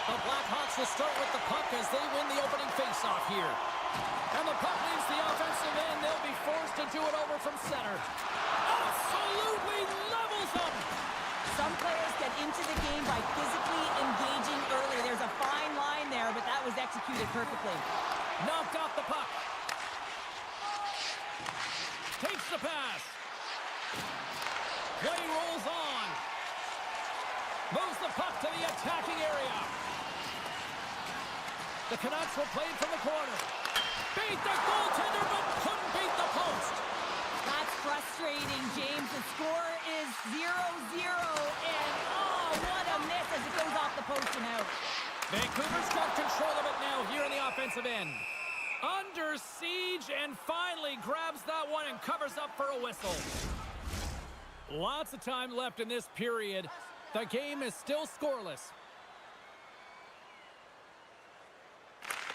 The Blackhawks will start with the puck as they win the opening faceoff here. And the puck leaves the offensive end. They'll be forced to do it over from center. Absolutely levels them. Some players get into the game by physically engaging early. There's a fine line there, but that was executed perfectly. Knocked off the puck. Takes the pass. Play rolls on. Moves the puck to the attacking area. The Canucks will play it from the corner. Beat the goaltender, but couldn't beat the post. That's frustrating, James. The score is 0-0, and oh, what a miss as it goes off the post and out. Vancouver's got control of it now here in the offensive end. Under siege and finally grabs that one and covers up for a whistle. Lots of time left in this period. The game is still scoreless.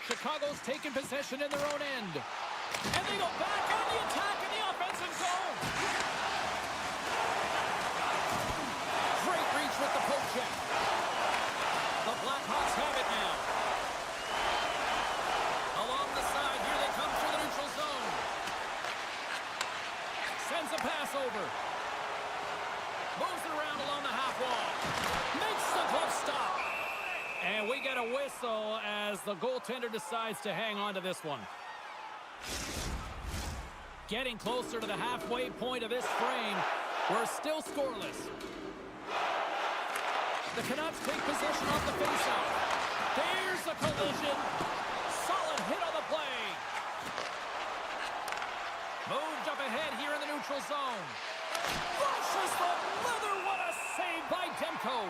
Chicago's taken possession in their own end. And they go back on the attack in the offensive zone. Great reach with the poke check. The Blackhawks have it now. Along the side, here they come through the neutral zone. Sends a pass over. Moves it around along the half wall. Makes the glove stop. And we get a whistle as the goaltender decides to hang on to this one. Getting closer to the halfway point of this frame. We're still scoreless. The Canucks take possession off the faceoff. There's a collision. Solid hit on the play. Moved up ahead here in the neutral zone. Flushes the leather. What a save by Demko.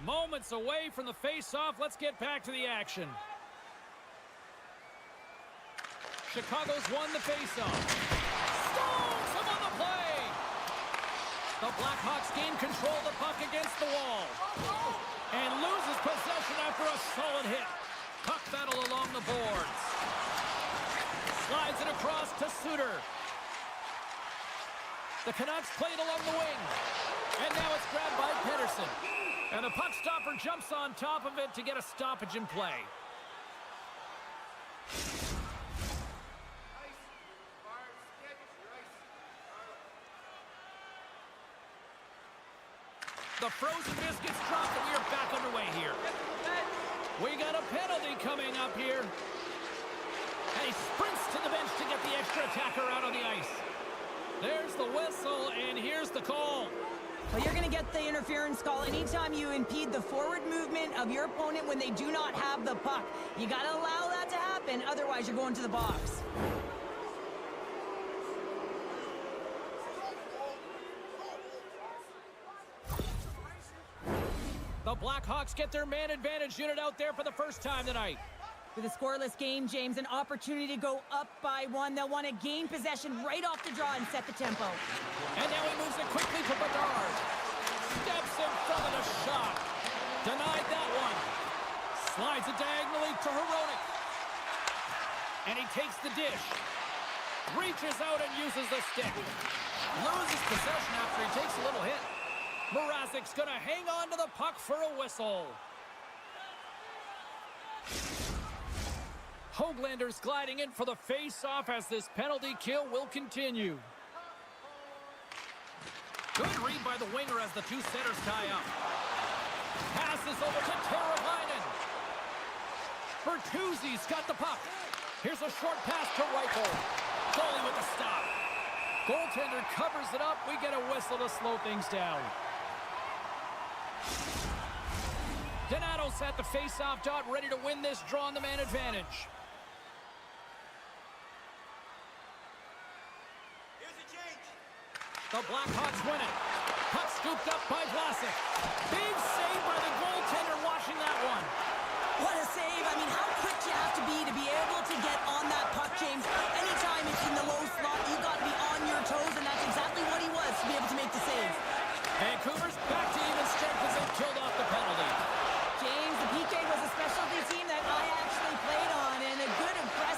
Moments away from the face-off. Let's get back to the action. Chicago's won the face-off. Stones him on the play. The Blackhawks gain control of the puck against the wall. And loses possession after a solid hit. Puck battle along the boards. Slides it across to Suter. The Canucks play it along the wing. And now it's grabbed by Pedersen. And the puck stopper jumps on top of it to get a stoppage in play. The frozen biscuits dropped and we are back underway here. We got a penalty coming up here. And he sprints to the bench to get the extra attacker out on the ice. There's the whistle, and here's the call. Well, you're going to get the interference call anytime you impede the forward movement of your opponent when they do not have the puck. You got to allow that to happen, otherwise you're going to the box. The Blackhawks get their man advantage unit out there for the first time tonight. With a scoreless game, James, an opportunity to go up by one. They'll want to gain possession right off the draw and set the tempo. And now he moves it quickly to Bedard. Steps in front of the shot. Denied that one. Slides it diagonally to Hronek. And he takes the dish. Reaches out and uses the stick. Loses possession after he takes a little hit. Mrazek's going to hang on to the puck for a whistle. Hoaglander's gliding in for the face-off as this penalty kill will continue. Good read by the winger as the two centers tie up. Passes over to Teravainen. Bertuzzi's got the puck. Here's a short pass to Reichel. Goalie with the stop. Goaltender covers it up. We get a whistle to slow things down. Donato's at the face-off dot, ready to win this draw on the man advantage. The Blackhawks win it. Puck scooped up by Vlasic. Big save by the goaltender watching that one. What a save. I mean, how quick you have to be able to get on that puck, James. Anytime it's in the low slot, you got to be on your toes, and that's exactly what he was to be able to make the save. Vancouver's back to even strength as they killed off the penalty. James, the PK was a specialty team that I actually played on, and a good impression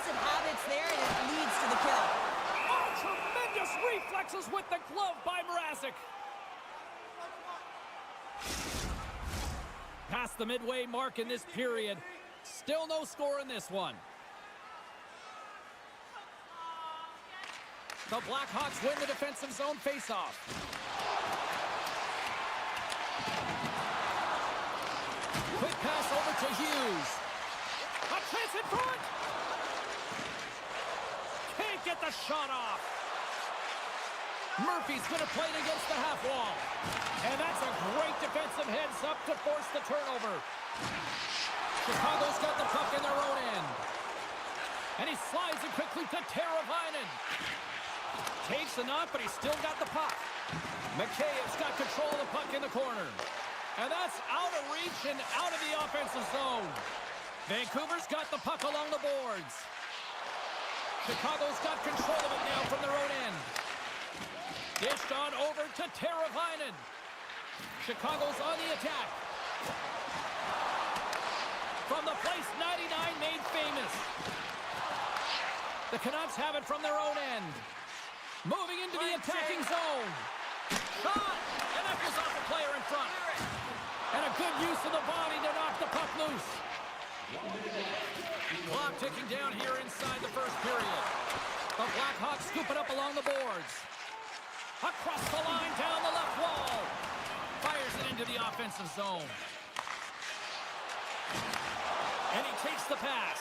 past the midway mark in this period. Still no score in this one. The Blackhawks win the defensive zone faceoff. Quick pass over to Hughes. A chance in front. Can't get the shot off. Murphy's going to play it against the half wall. And that's a great defensive heads-up to force the turnover. Chicago's got the puck in their own end. And he slides it quickly to Teravainen. Takes the knot, but he's still got the puck. McKay's got control of the puck in the corner. And that's out of reach and out of the offensive zone. Vancouver's got the puck along the boards. Chicago's got control of it now from their own end. Dished on over to Teravainen. Chicago's on the attack. From the place 99 made famous. The Canucks have it from their own end. Moving into the attacking zone. Shot! And that goes off the player in front. And a good use of the body to knock the puck loose. Clock ticking down here inside the first period. The Blackhawks scoop it up along the boards. Across the line, down the left wall. Fires it into the offensive zone. And he takes the pass.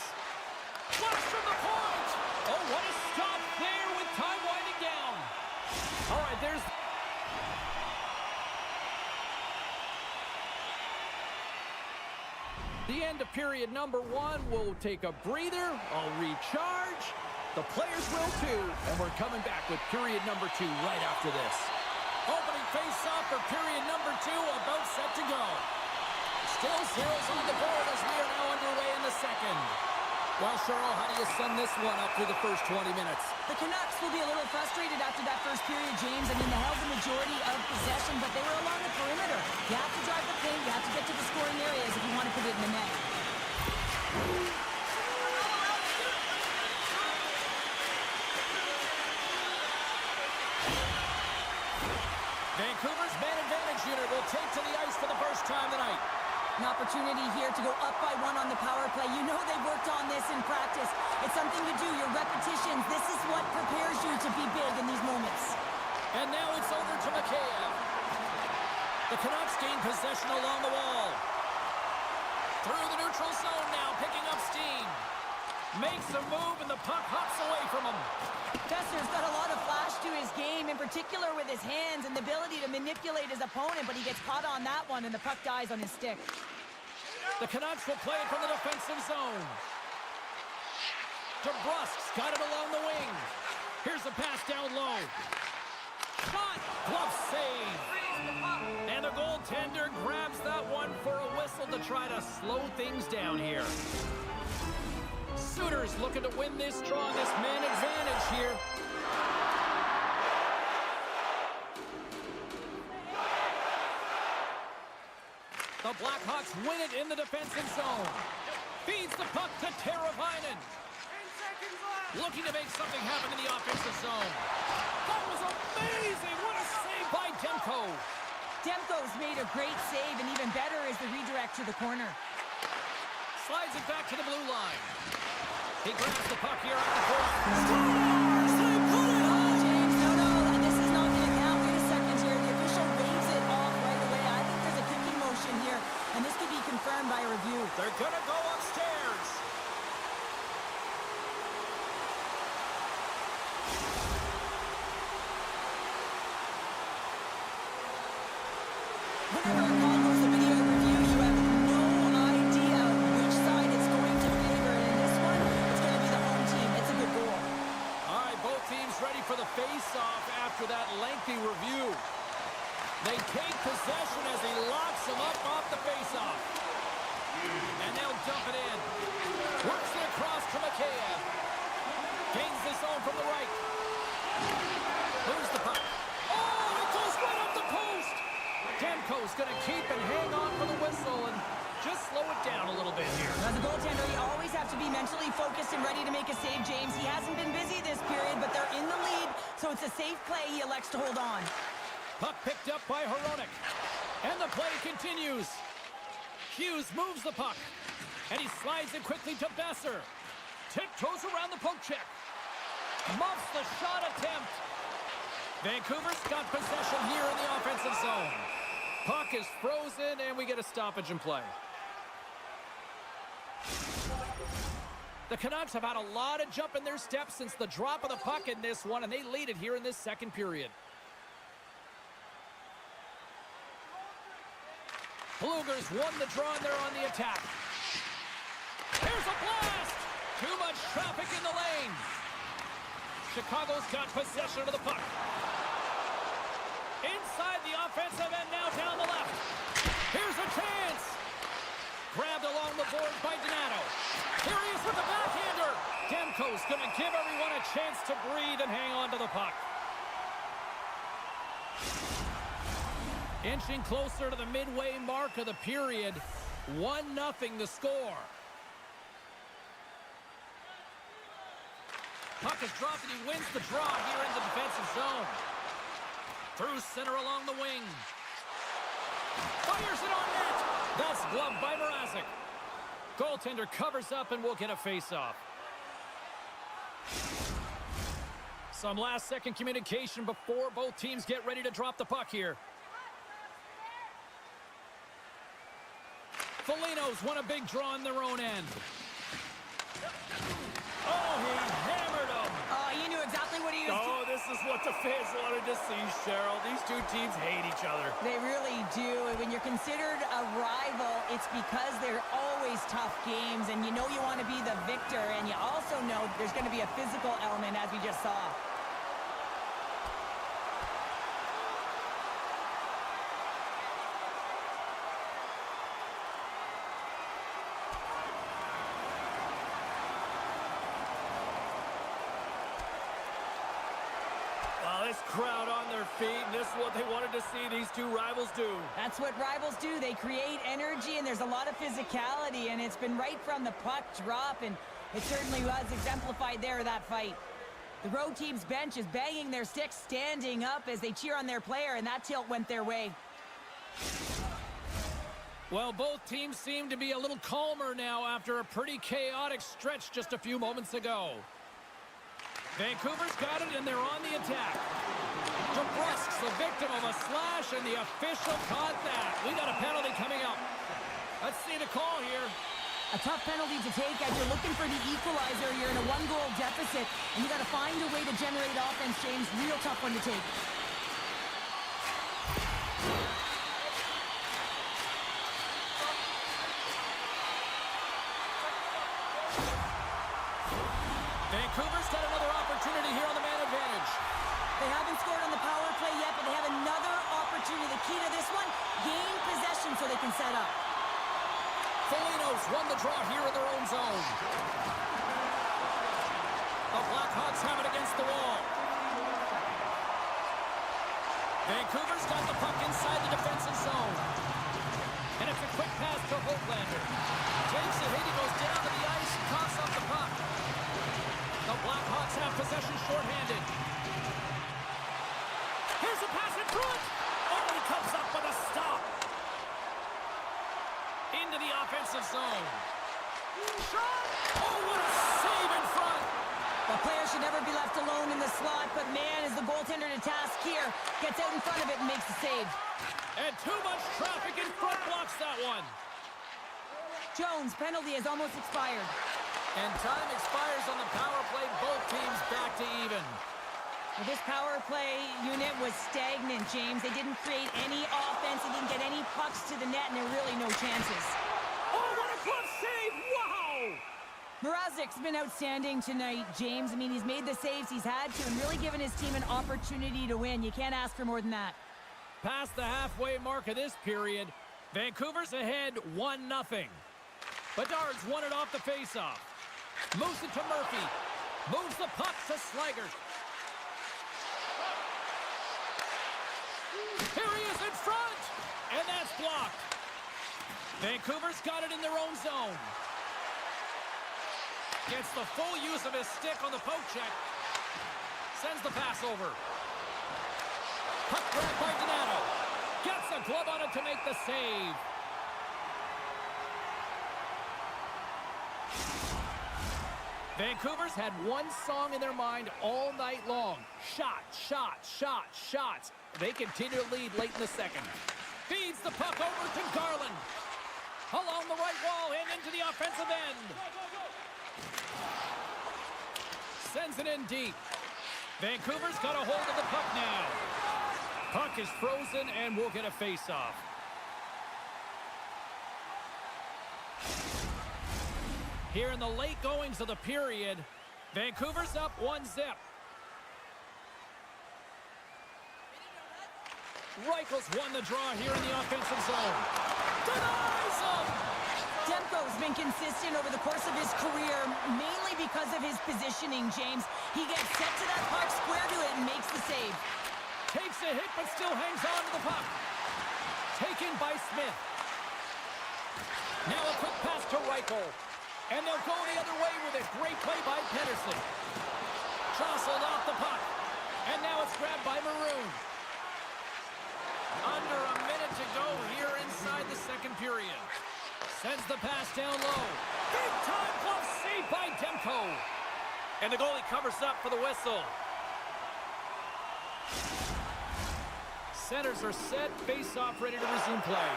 Flash from the point. Oh, what a stop there with time winding down. All right, there's... the end of period number one. We'll take a breather. I'll recharge. The players will too. And we're coming back with period number two right after this. Opening face-off for period number two, about set to go. Still zeros on the board as we are now underway in the second. Well, Cheryl, how do you sum this one up through the first 20 minutes? The Canucks will be a little frustrated after that first period, James. I mean, they held the majority of possession, but they were along the perimeter. You have to drive the paint. You have to get to the scoring areas if you want to put it in the net. Vancouver's man advantage unit will take to the ice for the first time tonight. An opportunity here to go up by one on the power play. You know they've worked on this in practice. It's something to do, your repetitions. This is what prepares you to be big in these moments. And now it's over to Mikheyev. The Canucks gain possession along the wall. Through the neutral zone now, picking up steam. Makes a move and the puck hops away from him. Besser's got a lot of flash to his game, in particular with his hands and the ability to manipulate his opponent, but he gets caught on that one and the puck dies on his stick. The Canucks will play it from the defensive zone. DeBrusk's got it along the wing. Here's the pass down low. Shot! Glove save. And the goaltender grabs that one for a whistle to try to slow things down here. Suter's looking to win this draw on this man advantage here. The Blackhawks win it in the defensive zone. Feeds the puck to Teravainen. Looking to make something happen in the offensive zone. That was amazing! What a save by Demko. Demko's made a great save, and even better is the redirect to the corner. Slides it back to the blue line. He grabs the puck here at the point. James, no, this is not going to count. Wait a second here. The official waves it off right away. I think there's a kicking motion here, and this could be confirmed by a review. They're going to go upstairs. Whenever a call goes to video review, you have no idea which side it's going to favor. And in this one, it's going to be the home team. It's a good goal. All right, both teams ready for the face-off after that lengthy review. They take possession as he locks him up off the face-off. And they'll dump it in. Works it across to Mikheyev. Gains the zone from the right. Moves the puck. Oh, it goes right up the post. Demko's going to keep and hang on for the whistle and just slow it down a little bit here. As a goaltender, you always have to be mentally focused and ready to make a save, James. He hasn't been busy this period, but they're in the lead, so it's a safe play. He elects to hold on. Puck picked up by Hronek. And the play continues. Hughes moves the puck. And he slides it quickly to Besser. Tiptoes around the poke check. Muffs the shot attempt. Vancouver's got possession here in the offensive zone. Puck is frozen, and we get a stoppage in play. The Canucks have had a lot of jump in their steps since the drop of the puck in this one, and they lead it here in this second period. Blugers won the draw, and they're on the attack. Here's a blast! Too much traffic in the lane. Chicago's got possession of the puck. Inside the offensive end, now down the left. Here's a chance. Grabbed along the boards by Donato. Here he is with the backhander. Demko's going to give everyone a chance to breathe and hang on to the puck. Inching closer to the midway mark of the period. 1-0 the score. Puck is dropped and he wins the draw here in the defensive zone. Through center along the wing. Fires it on net. That's gloved by Mrazek. Goaltender covers up and we'll get a face-off. Some last-second communication before both teams get ready to drop the puck here. Foligno's won a big draw on their own end. Oh, he hammered him. Oh, you knew exactly what he was doing. Oh, this is what the fans wanted to see, Cheryl. These two teams hate each other. They really do. When you're considered a rival, it's because they're always tough games, and you know you want to be the victor, and you also know there's going to be a physical element, as we just saw. This crowd on their feet, and this is what they wanted to see these two rivals do. That's what rivals do. They create energy, and there's a lot of physicality, and it's been right from the puck drop, and it certainly was exemplified there, that fight. The road team's bench is banging their sticks, standing up as they cheer on their player, and that tilt went their way. Well, both teams seem to be a little calmer now after a pretty chaotic stretch just a few moments ago. Vancouver's got it, and they're on the attack. DeBrusk's the victim of a slash, and the official caught that. We got a penalty coming up. Let's see the call here. A tough penalty to take as you're looking for the equalizer. You're in a one-goal deficit, and you got to find a way to generate offense, James. Real tough one to take. Vancouver's got another opportunity here on the man advantage. They haven't scored on the power play yet, but they have another opportunity. The key to this one, gain possession so they can set up. Foligno's won the draw here in their own zone. The Blackhawks have it against the wall. Vancouver's got the puck inside the defensive zone. And it's a quick pass to Hoglander. Takes it, he goes down to the ice and coughs up the puck. The Blackhawks have possession shorthanded. Here's a pass in front. Oh, he comes up with a stop. Into the offensive zone. Shot! Oh, what a save in front. The player should never be left alone in the slot, but man, is the goaltender to task here. Gets out in front of it and makes the save. And too much traffic in front blocks that one. Jones, penalty has almost expired. And time expires on the power play. Both teams back to even. Well, this power play unit was stagnant, James. They didn't create any offense. They didn't get any pucks to the net, and there were really no chances. Oh, what a glove save! Wow! Mrazek's been outstanding tonight, James. I mean, he's made the saves he's had to and really given his team an opportunity to win. You can't ask for more than that. Past the halfway mark of this period, Vancouver's ahead 1-0. Bedard's won it off the faceoff. Moves it to Murphy. Moves the puck to Slaggert. Here he is in front. And that's blocked. Vancouver's got it in their own zone. Gets the full use of his stick on the poke check. Sends the pass over. Puck grabbed by Donato. Gets a glove on it to make the save. Vancouver's had one song in their mind all night long. Shot, shot, shot, shots. They continue to lead late in the second. Feeds the puck over to Garland. Along the right wall and into the offensive end. Sends it in deep. Vancouver's got a hold of the puck now. Puck is frozen and we'll get a face-off. Here in the late goings of the period, Vancouver's up 1-0. Reichel's won the draw here in the offensive zone. Denies him! Demko's been consistent over the course of his career, mainly because of his positioning, James. He gets set to that puck, square to it, and makes the save. Takes a hit, but still hangs on to the puck. Taken by Smith. Now a quick pass to Reichel. And they'll go the other way with it. Great play by Pedersen. Jostled off the puck. And now it's grabbed by Maroon. Under a minute to go here inside the second period. Sends the pass down low. Big time glove save by Demko. And the goalie covers up for the whistle. Centers are set. Face-off ready to resume play.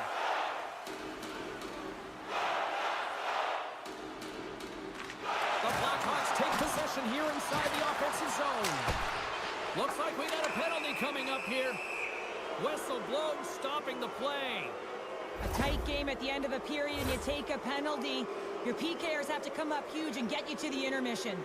The Blackhawks take possession here inside the offensive zone. Looks like we got a penalty coming up here. Whistle blown, stopping the play. A tight game at the end of a period and you take a penalty. Your PKers have to come up huge and get you to the intermission.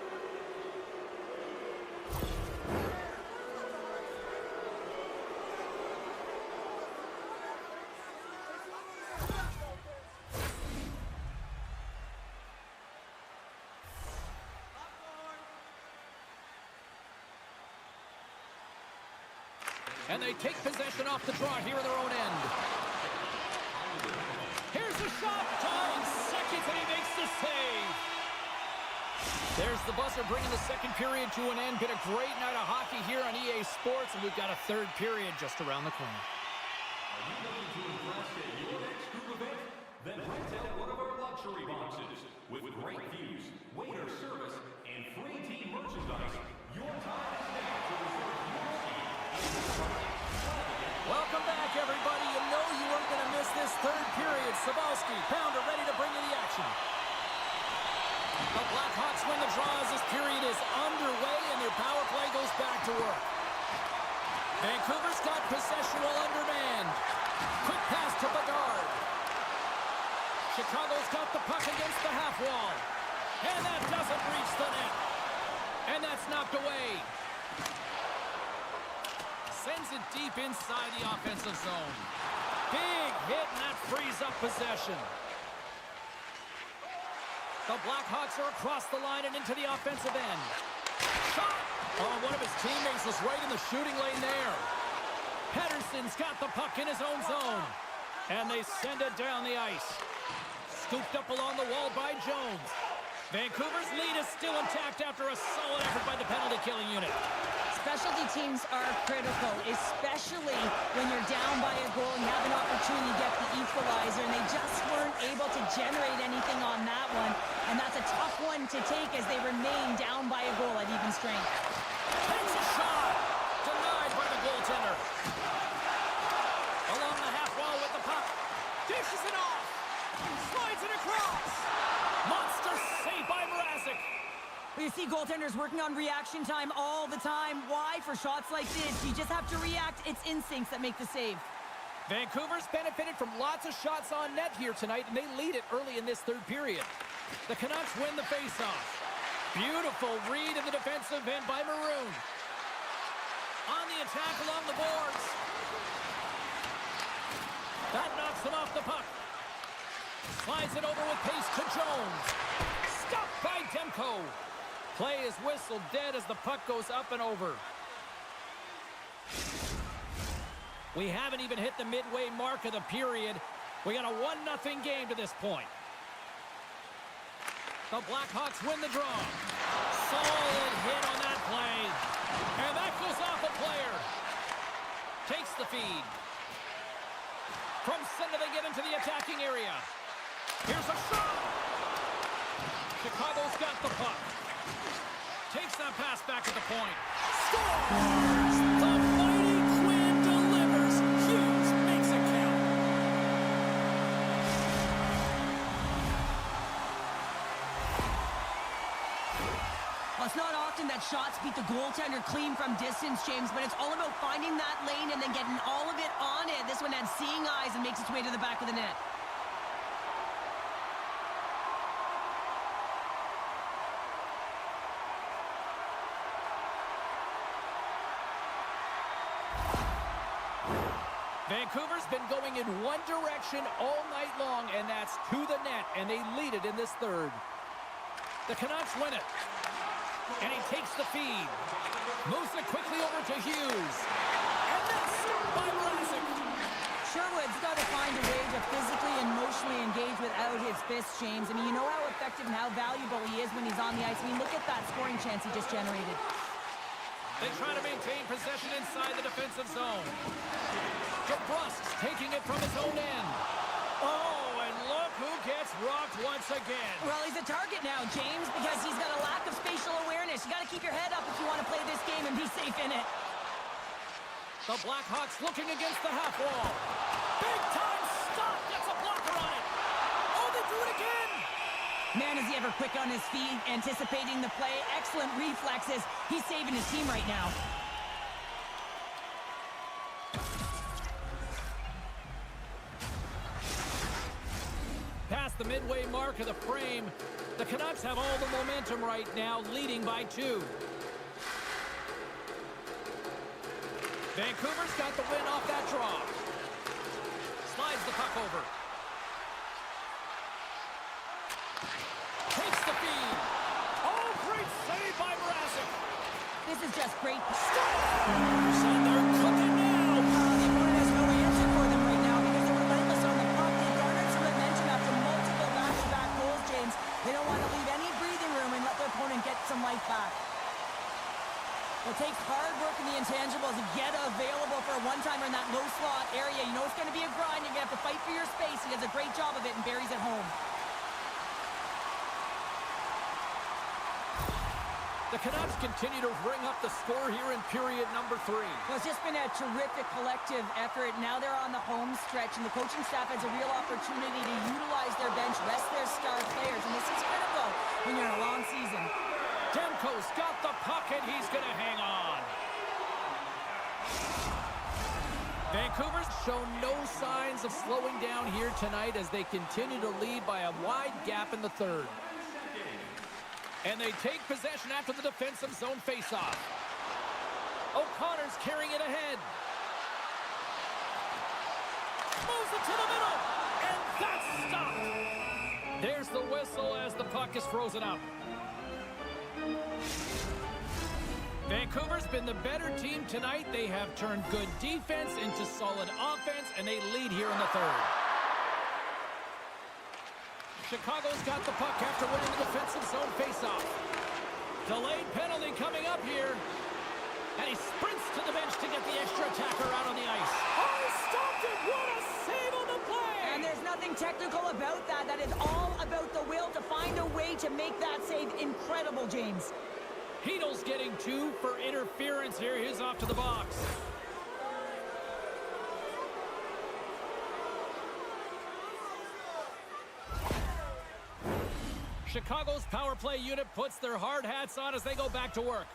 And they take possession off the draw here in their own end. Here's the shot. Tying seconds, and he makes the save. There's the buzzer bringing the second period to an end. Been a great night of hockey here on EA Sports, and we've got a third period just around the corner. Are you looking to impress at your next group event? Then rent out one of our luxury boxes. With great views, waiter service, and free team merchandise, your time is now to reserve your seat. Welcome back, everybody. You know you weren't going to miss this third period. Sabalski, Pounder ready to bring you the action. The Blackhawks win the draw as this period is underway, and their power play goes back to work. Vancouver's got possession while undermanned. Quick pass to Bedard. Chicago's got the puck against the half wall. And that doesn't reach the net. And that's knocked away. Sends it deep inside the offensive zone. Big hit, and that frees up possession. The Blackhawks are across the line and into the offensive end. Shot! Oh, one of his teammates was right in the shooting lane there. Pedersen's got the puck in his own zone. And they send it down the ice. Scooped up along the wall by Jones. Vancouver's lead is still intact after a solid effort by the penalty-killing unit. Specialty teams are critical, especially when you're down by a goal and you have an opportunity to get the equalizer, and they just weren't able to generate anything on that one. And that's a tough one to take as they remain down by a goal at even strength. Takes a shot. Denied by the goaltender. Along the half wall with the puck. Dishes it off. Slides it across. Monster save by Mrazek. You see goaltenders working on reaction time all the time. Why? For shots like this, you just have to react. It's instincts that make the save. Vancouver's benefited from lots of shots on net here tonight, and they lead it early in this third period. The Canucks win the faceoff. Beautiful read in the defensive end by Maroon. On the attack along the boards. That knocks him off the puck. Slides it over with pace to Jones. Stopped by Demko. Play is whistled dead as the puck goes up and over. We haven't even hit the midway mark of the period. We got a 1-0 game to this point. The Blackhawks win the draw. Solid hit on that play. And that goes off a player. Takes the feed. From center they get into the attacking area. Here's a shot. Chicago's got the puck. that pass back at the point. Scores! The mighty Quinn delivers. Hughes makes it count. Well, it's not often that shots beat the goaltender clean from distance, James, but it's all about finding that lane and then getting all of it on it. This one had seeing eyes and makes its way to the back of the net. Vancouver's been going in one direction all night long, and that's to the net, and they lead it in this third. The Canucks win it. And he takes the feed. Moves it quickly over to Hughes. And that's by Mrazek. Sherwood's got to find a way to physically and emotionally engage without his fists, James. I mean, you know how effective and how valuable he is when he's on the ice. I mean, look at that scoring chance he just generated. They try to maintain possession inside the defensive zone. DeBrusk's taking it from his own end. Oh, and look who gets rocked once again. Well, he's a target now, James, because he's got a lack of spatial awareness. You got to keep your head up if you want to play this game and be safe in it. The Blackhawks looking against the half wall. Big time stop. Gets a blocker on it. Oh, they do it again. Man, is he ever quick on his feet, anticipating the play. Excellent reflexes. He's saving his team right now. Past the midway mark of the frame, the Canucks have all the momentum right now, leading by 2. Vancouver's got the win off that draw. Slides the puck over. Takes the feed. Oh, great save by Mrazek. This is just great. Scores! And they're cooking now. The opponent has no answer for them right now because they're relentless on the puck. They garnered some momentum after multiple back-to-back goals, James. They don't want to leave any breathing room and let their opponent get some life back. It takes hard work in the intangibles to get available for a one-timer in that low slot area. You know it's going to be a grind. You're going to have to fight for your space. He does a great job of it and buries it home. The Canucks continue to bring up the score here in period number 3. Well, it's just been a terrific collective effort. Now they're on the home stretch, and the coaching staff has a real opportunity to utilize their bench, rest their star players, and this is critical when you're in a long season. Demko's got the puck, and he's going to hang on. Vancouver's shown no signs of slowing down here tonight as they continue to lead by a wide gap in the third. And they take possession after the defensive zone faceoff. O'Connor's carrying it ahead. Moves it to the middle. And that's stopped. There's the whistle as the puck is frozen up. Vancouver's been the better team tonight. They have turned good defense into solid offense, and they lead here in the third. Chicago's got the puck after winning the defensive zone faceoff. Delayed penalty coming up here. And he sprints to the bench to get the extra attacker out on the ice. Oh, stopped it! What a save on the play! And there's nothing technical about that. That is all about the will to find a way to make that save incredible, James. Heedle's getting 2 for interference here. He's off to the box. Chicago's power play unit puts their hard hats on as they go back to work.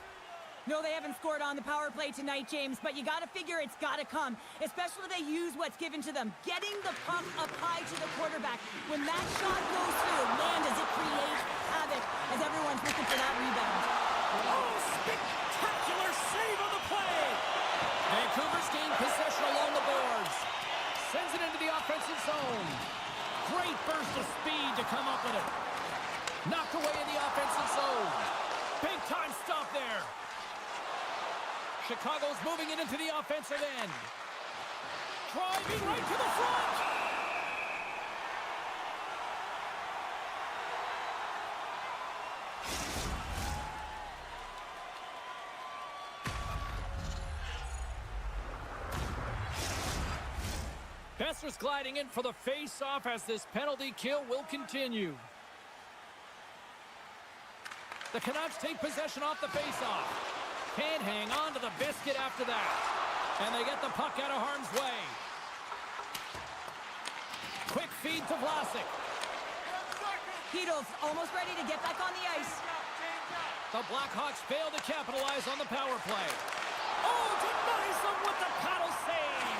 No, they haven't scored on the power play tonight, James, but you got to figure it's got to come, especially if they use what's given to them. Getting the puck up high to the quarterback. When that shot goes through, man, does it create havoc as everyone's looking for that rebound. Oh, spectacular save on the play! Vancouver's gained possession along the boards. Sends it into the offensive zone. Great burst of speed to come up with it. Knocked away in the offensive zone. Big time stop there. Chicago's moving it into the offensive end. Driving right to the front. Besser's gliding in for the face-off as this penalty kill will continue. The Canucks take possession off the faceoff. Can't hang on to the biscuit after that. And they get the puck out of harm's way. Quick feed to Vlasic. Heedle's almost ready to get back on the ice. The Blackhawks fail to capitalize on the power play. Oh, denies them with the paddle save.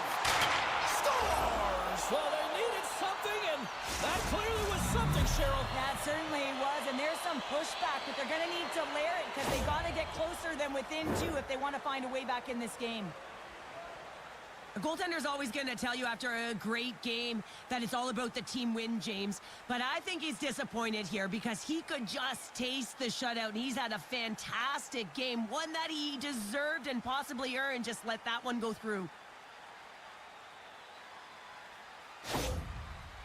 Scores! Well, they needed something, and that clearly was something, Cheryl. That certainly was, and there's some pushback, but they're going to need to layer it because they got to get closer than within 2 if they want to find a way back in this game. A goaltender's always going to tell you after a great game that it's all about the team win, James. But I think he's disappointed here because he could just taste the shutout. And he's had a fantastic game, one that he deserved and possibly earned. Just let that one go through.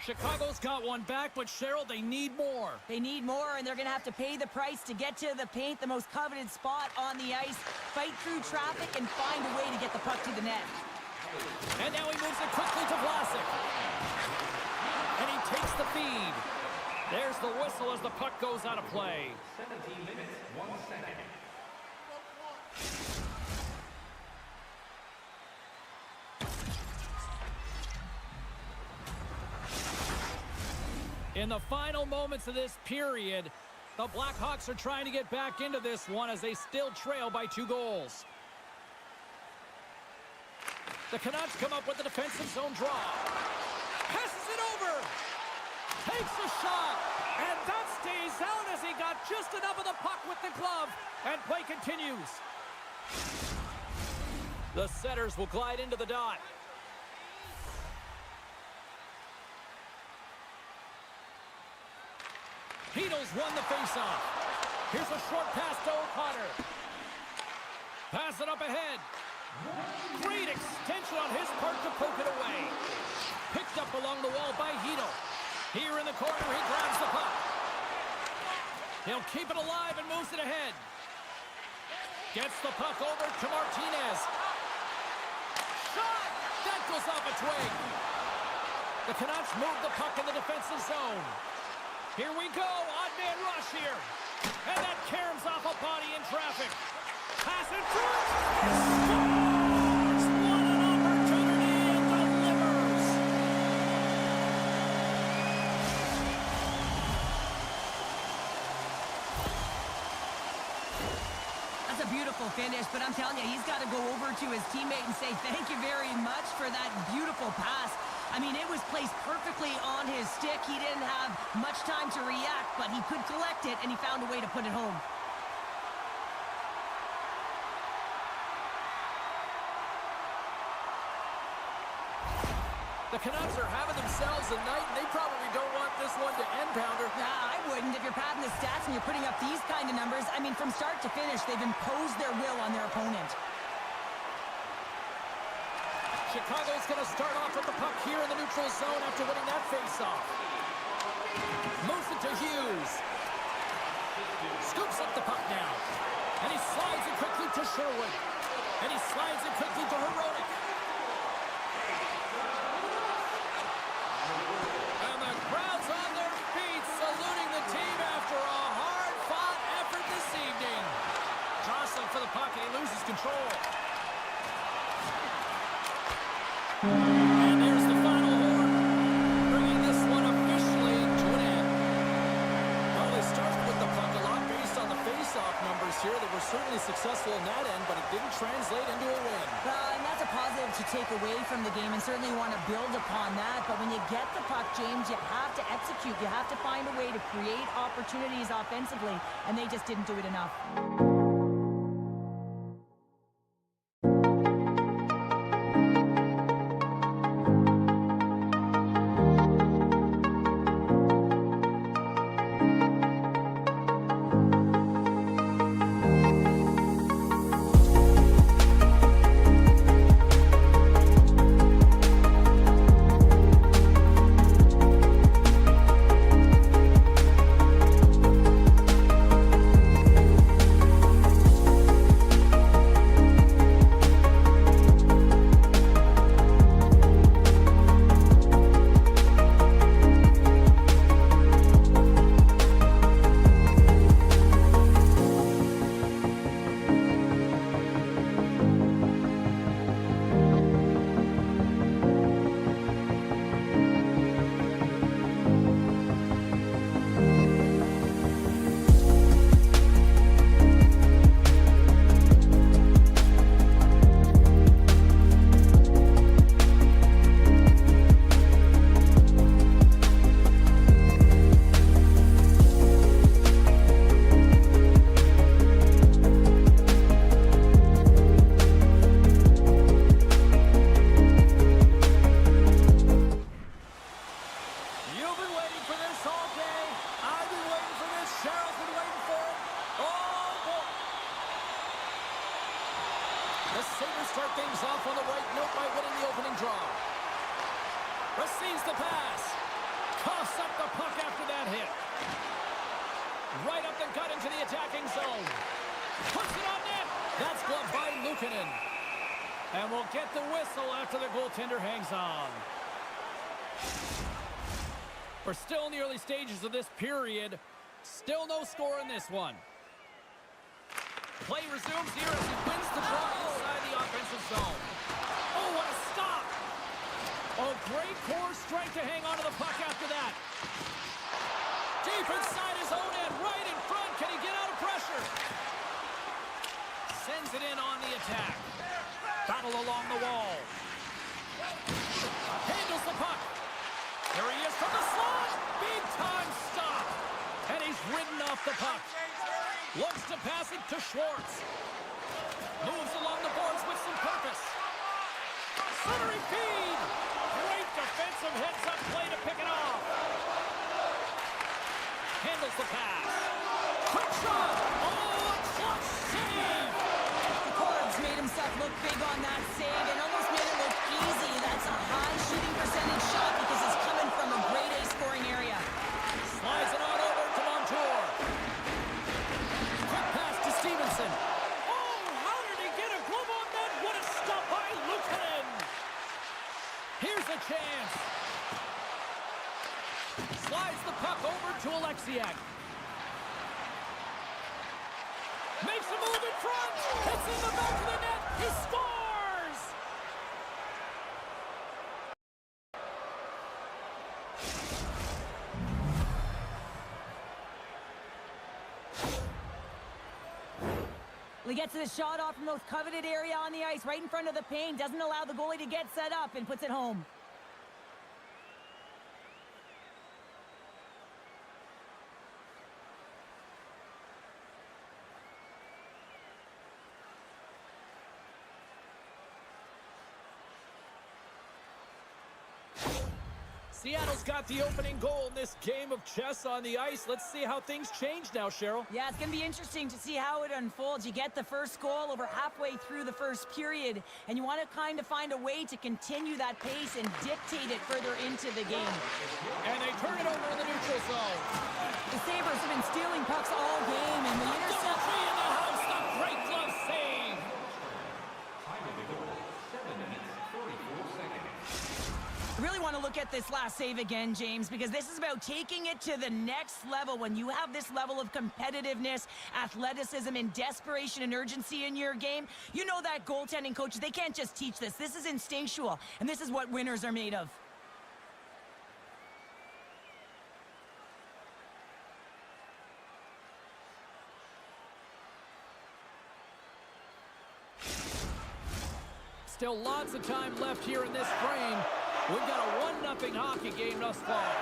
Chicago's got one back, but Cheryl, they need more. They need more, and they're going to have to pay the price to get to the paint, the most coveted spot on the ice, fight through traffic, and find a way to get the puck to the net. And now he moves it quickly to Vlasic. And he takes the feed. There's the whistle as the puck goes out of play. 17 minutes, 1 second. In the final moments of this period, the Blackhawks are trying to get back into this one as they still trail by 2 goals. The Canucks come up with the defensive zone draw. Passes it over. Takes a shot. And that stays out as he got just enough of the puck with the glove. And play continues. The setters will glide into the dot. Heedle's won the faceoff. Here's a short pass to O'Connor. Pass it up ahead. Great extension on his part to poke it away. Picked up along the wall by Heedle. Here in the corner, he grabs the puck. He'll keep it alive and moves it ahead. Gets the puck over to Martinez. Shot! That goes off a twig. The Canucks move the puck in the defensive zone. Here we go, odd man rush here. And that caroms off a body in traffic. Pass in front. Scores! What an opportunity and delivers. That's a beautiful finish, but I'm telling you, he's got to go over to his teammate and say thank you very much for that beautiful pass. I mean, it was placed perfectly on his stick. He didn't have much time to react, but he could collect it, and he found a way to put it home. The Canucks are having themselves a night, and they probably don't want this one to end, Pounder. Nah, I wouldn't. If you're padding the stats and you're putting up these kind of numbers, I mean, from start to finish, they've imposed their will on their opponent. Chicago's going to start off with the puck here in the neutral zone after winning that faceoff. Moves it to Hughes. Scoops up the puck now. And he slides it quickly to Sherwood. And he slides it quickly to Hronek. And the crowd's on their feet, saluting the team after a hard-fought effort this evening. Jostling for the puck, and he loses control. And there's the final horn, bringing this one officially to an end. Well, they started with the puck a lot based on the face-off numbers here. They were certainly successful in that end, but it didn't translate into a win. And that's a positive to take away from the game, and certainly want to build upon that. But when you get the puck, James, you have to execute. You have to find a way to create opportunities offensively, and they just didn't do it enough. The Sabres start things off on the right note by winning the opening draw. Receives the pass. Coughs up the puck after that hit. Right up the gut into the attacking zone. Puts it on net. That's gloved by Luukkonen. And we'll get the whistle after the goaltender hangs on. We're still in the early stages of this period. Still no score in this one. Play resumes here as he wins the draw inside the offensive zone. Oh, what a stop! Oh, great core strength to hang on to the puck after that. Deep inside his own end, right in front. Can he get out of pressure? Sends it in on the attack. Battle along the wall. Handles the puck. Here he is from the slot. Big time stop. And he's ridden off the puck. Looks to pass it to Schwartz. Moves along the boards with some purpose. Centering feed. Great defensive heads-up play to pick it off. Handles the pass. Quick shot. Oh, a clutch save. The Corbs made himself look big on that save and almost made it look easy. That's a high shooting percentage shot because it's coming from a grade A scoring area. Slides it on over to Montour. Quick pass to Stevenson. Oh, how did he get a glove on that? What a stop by Luukkonen. Here's a chance. Slides the puck over to Alexiak. Makes a move in front. It's in the back of the net. He scores! He gets the shot off from the most coveted area on the ice, right in front of the paint. Doesn't allow the goalie to get set up and puts it home. Seattle's got the opening goal in this game of chess on the ice. Let's see how things change now, Cheryl. Yeah, it's going to be interesting to see how it unfolds. You get the first goal over halfway through the first period, and you want to kind of find a way to continue that pace and dictate it further into the game. And they turn it over in the neutral zone. The Sabres have been stealing pucks all game, and the Double intercept... three in the house. The great glove save. Time of the goal, 7 minutes, 44 seconds. I really want to look at this last save again, James, because this is about taking it to the next level. When you have this level of competitiveness, athleticism, and desperation and urgency in your game, you know that goaltending coaches, they can't just teach this. This is instinctual, and this is what winners are made of. Still lots of time left here in this frame. We've got a 1-0 hockey game thus far.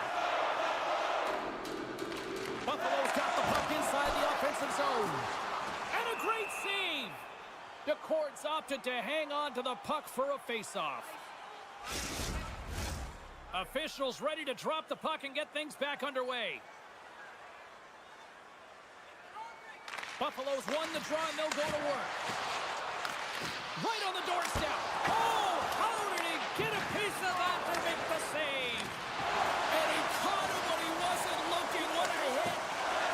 Buffalo's got the puck inside the offensive zone. And a great save. The Cords opted to hang on to the puck for a face-off. Officials ready to drop the puck and get things back underway. Buffalo's won the draw and they'll go to work. Right on the doorstep. Oh, how did he get a piece of that to make the save? And he caught him when he wasn't looking. What a hit.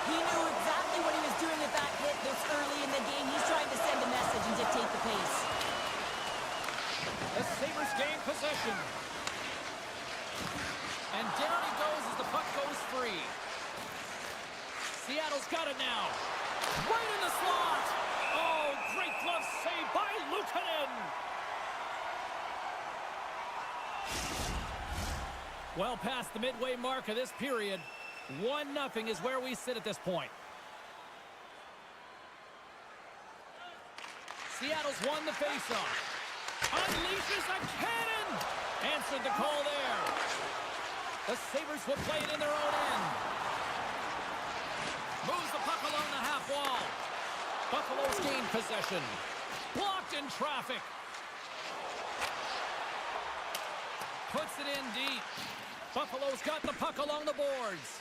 He knew exactly what he was doing at that hit this early in the game. He's trying to send a message and dictate the pace. The Sabres gain possession. And down he goes as the puck goes free. Seattle's got it now. Right in the slot. Oh, great glove save by Luukkonen. Well past the midway mark of this period. 1-0 is where we sit at this point. Seattle's won the faceoff. Unleashes a cannon. Answered the call there. The Sabres will play it in their own end. Moves the puck along the half wall. Buffalo's gained possession. Blocked in traffic. Puts it in deep. Buffalo's got the puck along the boards.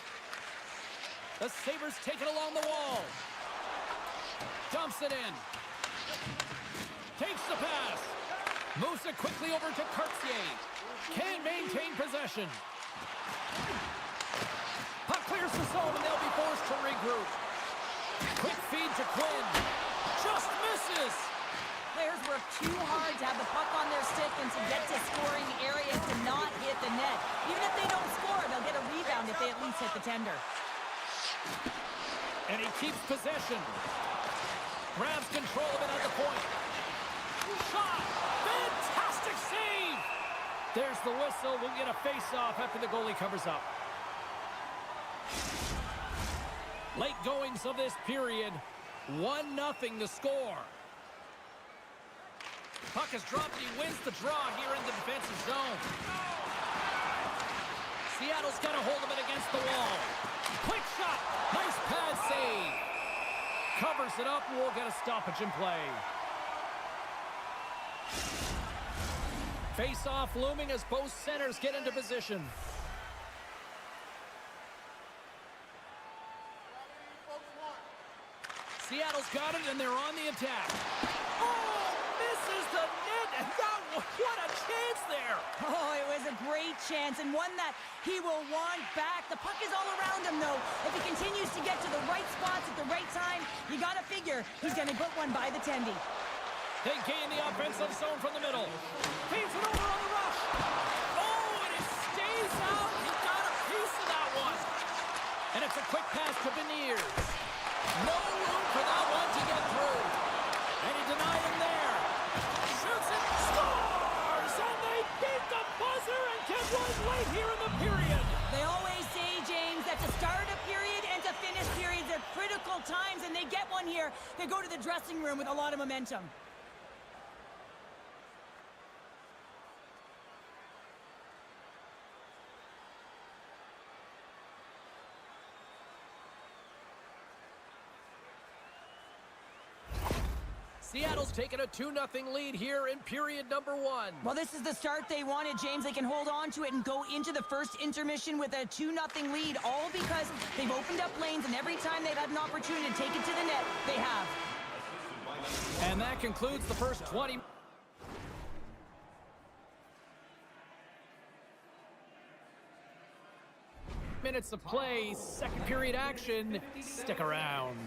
The Sabres take it along the wall. Dumps it in. Takes the pass. Moves it quickly over to Cartier. Can't maintain possession. Puck clears the zone and they'll be forced to regroup. Quick feed to Quinn. Just misses. Players work too hard to have the puck on their stick and to get to scoring areas to not hit the net. Even if they don't score, they'll get a rebound if they at least hit the tender. And he keeps possession. Grabs control of it at the point. Shot! Fantastic save! There's the whistle. We'll get a face-off after the goalie covers up. Late goings of this period. 1-0 to score. Puck is dropped and he wins the draw here in the defensive zone. Seattle's got a hold of it against the wall. Quick shot. Nice pad save. Covers it up and we'll get a stoppage in play. Face-off looming as both centers get into position. Seattle's got it and they're on the attack. Oh, misses the net and what a chance there. Oh, it was a great chance and one that he will want back. The puck is all around him though. If he continues to get to the right spots at the right time, you gotta figure he's gonna put one by the tendy. They gain the offensive zone from the middle. Feeds it over on the rush. Oh, and it stays out. He got a piece of that one. And it's a quick pass to Beniers. No room for that one to get through. And he denied him there. Shoots it. Scores! And they beat the buzzer and get one late here in the period. They always say, James, that to start a period and to finish periods are critical times, and they get one here. They go to the dressing room with a lot of momentum. Seattle's taken a 2-0 lead here in period number 1. Well, this is the start they wanted, James. They can hold on to it and go into the first intermission with a 2-0 lead, all because they've opened up lanes, and every time they've had an opportunity to take it to the net, they have. And that concludes the first 20 minutes of play. Second period action. Stick around.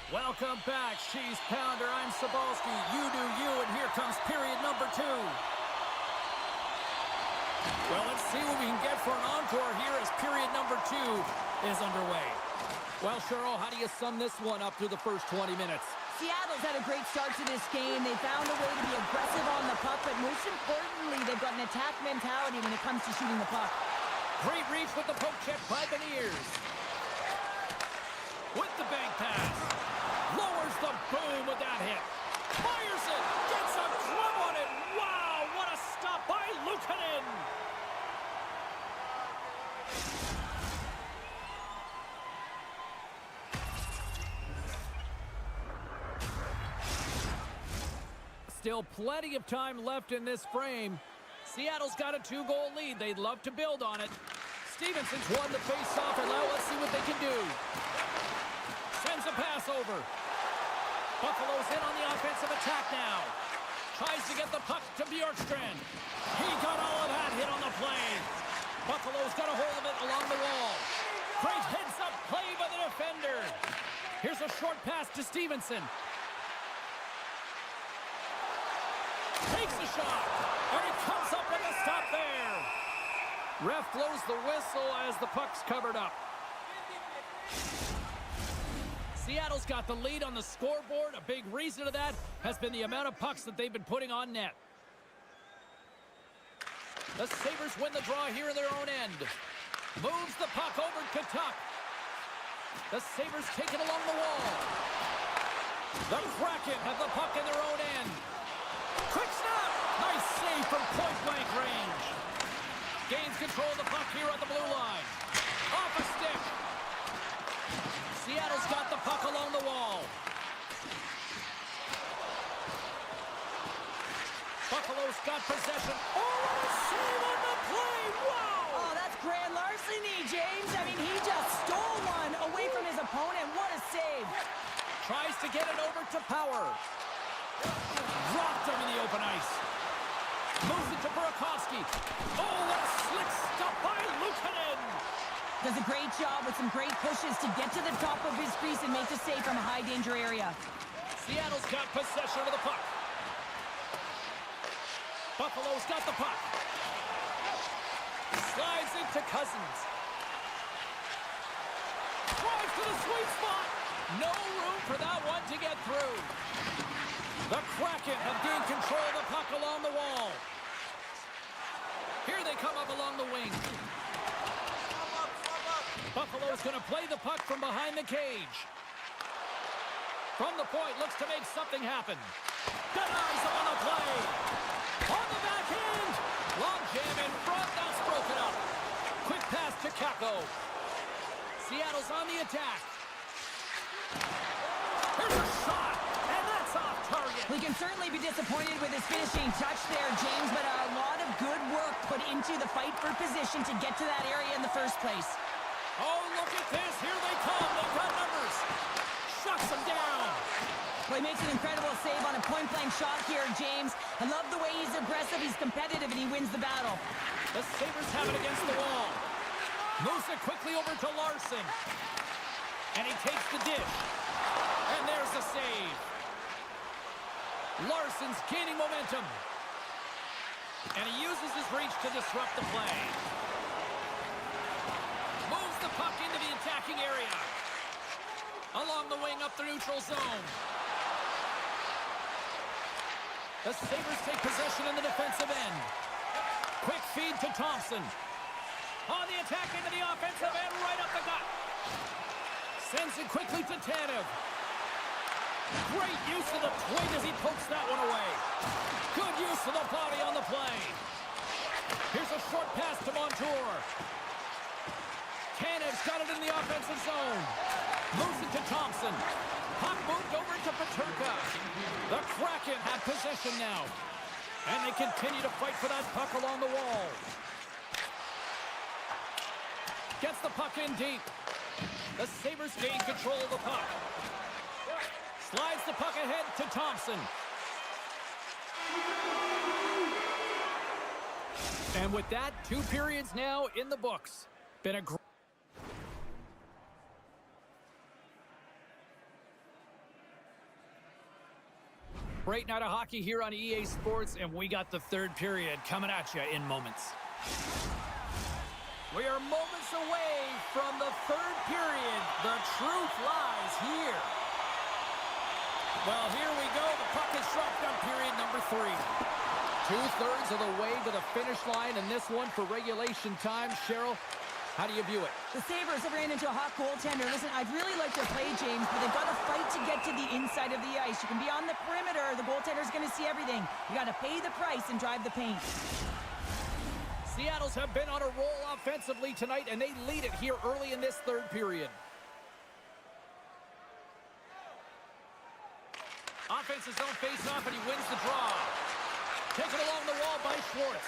Welcome back, Cheese Pounder. I'm Sabalski. You do you, and here comes period number 2. Well, let's see what we can get for an encore here as period number 2 is underway. Well, Cheryl, how do you sum this one up through the first 20 minutes? Seattle's had a great start to this game. They found a way to be aggressive on the puck, but most importantly, they've got an attack mentality when it comes to shooting the puck. Great reach with the poke check by Beniers. With the bank pass. Lowers the boom with that hit. Fires it. Gets a glove on it. Wow, what a stop by Luukkonen. Still plenty of time left in this frame. Seattle's got a 2-goal lead. They'd love to build on it. Stevenson's won the face-off, and now let's see what they can do. Sends a pass over. Buffalo's in on the offensive attack now. Tries to get the puck to Bjorkstrand. He got all of that hit on the play. Buffalo's got a hold of it along the wall. Great heads-up play by the defender. Here's a short pass to Stevenson. Takes a shot, and he comes up with a stop there. Ref blows the whistle as the puck's covered up. Seattle's got the lead on the scoreboard. A big reason of that has been the amount of pucks that they've been putting on net. The Sabers win the draw here in their own end. Moves the puck over to Tuck. The Sabers take it along the wall. The Kraken have the puck in their own end. Quick snap! Nice save from point-blank range. Gains control of the puck here on the blue line. Off a stick. Seattle's got the puck along the wall. Buffalo's got possession. Oh, what a save on the play! Wow! Oh, that's grand larceny, James. I mean, he just stole one away from his opponent. What a save. Tries to get it over to Power. Dropped him in the open ice. Moves it to Burakovsky. Oh, what a slick stop by Luukkonen. Does a great job with some great pushes to get to the top of his crease and make the save from a high-danger area. Seattle's got possession of the puck. Buffalo's got the puck. Slides into Cousins. Drives to the sweet spot. No room for that one to get through. The Kraken have gained control of the puck along the wall. Here they come up along the wing. Buffalo's going to play the puck from behind the cage. From the point, looks to make something happen. Denies him on the play. On the backhand. Long jam in front, that's broken up. Quick pass to Kakko. Seattle's on the attack. Here's a shot, and that's off target. We can certainly be disappointed with his finishing touch there, James, but a lot of good work put into the fight for position to get to that area in the first place. Oh, look at this. Here they come. They've got numbers. Shuts them down. Well, he makes an incredible save on a point-blank shot here, James. I love the way he's aggressive, he's competitive, and he wins the battle. The Sabers have it against the wall. Moves it quickly over to Larson. And he takes the dish. And there's the save. Larson's gaining momentum. And he uses his reach to disrupt the play. Moves the puck into the attacking area. Along the wing up the neutral zone. The Sabres take possession in the defensive end. Quick feed to Thompson. On the attack into the offensive end, right up the gut. Sends it quickly to Tanev. Great use of the twig as he pokes that one away. Good use of the body on the play. Here's a short pass to Montour. Tanev's got it in the offensive zone. Moves it to Thompson. Puck moved over to Peterka. The Kraken have possession now. And they continue to fight for that puck along the wall. Gets the puck in deep. The Sabres gain control of the puck. Slides the puck ahead to Thompson. And with that, 2 periods now in the books. Been a great night of hockey here on EA Sports, and we got the 3rd period coming at you in moments. We are moments away from the 3rd period. The truth lies here. Well, here we go. The puck is dropped on period number 3. 2/3 of the way to the finish line, and this one for regulation time. Cheryl, how do you view it? The Sabres have ran into a hot goaltender. Listen, I'd really like to play, James, but they've got to fight to get to the inside of the ice. You can be on the perimeter. The goaltender's going to see everything. You got to pay the price and drive the paint. Seattle's have been on a roll offensively tonight, and they lead it here early in this 3rd period. Offensive zone face-off, and he wins the draw. Taken along the wall by Schwartz.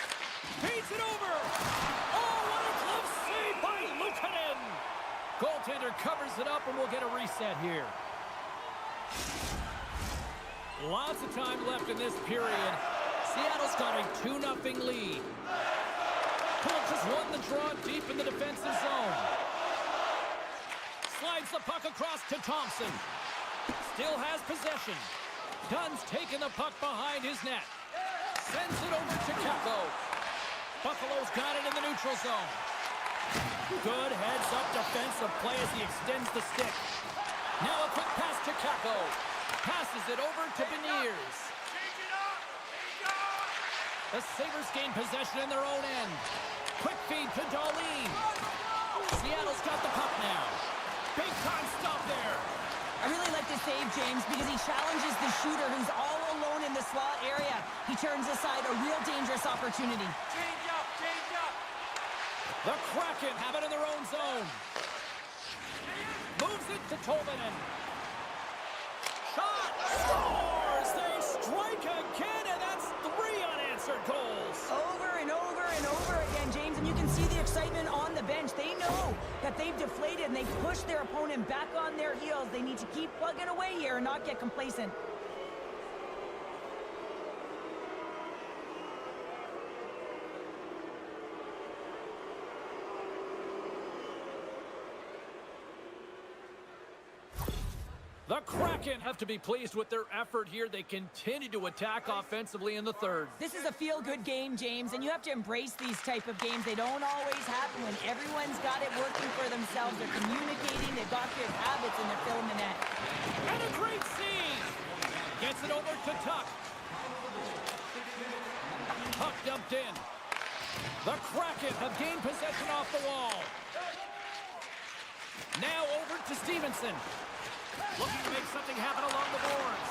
Feeds it over. Oh, what a glove save by Luukkonen. Goaltender covers it up, and we'll get a reset here. Lots of time left in this period. Seattle's got a 2-0 lead. Colt has won the draw deep in the defensive zone. Slides the puck across to Thompson. Still has possession. Dunn's taking the puck behind his net. Sends it over to Kakko. Buffalo's got it in the neutral zone. Good heads-up defensive play as he extends the stick. Now a quick pass to Kakko. Passes it over to Beniers. The Sabres gain possession in their own end. Quick feed to Darlene. Seattle's got the puck now. Big time stop there. I really like this save, James, because he challenges the shooter who's all alone in the slot area. He turns aside a real dangerous opportunity. Change up, change up. The Kraken have it in their own zone. Moves it to Tolvanen. Shot! Scores! They strike again, and that's 3 unanswered goals. Over and over and over again, James, and you can see the excitement on the bench. They know that they've deflated and they've pushed their opponent back on their heels. They need to keep plugging away here and not get complacent. The Kraken have to be pleased with their effort here. They continue to attack offensively in the third. This is a feel-good game, James, and you have to embrace these type of games. They don't always happen when everyone's got it working for themselves. They're communicating, they've got good habits, and they're filling the net. And a great save! Gets it over to Tuck. Tuck dumped in. The Kraken have gained possession off the wall. Now over to Stevenson. Looking to make something happen along the boards.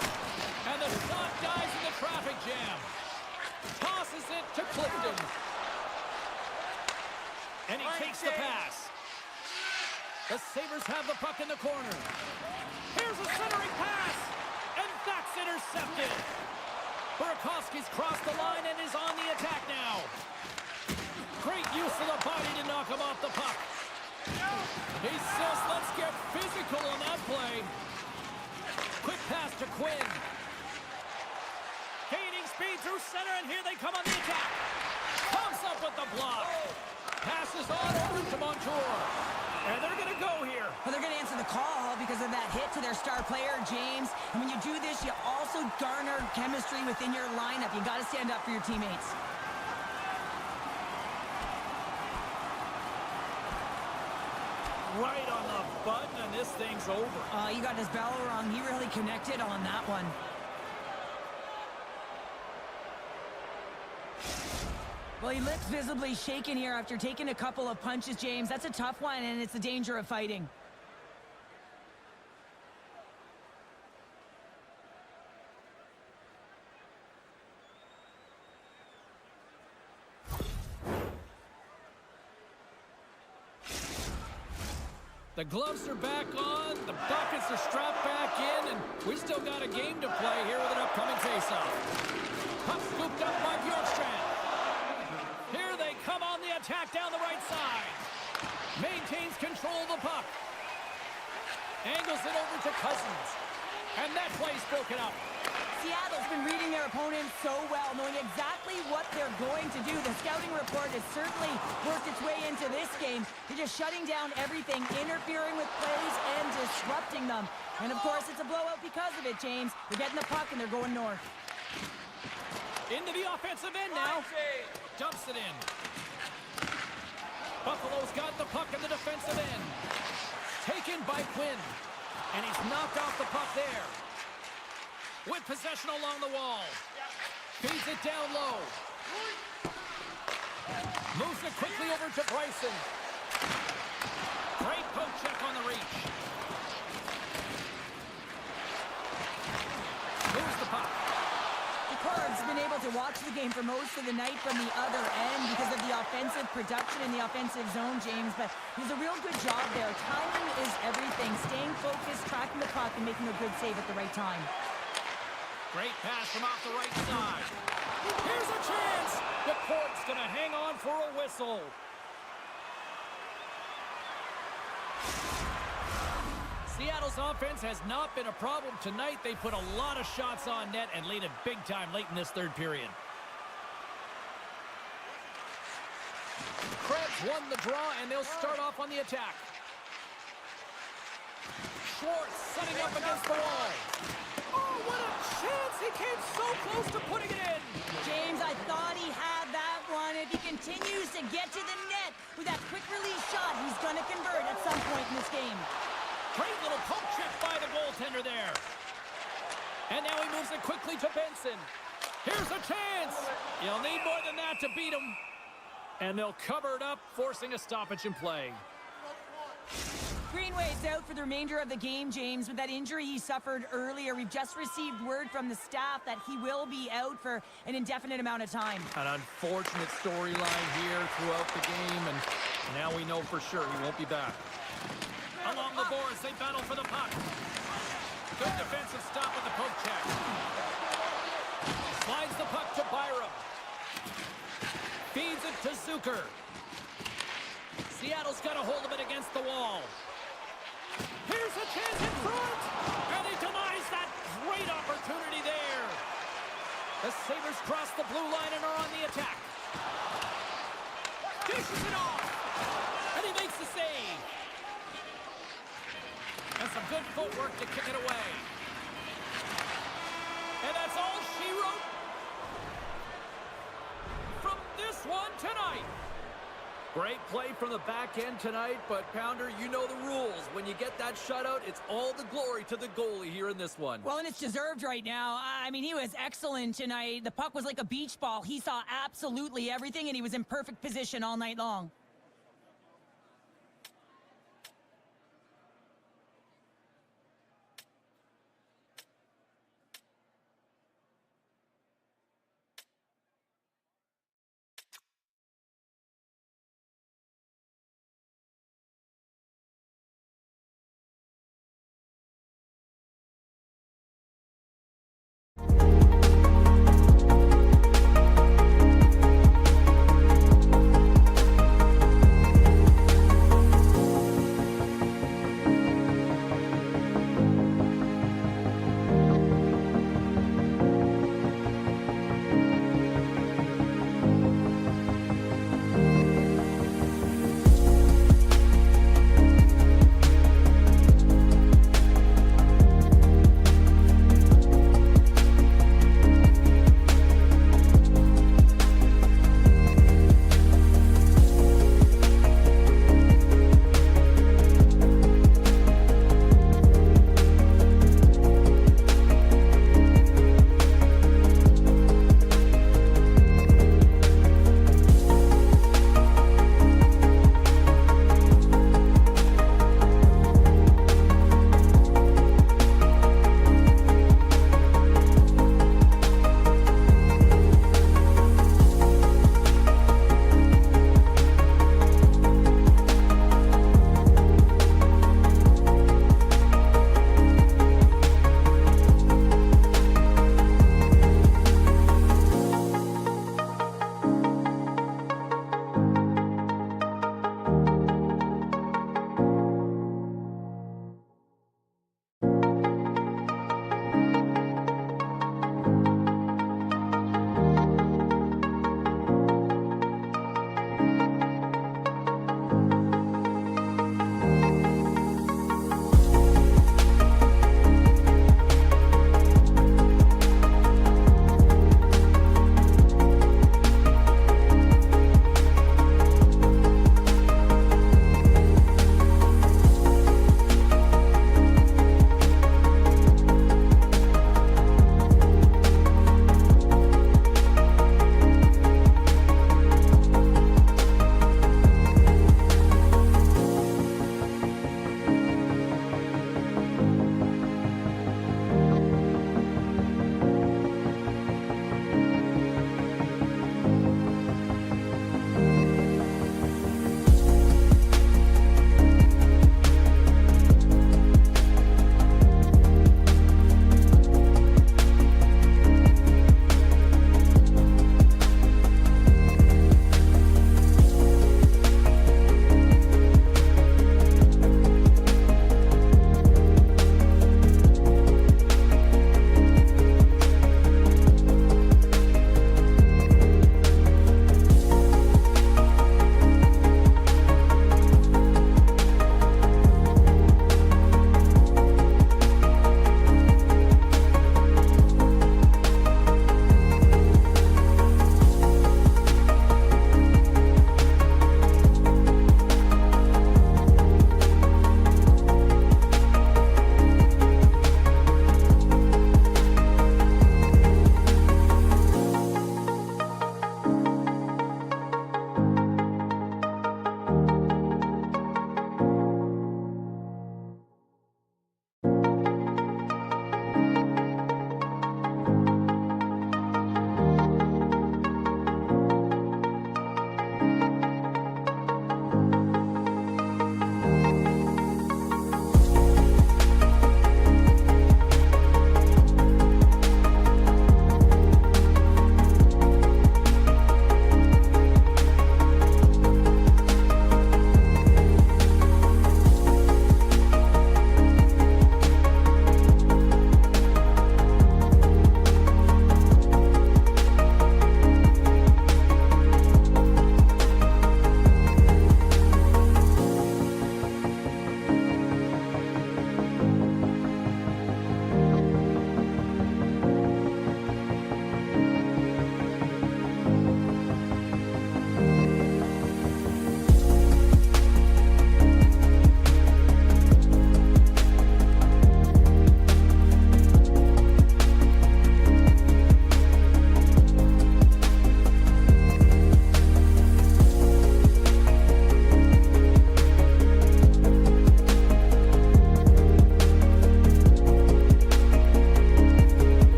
And the shot dies in the traffic jam. Tosses it to Clifton. And he takes the pass. The Sabers have the puck in the corner. Here's a centering pass. And that's intercepted. Burakovsky's crossed the line and is on the attack now. Great use of the body to knock him off the puck. He says, let's get physical on that play. Quick pass to Quinn. Gaining speed through center, and here they come on the attack. Comes up with the block. Passes on over to Montour. And they're going to go here. Well, they're going to answer the call because of that hit to their star player, James. And when you do this, you also garner chemistry within your lineup. You got to stand up for your teammates. Right on the button, and this thing's over. You got his bell wrong. He really connected on that one. Well, he looks visibly shaken here after taking a couple of punches, James. That's a tough one, and it's the danger of fighting. The gloves are back on, the buckets are strapped back in, and we still got a game to play here with an upcoming faceoff. Puck scooped up by Bjorkstrand. Here they come on the attack down the right side. Maintains control of the puck. Angles it over to Cousins. And that play's broken up. Seattle's been reading their opponents so well, knowing exactly what they're going to do. The scouting report has certainly worked its way into this game. They're just shutting down everything, interfering with plays, and disrupting them. And, of course, it's a blowout because of it, James. They're getting the puck, and they're going north. Into the offensive end now. Dumps it in. Buffalo's got the puck in the defensive end. Taken by Quinn. And he's knocked off the puck there. With possession along the wall. Feeds it down low. Moves it quickly over to Bryson. Great poke check on the reach. Moves the puck. The Cards have been able to watch the game for most of the night from the other end because of the offensive production in the offensive zone, James. But he does a real good job there. Timing is everything. Staying focused, tracking the puck, and making a good save at the right time. Great pass from off the right side. Here's a chance. The court's going to hang on for a whistle. Seattle's offense has not been a problem tonight. They put a lot of shots on net and lead it big time late in this third period. Krebs won the draw, and they'll start off on the attack. Schwartz setting up against the wall. Oh, what a chance! He came so close to putting it in. James, I thought he had that one. If he continues to get to the net with that quick release shot, he's going to convert at some point in this game. Great little poke check by the goaltender there. And now he moves it quickly to Benson. Here's a chance. You'll need more than that to beat him. And they'll cover it up, forcing a stoppage in play. Greenway's out for the remainder of the game, James. With that injury he suffered earlier, we've just received word from the staff that he will be out for an indefinite amount of time. An unfortunate storyline here throughout the game, and now we know for sure he won't be back. Along the boards, they battle for the puck. Good defensive stop with the poke check. Slides the puck to Byram. Feeds it to Zucker. Seattle's got a hold of it against the wall. Here's a chance in front. And he denies that great opportunity there. The Sabers cross the blue line and are on the attack. Dishes it off. And he makes the save. And some good footwork to kick it away. And that's all she wrote from this one tonight. Great play from the back end tonight, but Pounder, you know the rules. When you get that shutout, it's all the glory to the goalie here in this one. Well, and it's deserved right now. I mean, he was excellent tonight. The puck was like a beach ball. He saw absolutely everything, and he was in perfect position all night long.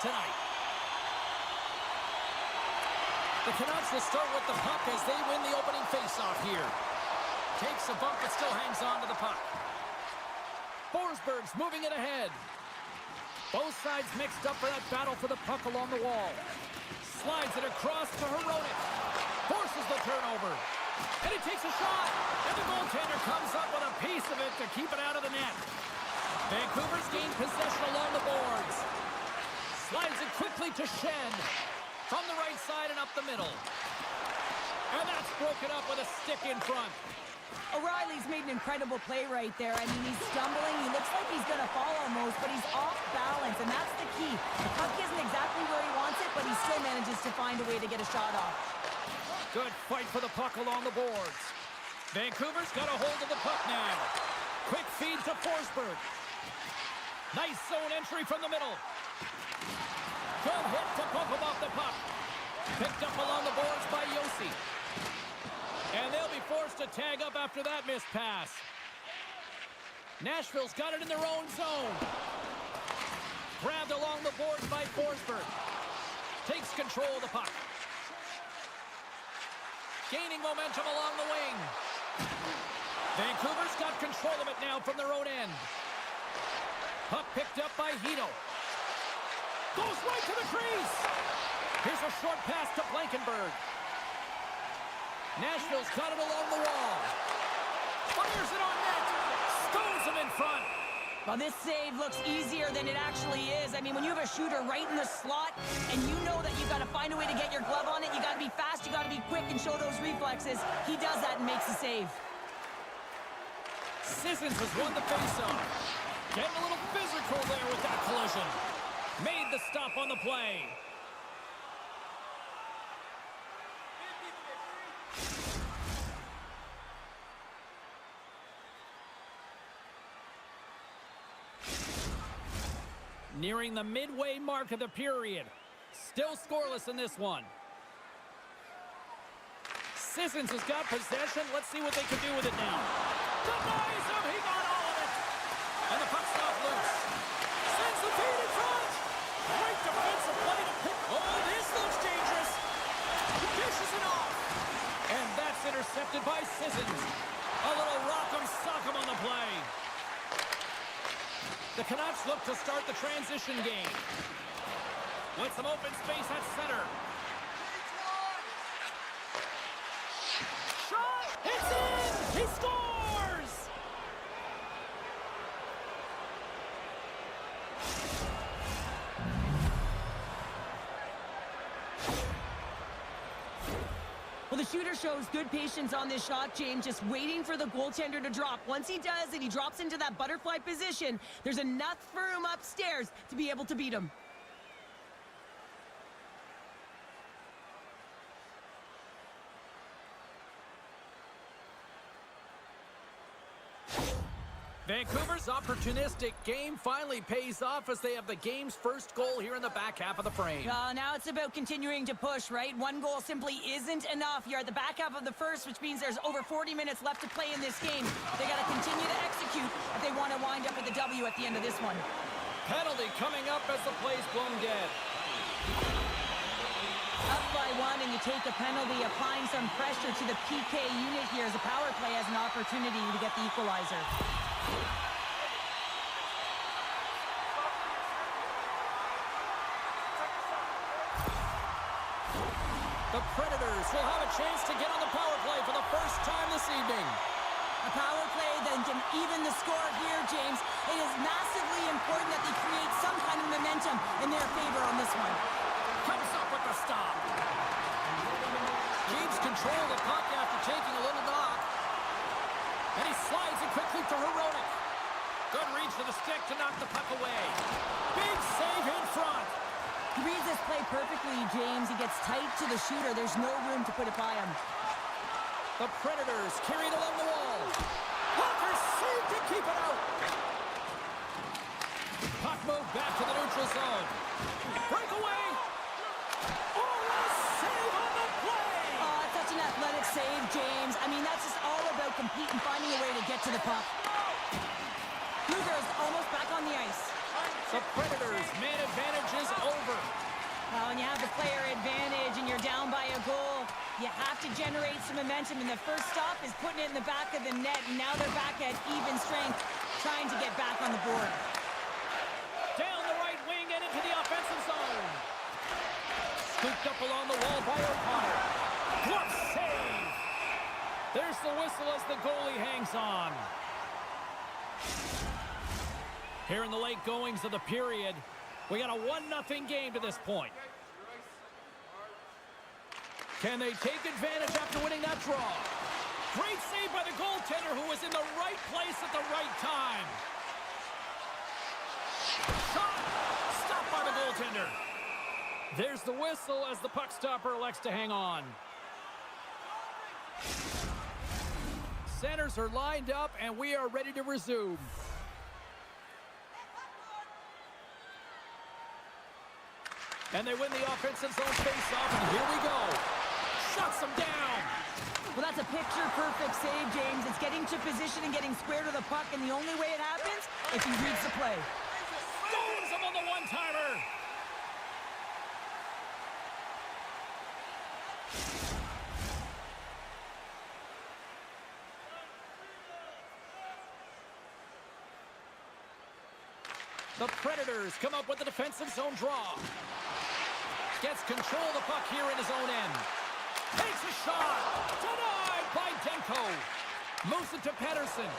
tonight. The Canucks will start with the puck as they win the opening faceoff here. Takes a bump but still hangs on to the puck. Forsberg's moving it ahead. Both sides mixed up for that battle for the puck along the wall. Slides it across to Hronek. Forces the turnover. And he takes a shot. And the goaltender comes up with a piece of it to keep it out of the net. Vancouver's gained possession along the boards. Slides it quickly to Shen. From the right side and up the middle. And that's broken up with a stick in front. O'Reilly's made an incredible play right there. I mean, he's stumbling. He looks like he's going to fall almost, but he's off balance, and that's the key. The puck isn't exactly where he wants it, but he still manages to find a way to get a shot off. Good fight for the puck along the boards. Vancouver's got a hold of the puck now. Quick feed to Forsberg. Nice zone entry from the middle. Good hit to bump him off the puck. Picked up along the boards by Yossi. And they'll be forced to tag up after that missed pass. Nashville's got it in their own zone. Grabbed along the boards by Forsberg. Takes control of the puck. Gaining momentum along the wing. Vancouver's got control of it now from their own end. Puck picked up by Hito. Goes right to the crease. Here's a short pass to Blankenberg. Nashville's got it along the wall. Fires it on net. Stones him in front. Well, this save looks easier than it actually is. I mean, when you have a shooter right in the slot and you know that you've got to find a way to get your glove on it, you got to be fast, you got to be quick and show those reflexes. He does that and makes the save. Sissons has won the faceoff. Getting a little physical there with that collision. Made the stop on the play. Nearing the midway mark of the period. Still scoreless in this one. Sissons has got possession. Let's see what they can do with it now. Denies him. He got all of it. And the puck's off loose. Sends the feed in front. Great defensive play to pick. Oh, this looks dangerous. He dishes it off. And that's intercepted by Sissons. A little rock'em sock'em on the play. The Canucks look to start the transition game. With some open space at center. Shot! It's in! He scores! Well, the shooter shows good patience on this shot, James, just waiting for the goaltender to drop. Once he does and he drops into that butterfly position, there's enough room upstairs to be able to beat him. Vancouver's opportunistic game finally pays off as they have the game's first goal here in the back half of the frame. Now it's about continuing to push, right? One goal simply isn't enough. You're at the back half of the first, which means there's over 40 minutes left to play in this game. They got to continue to execute if they want to wind up with a W at the end of this one. Penalty coming up as the play's blown dead. Up by one, and you take a penalty, applying some pressure to the PK unit here as the power play has an opportunity to get the equalizer. The Predators will have a chance to get on the power play for the first time this evening. A power play that can even the score here, James. It is massively important that they create some kind of momentum in their favor on this one. Comes up with the stop. Keeps control of the puck after taking a little knock. And he slides it quickly to Hronek. Good reach to the stick to knock the puck away. Big save in front. He reads this play perfectly, James. He gets tight to the shooter. There's no room to put it by him. The Predators carried along the wall. Walker saved to keep it out. Puck moved back to the neutral zone. Breakaway. Oh, a save on the play. Oh, such an athletic save, James. I mean, that's just all about competing, finding a way to get to the puck. Luger's almost back on the ice. The Predators' man advantage is over. momentum, and the first stop is putting it in the back of the net, and now they're back at even strength, trying to get back on the board. Down the right wing and into the offensive zone. Scooped up along the wall by O'Connor. Glove save. There's the whistle as the goalie hangs on. Here in the late goings of the period, we got a 1-0 game to this point. Can they take advantage after winning that draw? Great save by the goaltender, who was in the right place at the right time. Shot! Stopped by the goaltender. There's the whistle as the puck stopper elects to hang on. Centers are lined up, and we are ready to resume. And they win the offensive zone face-off, and here we go. Shuts them down. Well, that's a picture-perfect save, James. It's getting to position and getting square to the puck, and the only way it happens, if he reads the play. Stones him on the one-timer. The Predators come up with the defensive zone draw. Gets control of the puck here in his own end. Takes a shot. Denied by Denko. Moves it to Pedersen.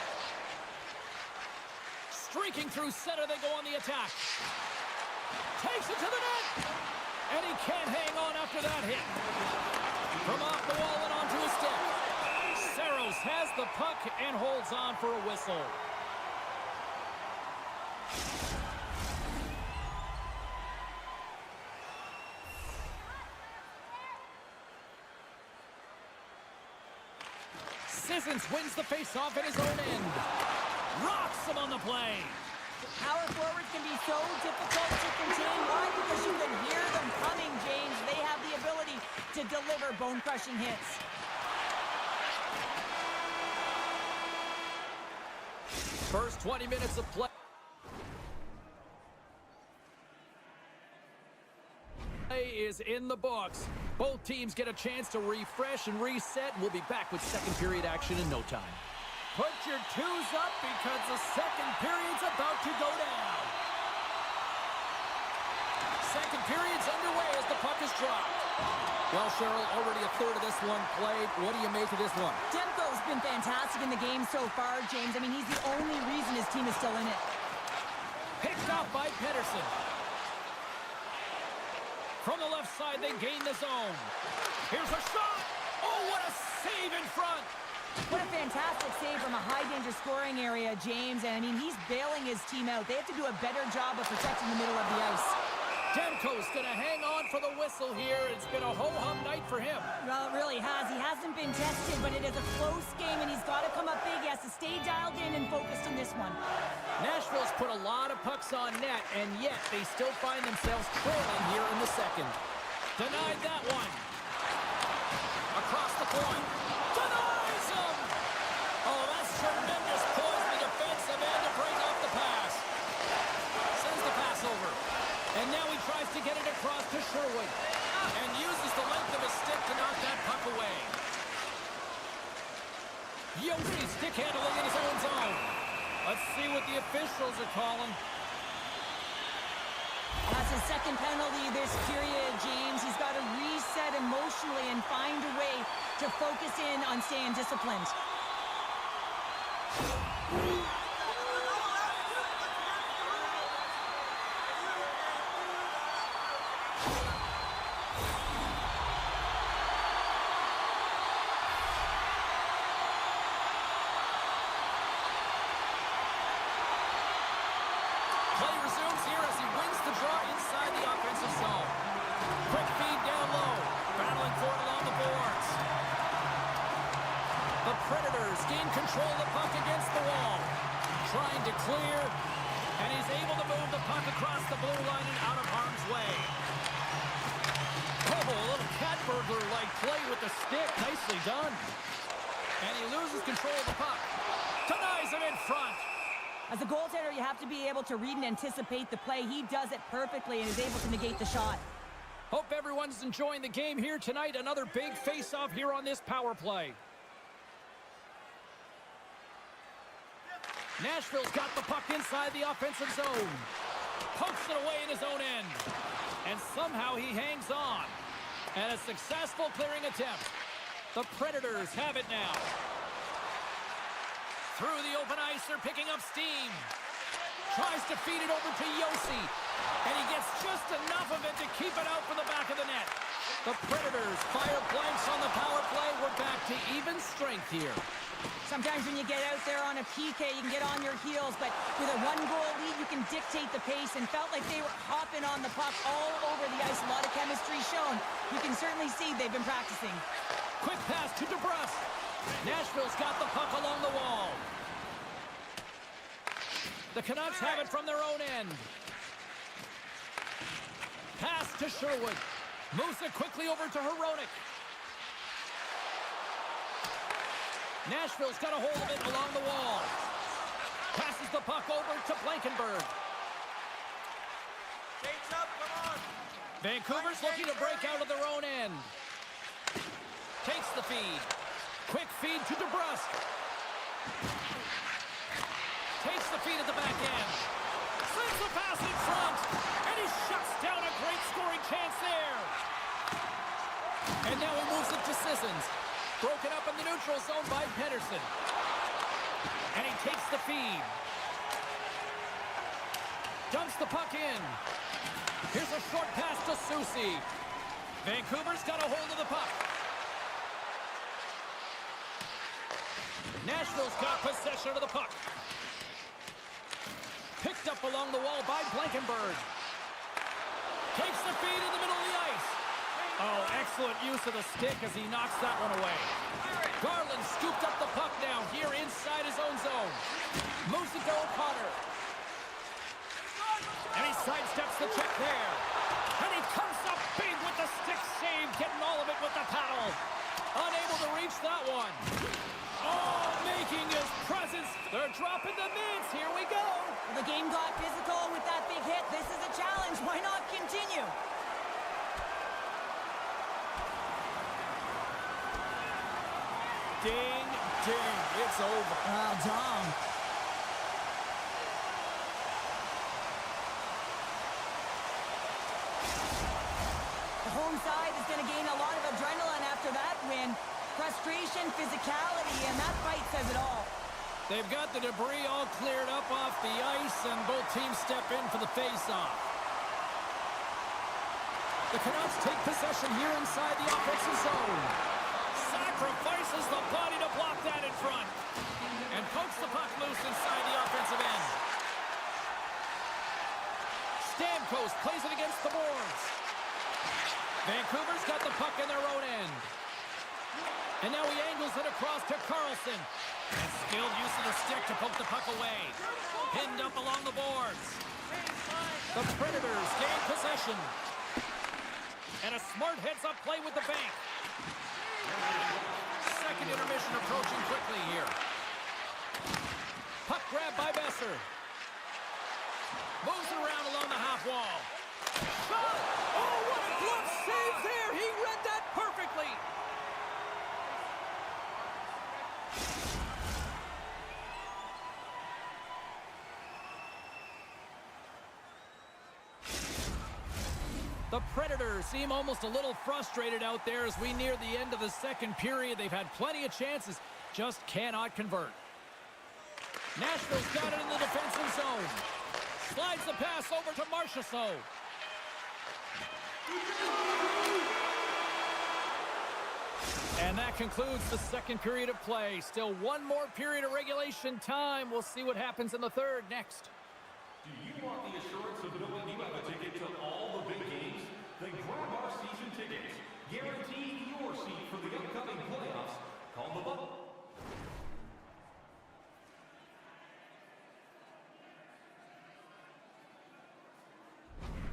Streaking through center, they go on the attack. Takes it to the net. And he can't hang on after that hit. From off the wall and onto his stick. Saros has the puck and holds on for a whistle. Sissons wins the face-off in his own end. Rocks him on the play. Power forwards can be so difficult to contain. Why? Because you can hear them coming, James. They have the ability to deliver bone-crushing hits. First 20 minutes of play is in the books. Both teams get a chance to refresh and reset. We'll be back with second period action in no time. Put your twos up because the second period's about to go down. Second period's underway as the puck is dropped. Well, Cheryl, already a third of this one played. What do you make of this one? Demko's been fantastic in the game so far, James. I mean, he's the only reason his team is still in it. Picked off by Pedersen. From the left side, they gain the zone. Here's a shot. Oh, what a save in front. What a fantastic save from a high-danger scoring area, James. And, I mean, he's bailing his team out. They have to do a better job of protecting the middle of the ice. Demko's going to hang on for the whistle here. It's been a ho-hum night for him. Well, it really has. He hasn't been tested, but it is a close game, and he's got to come up big. He has to stay dialed in and focused in this one. Nashville's put a lot of pucks on net, and yet they still find themselves trailing here in the second. Denied that one. Across the point. Denies him! Oh, that's tremendous poise in the defensive end to break off the pass. Sends the pass over. And now he tries to get it across to Sherwood. And uses the length of his stick to knock that puck away. Yoshi stick handling in his own zone. Let's see what the officials are calling. That's his second penalty this period, James. He's got to reset emotionally and find a way to focus in on staying disciplined. Play resumes here as he wins the draw inside the offensive zone. Quick feed down low. Battling for it along the boards. The Predators gain control of the puck against the wall. Trying to clear. And he's able to move the puck across the blue line and out of harm's way. Oh, a little cat burglar-like play with the stick. Nicely done. And he loses control of the puck. Denies him in front. As a goaltender, you have to be able to read and anticipate the play. He does it perfectly and is able to negate the shot. Hope everyone's enjoying the game here tonight. Another big face-off here on this power play. Nashville's got the puck inside the offensive zone. Pokes it away in his own end. And somehow he hangs on. And a successful clearing attempt. The Predators have it now. Through the open ice, they're picking up steam. Tries to feed it over to Yossi. And he gets just enough of it to keep it out from the back of the net. The Predators fire blanks on the power play. We're back to even strength here. Sometimes when you get out there on a PK, you can get on your heels, but with a one-goal lead, you can dictate the pace, and felt like they were hopping on the puck all over the ice. A lot of chemistry shown. You can certainly see they've been practicing. Quick pass to DeBrus. Nashville's got the puck along the wall. The Canucks have it from their own end. Pass to Sherwood. Moves it quickly over to Hronek. Nashville's got a hold of it along the wall. Passes the puck over to Blankenberg. Gates up, come on. Vancouver's looking to break out of their own end. Takes the feed. Quick feed to DeBrus. Takes the feed at the back end. Sends the pass in front. And he shuts down a great scoring chance there. And now he moves it to Sissons. Broken up in the neutral zone by Pedersen. And he takes the feed. Dumps the puck in. Here's a short pass to Soucy. Vancouver's got a hold of the puck. Nashville's got possession of the puck. Picked up along the wall by Blankenberg. Takes the feed in the middle of the ice. Oh, excellent use of the stick as he knocks that one away. Garland scooped up the puck now here inside his own zone. Moves it to O'Connor. And he sidesteps the check there. And he comes up big with the stick save, getting all of it with the paddle. Unable to reach that one. Oh, making his presence. They're dropping the mids. Here we go. The game got physical with that big hit. This is a challenge. Why not continue? Ding, ding. It's over. Well done. The home side is going to gain a lot of adrenaline after that win. Frustration, physicality, and that fight says it all. They've got the debris all cleared up off the ice, and both teams step in for the face-off. The Canucks take possession here inside the offensive zone. Sacrifices the body to block that in front. And pokes the puck loose inside the offensive end. Stamkos plays it against the boards. Vancouver's got the puck in their own end. And now he angles it across to Carlson. And skilled use of the stick to poke the puck away. Pinned up along the boards. The Predators gain possession. And a smart heads-up play with the bank. Second intermission approaching quickly here. Puck grab by Besser. Moves it around along the half wall. Shot! Oh, what a glove save there! He read that perfectly! The Predators seem almost a little frustrated out there as we near the end of the second period. They've had plenty of chances, just cannot convert. Nashville's got it in the defensive zone. Slides the pass over to Marchessault. And that concludes the second period of play. Still one more period of regulation time. We'll see what happens in the third next. Do you want the assurance of knowing you have a ticket to all the big games? Then grab our season tickets. Guarantee your seat for the upcoming playoffs. Call the bubble.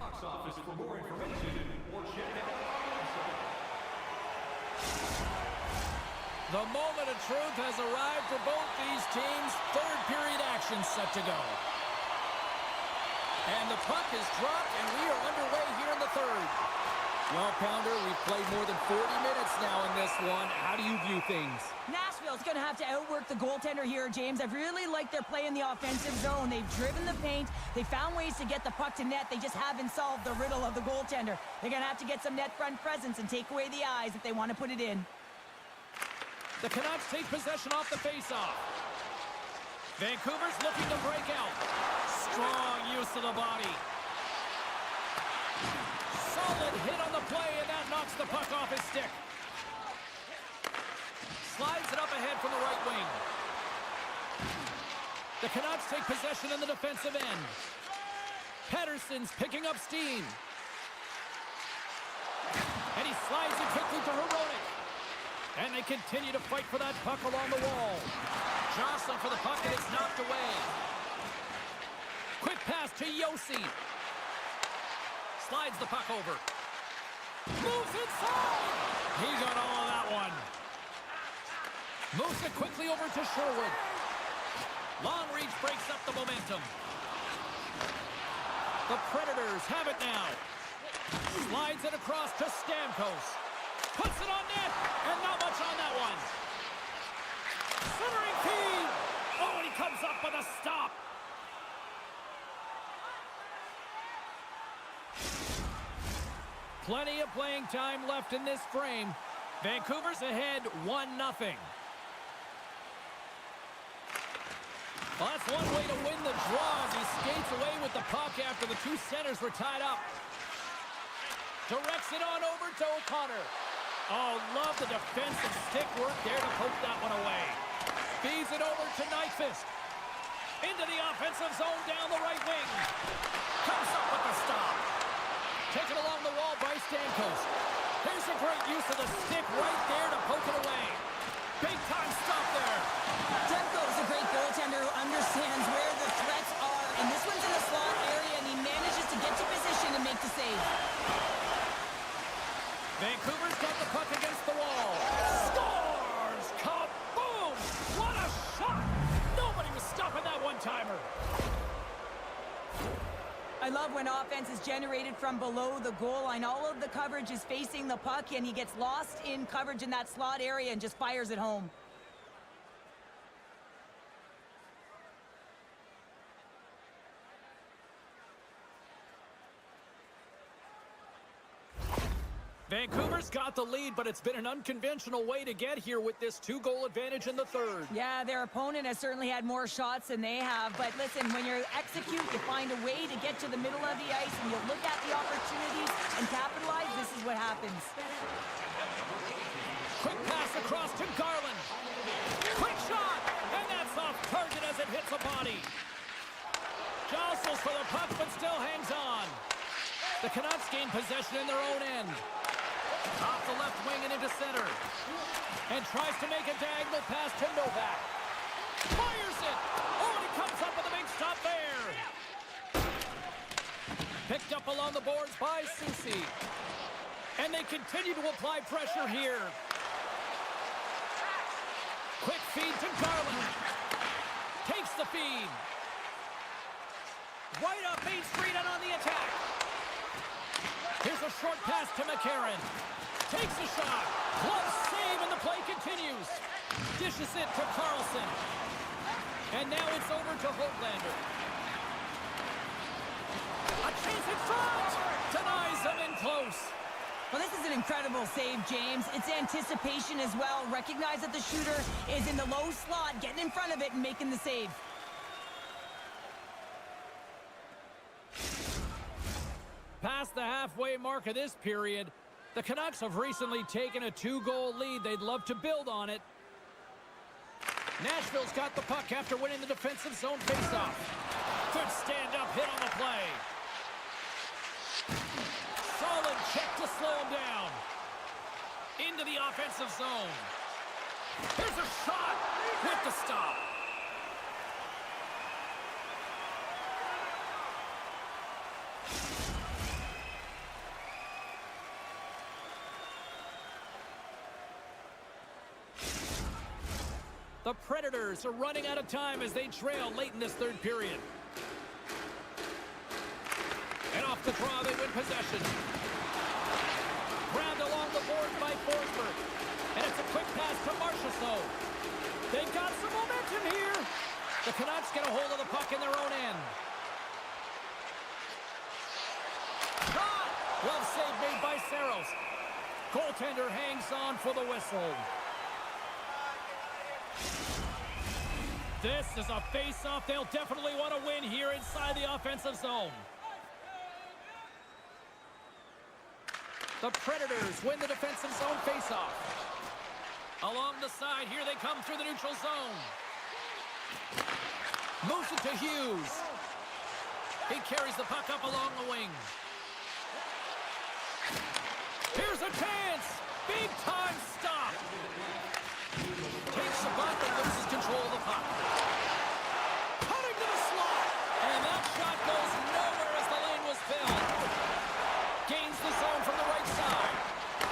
Box office for more information or check out our website. The moment of truth has arrived for both these teams. Third period action set to go. And the puck is dropped, and we are underway here in the third. Well, Pounder, we've played more than 40 minutes now in this one. How do you view things? Nashville Nashville's going to have to outwork the goaltender here, James. I've really liked their play in the offensive zone. They've driven the paint. They found ways to get the puck to net. They just haven't solved the riddle of the goaltender. They're going to have to get some net front presence and take away the eyes if they want to put it in. The Canucks take possession off the faceoff. Vancouver's looking to break out. Strong use of the body. Solid hit on the play, and that knocks the puck off his stick. Slides it up ahead from the right wing. The Canucks take possession in the defensive end. Pettersson's picking up steam. And he slides it quickly to Hronek. And they continue to fight for that puck along the wall. Jostling for the puck, and it's knocked away. Quick pass to Yossi. Slides the puck over. Moves inside! He got all of that one. Moves it quickly over to Sherwood. Long reach breaks up the momentum. The Predators have it now. Slides it across to Stamkos. Puts it on net, and not much on that one. Centering feed. Oh, and he comes up with a stop. Plenty of playing time left in this frame. Vancouver's ahead 1-0. Well, that's one way to win the draw as he skates away with the puck after the two centers were tied up. Directs it on over to O'Connor. Oh, love the defensive stick work there to poke that one away. Feeds it over to Nyquist. Into the offensive zone down the right wing. Comes up with the stop. Taken along the wall by Stamkos. There's a great use of the stick right there to poke it away. Big time stop there. Demko's a great goaltender who understands where the threats are, and this one's in the slot area, and he manages to get to position and make the save. Vancouver's got the puck against the wall. Scores! Kaboom! What a shot! Nobody was stopping that one-timer. I love when offense is generated from below the goal line. All of the coverage is facing the puck, and he gets lost in coverage in that slot area and just fires it home. Vancouver's got the lead, but it's been an unconventional way to get here with this 2-goal advantage in the third. Yeah, their opponent has certainly had more shots than they have, but listen, when you execute, you find a way to get to the middle of the ice, and you look at the opportunities and capitalize. This is what happens. Quick pass across to Garland. Quick shot, and that's off target as it hits a body. Jostles for the puck, but still hangs on. The Canucks gain possession in their own end. Off the left wing and into center. And tries to make a diagonal pass to Novak. Fires it! Oh, and he comes up with a big stop there. Picked up along the boards by Soucy. And they continue to apply pressure here. Quick feed to Garland. Takes the feed. Right up Main Street and on the attack. Here's a short pass to McCarron. Takes a shot. Glove save, and the play continues. Dishes it to Carlson. And now it's over to Hoglander. A chance in front. Denies them in close. Well, this is an incredible save, James. It's anticipation as well. Recognize that the shooter is in the low slot, getting in front of it and making the save. Past the halfway mark of this period, the Canucks have recently taken a 2-goal lead. They'd love to build on it. Nashville's got the puck after winning the defensive zone faceoff. Good stand-up hit on the play. Solid check to slow him down. Into the offensive zone. Here's a shot with the stop. The Predators are running out of time as they trail late in this third period. And off the draw, they win possession. Grabbed along the board by Forsberg. And it's a quick pass to Marchessault. The Canucks get a hold of the puck in their own end. Shot! Glove save made by Sabers. Goaltender hangs on for the whistle. This is a face-off they'll definitely want to win here inside the offensive zone. The Predators win the defensive zone face-off. Along the side, here they come through the neutral zone. Moves it to Hughes. He carries the puck up along the wing. Here's a chance. Big time stop. Takes the puck and loses control of the puck. Cutting to the slot. And that shot goes nowhere as the lane was filled. Gains the zone from the right side.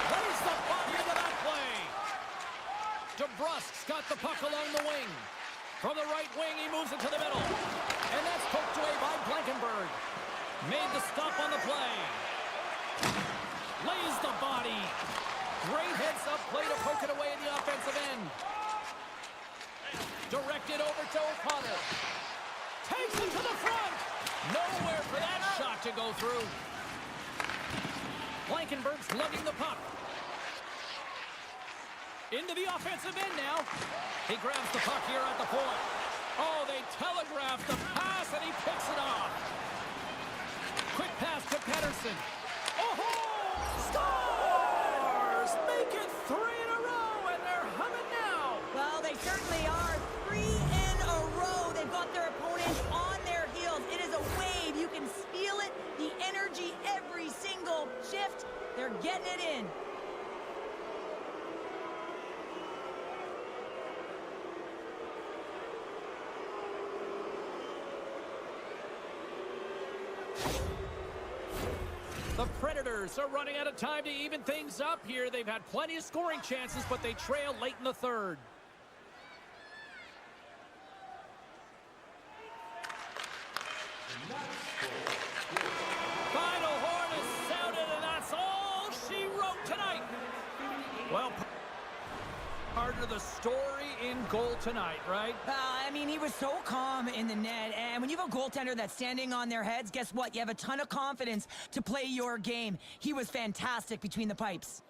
Lays the puck into that play. DeBrusk's got the puck along the wing. From the right wing, he moves it to the middle. And that's poked away by Blankenberg. Made the stop on the play. Lays the body. Great heads-up play to poke it away in the offensive end. Directed over to O'Connor. Takes it to the front. Nowhere for that shot to go through. Blankenberg's lugging the puck. Into the offensive end now. He grabs the puck here at the point. Oh, they telegraph the pass, and he picks it off. Quick pass to Pettersson. Oh, Stars make it 3 in a row, and they're humming now. Well, they certainly are. 3 in a row. They've got their opponents on their heels. It is a wave. You can feel it. The energy every single shift. They're getting it in. The Predators are running out of time to even things up here. They've had plenty of scoring chances, but they trail late in the third. Final horn is sounded, and that's all she wrote tonight. Well, part of the story in goal tonight, right? I mean, he was so calm in the net, and when you have a goaltender that's standing on their heads, guess what? You have a ton of confidence to play your game. He was fantastic between the pipes.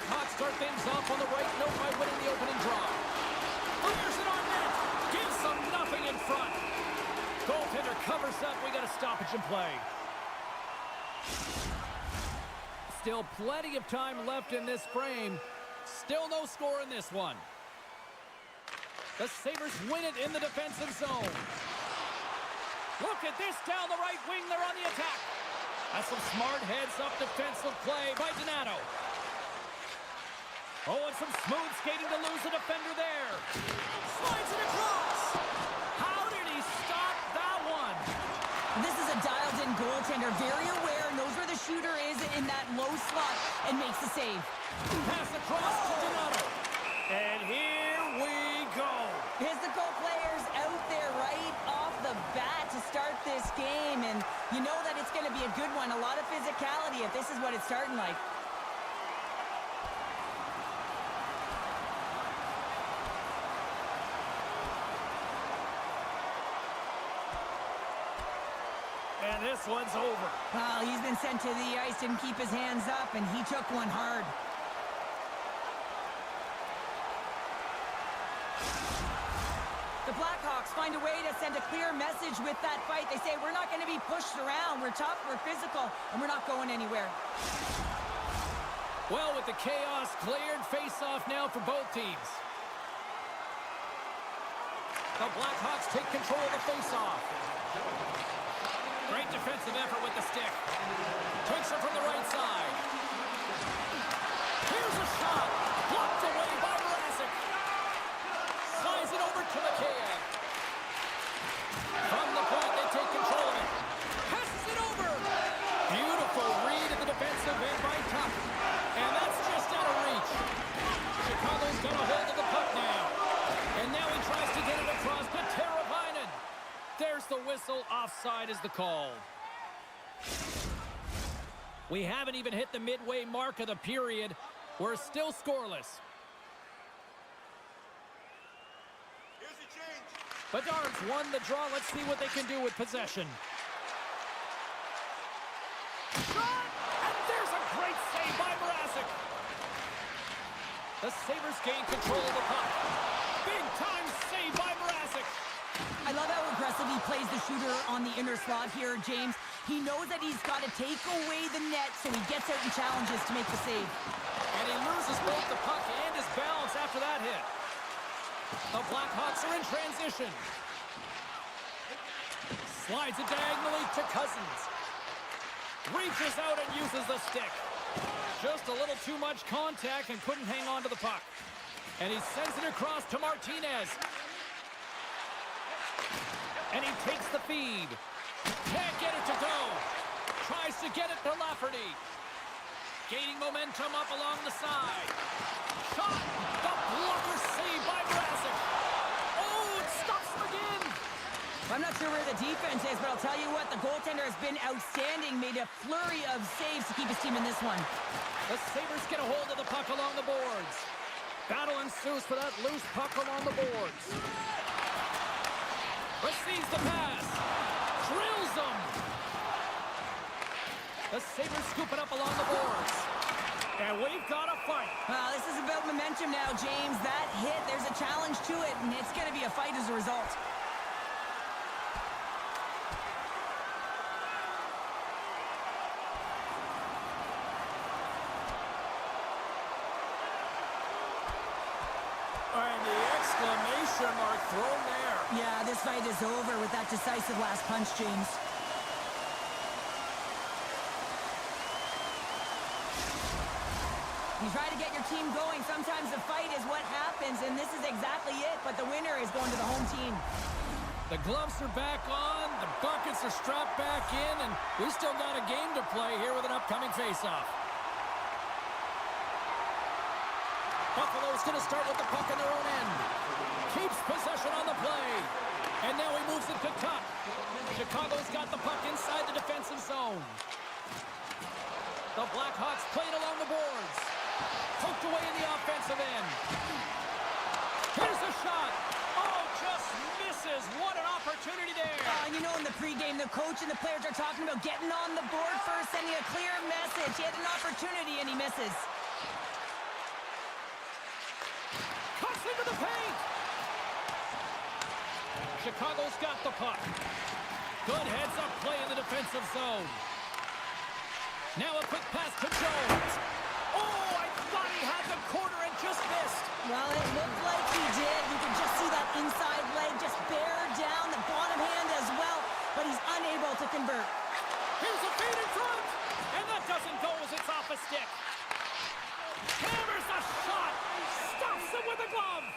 Blackhawks start things off on the right note by winning the opening draw. Fires it on net. Gives them nothing in front. Goaltender covers up. We got a stoppage in play. Still plenty of time left in this frame. Still no score in this one. The Sabres win it in the defensive zone. Look at this down the right wing. They're on the attack. That's some smart heads-up defensive play by Donato. Oh, and some smooth skating to lose a defender there. Slides it across. How did he stop that one? This is a dialed-in goaltender, very aware, knows where the shooter is in that low slot, and makes the save. Pass across to Donato. And here we go. Physical players out there right off the bat to start this game, and you know that it's going to be a good one. A lot of physicality if this is what it's starting like. And this one's over. Well, he's been sent to the ice, didn't keep his hands up, and he took one hard. The Blackhawks find a way to send a clear message with that fight. They say, we're not going to be pushed around. We're tough, we're physical, and we're not going anywhere. Well, with the chaos cleared, face-off now for both teams. The Blackhawks take control of the face-off. Great defensive effort with the stick. Takes it from the right side. Here's a shot. Blocked away by Mrazek. Slides it over to McCann. From the point, they take control of it. Passes it over. Beautiful read at the defensive end by Tuck. And that's just out of reach. Chicago's got a hold of the puck now. And now he tries to get it across to Teravainen. There's the whistle. Offside is the call. We haven't even hit the midway mark of the period. We're still scoreless. Bedard's won the draw. Let's see what they can do with possession. Shot! And there's a great save by Mrazek. The Sabres gain control of the puck. Big time save by Mrazek. I love how aggressive he plays the shooter on the inner slot here, James. He knows that he's got to take away the net, so he gets out and challenges to make the save. And he loses both the puck and his balance after that hit. The Blackhawks are in transition. Slides it diagonally to Cousins. Reaches out and uses the stick. Just a little too much contact and couldn't hang on to the puck. And he sends it across to Martinez. And he takes the feed. Can't get it to go. Tries to get it to Lafferty. Gaining momentum up along the side. Shot! The blocker save by Mrazek. Oh, it stops him again. I'm not sure where the defense is, but I'll tell you what, the goaltender has been outstanding. Made a flurry of saves to keep his team in this one. The Sabres get a hold of the puck along the boards. Battle ensues for that loose puck along the boards. Receives the pass. Drills them. The Sabres scoop it up along the boards. And we've got a fight. Well, this is about momentum now, James. That hit, there's a challenge to it, and it's going to be a fight as a result. And the exclamation mark thrown there. Yeah, this fight is over with that decisive last punch, James. You try to get your team going. Sometimes the fight is what happens, and this is exactly it. But the winner is going to the home team. The gloves are back on. The buckets are strapped back in, and we still got a game to play here with an upcoming faceoff. Buffalo's going to start with the puck in their own end. Keeps possession on the play. And now he moves it to Tuck. Chicago's got the puck inside the defensive zone. The Blackhawks playing along the boards. Poked away in the offensive end. Here's a shot. Oh, just misses. What an opportunity there. And you know, in the pregame, the coach and the players are talking about getting on the board first, sending a clear message. He had an opportunity, and he misses. Chicago's got the puck. Good heads-up play in the defensive zone. Now a quick pass to Jones. Oh, I thought he had the corner and just missed. Well, it looked like he did. You can just see that inside leg just bear down, the bottom hand as well, but he's unable to convert. Here's a feed in front, and that doesn't go as it's off a stick. Hammers a shot, stops him with a glove.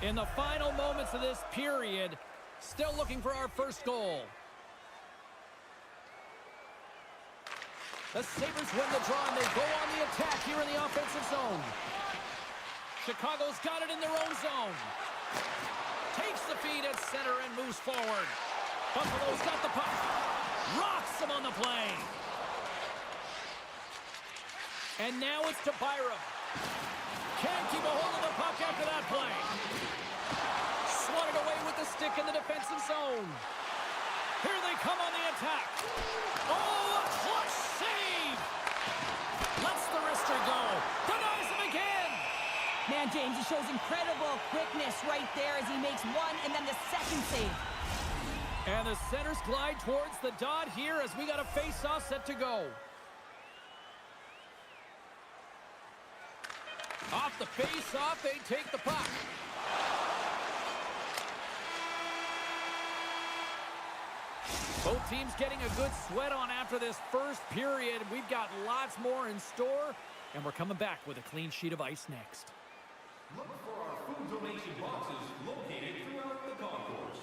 In the final moments of this period, still looking for our first goal. The Sabers win the draw, and they go on the attack here in the offensive zone. Chicago's got it in their own zone. Takes the feed at center and moves forward. Buffalo's got the puck. Rocks him on the play. And now it's to Byram. Can't keep a hold of the puck after that play. Swatted away with the stick in the defensive zone. Here they come on the attack. Oh, a clutch save! Lets the wrister go. Denies him again. Man, James, he shows incredible quickness right there as he makes one and then the second save. And the centers glide towards the dot here as we got a face-off set to go. Off the face-off, they take the puck. Both teams getting a good sweat on after this first period. We've got lots more in store, and we're coming back with a clean sheet of ice next. Look for our food donation boxes located throughout the concourse.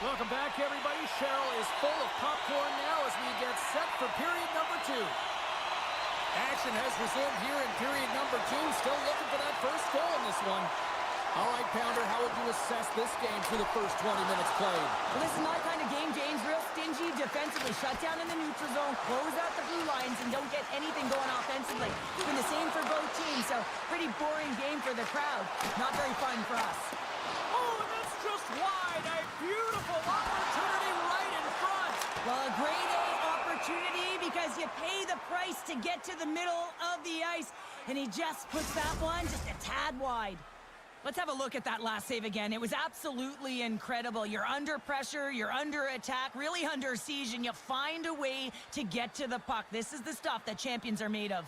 Welcome back, everybody. Cheryl is full of popcorn now as we get set for period number 2. Action has resumed here in period number 2. Still looking for that first goal in this one. All right, Pounder, how would you assess this game through the first 20 minutes played? Well, this is my kind of game, James. Real stingy defensively. Shut down in the neutral zone, close out the blue lines, and don't get anything going offensively. It's been the same for both teams, so pretty boring game for the crowd. Not very fun for us. Oh, and that's just wide. A beautiful opportunity right in front. Well, a grade A opportunity because you pay the price to get to the middle of the ice, and he just puts that one just a tad wide. Let's have a look at that last save again. It was absolutely incredible. You're under pressure, you're under attack, really under siege, and you find a way to get to the puck. This is the stuff that champions are made of.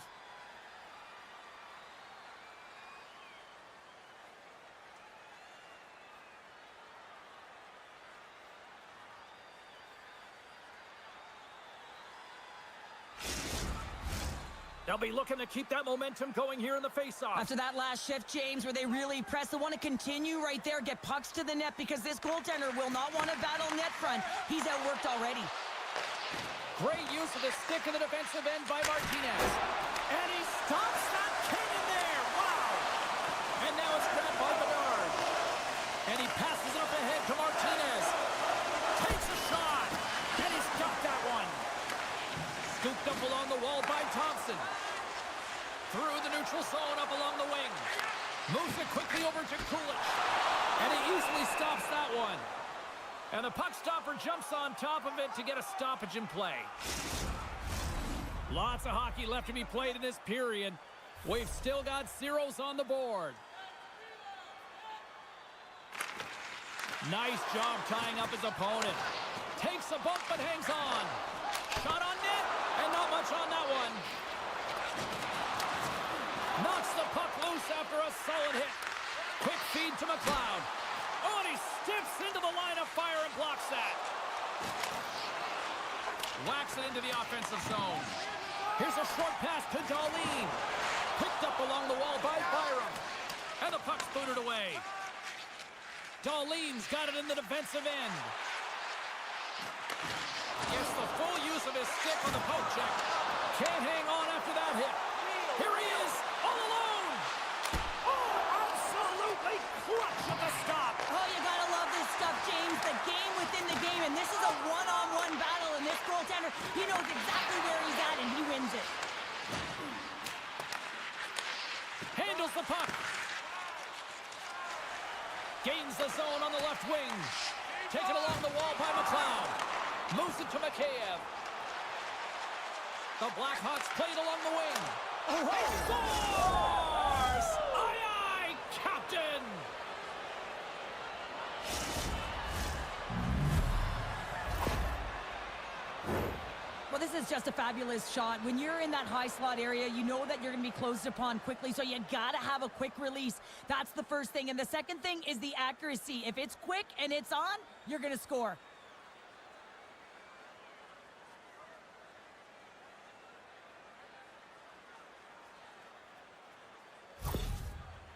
They'll be looking to keep that momentum going here in the faceoff. After that last shift, James, where they really press, they want to continue right there, get pucks to the net, because this goaltender will not want to battle net front. He's outworked already. Great use of the stick in the defensive end by Martinez. And he stops that cannon there. Wow. And now it's grabbed by Bedard. And he passes it up ahead to Martinez. Takes a shot. And he's got that one. Scooped up along the wall by Thompson. Through the neutral zone, up along the wing. Moves it quickly over to Kulich. And he easily stops that one. And the puck stopper jumps on top of it to get a stoppage in play. Lots of hockey left to be played in this period. We've still got zeros on the board. Nice job tying up his opponent. Takes a bump but hangs on. Shot on net, and not much on that one. Knocks the puck loose after a solid hit. Quick feed to McLeod. Oh, and he steps into the line of fire and blocks that. Whacks it into the offensive zone. Here's a short pass to Darlene. Picked up along the wall by Byram. And the puck's booted away. Darlene's got it in the defensive end. Gets the full use of his stick on the poke check. Can't hang on after that hit. Here he is, all alone. Oh, absolutely clutch at the stop. Oh, you gotta love this stuff, James. The game within the game, and this is a one-on-one battle in this goaltender, he knows exactly where he's at, and he wins it. Handles the puck. Gains the zone on the left wing. Taken along the wall by McLeod. Moves it to Mikheyev. The Blackhawks played along the wing. Scores! Aye, aye, Captain! Well, this is just a fabulous shot. When you're in that high slot area, you know that you're going to be closed upon quickly, so you got to have a quick release. That's the first thing. And the second thing is the accuracy. If it's quick and it's on, you're going to score.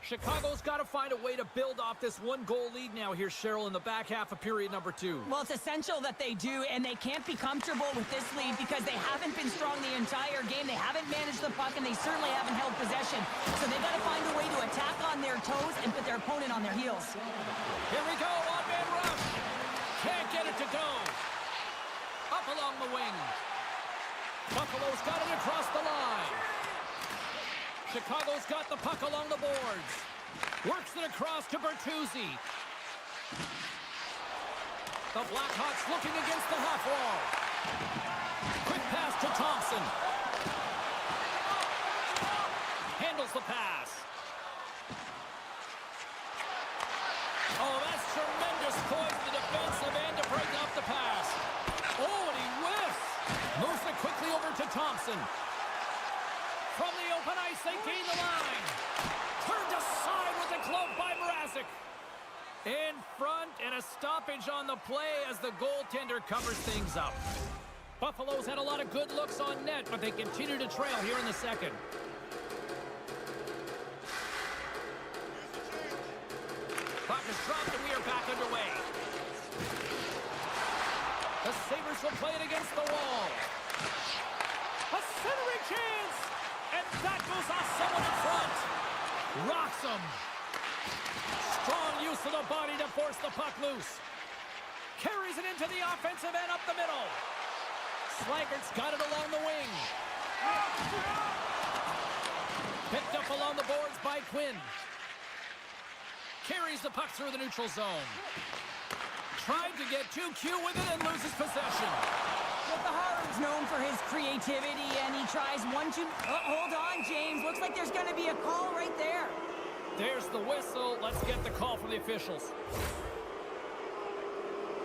Chicago's got to find a way to build off this one-goal lead now here, Cheryl, in the back half of period number 2. Well, it's essential that they do, and they can't be comfortable with this lead because they haven't been strong the entire game. They haven't managed the puck, and they certainly haven't held possession. So they've got to find a way to attack on their toes and put their opponent on their heels. Here we go, one-man rush. Can't get it to go. Up along the wing. Buffalo's got it across the line. Chicago's got the puck along the boards. Works it across to Bertuzzi. The Blackhawks looking against the half wall. Quick pass to Thompson. Handles the pass. Oh, that's tremendous poise to the defensive end to break up the pass. Oh, and he whiffs. Moves it quickly over to Thompson. From the open ice, they gain the line. Turned aside with the glove by Mrazek. In front, and a stoppage on the play as the goaltender covers things up. Buffalo's had a lot of good looks on net, but they continue to trail here in the second. Puck is dropped, and we are back underway. The Sabers will play it against the wall. A centering chance! And that goes off someone in front. Rocks him. Strong use of the body to force the puck loose. Carries it into the offensive end up the middle. Slaggert's got it along the wing. Picked up along the boards by Quinn. Carries the puck through the neutral zone. Tried to get too cute with it and loses possession. But the Harland's known for his creativity, and he tries one, two... Oh, hold on, James. Looks like there's going to be a call right there. There's the whistle. Let's get the call from the officials.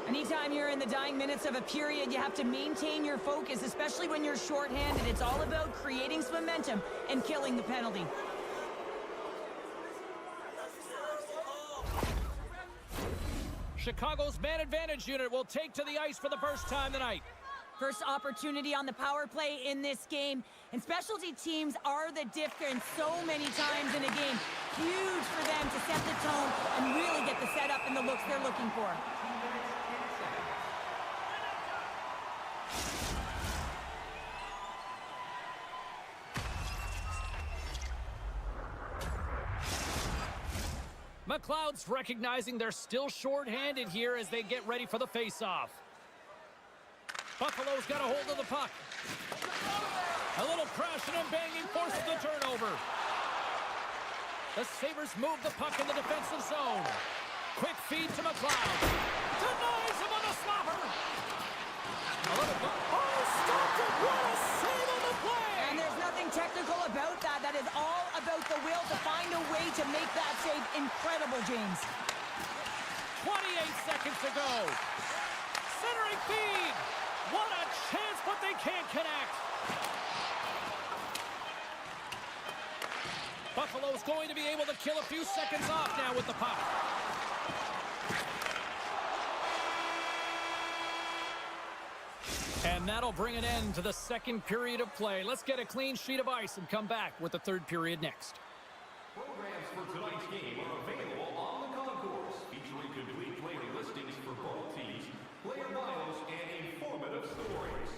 Anytime you're in the dying minutes of a period, you have to maintain your focus, especially when you're shorthanded. It's all about creating some momentum and killing the penalty. Chicago's man advantage unit will take to the ice for the first time tonight. First opportunity on the power play in this game. And specialty teams are the difference so many times in a game. Huge for them to set the tone and really get the setup and the looks they're looking for. McLeod's recognizing they're still short-handed here as they get ready for the face-off. Buffalo's got a hold of the puck. A little crashing and banging forces the turnover. The Sabres move the puck in the defensive zone. Quick feed to McLeod. Denies him on the slapper. A little bit. Oh, stopped it. What a save on the play. And there's nothing technical about that. That is all about the will to find a way to make that save incredible, James. 28 seconds to go. Centering feed. What a chance, but they can't connect. Buffalo's going to be able to kill a few seconds off now with the puck. And that'll bring an end to the second period of play. Let's get a clean sheet of ice and come back with the third period next. Programs for tonight's game are available on the concourse, featuring complete player listings for both teams, player bios, and informative stories.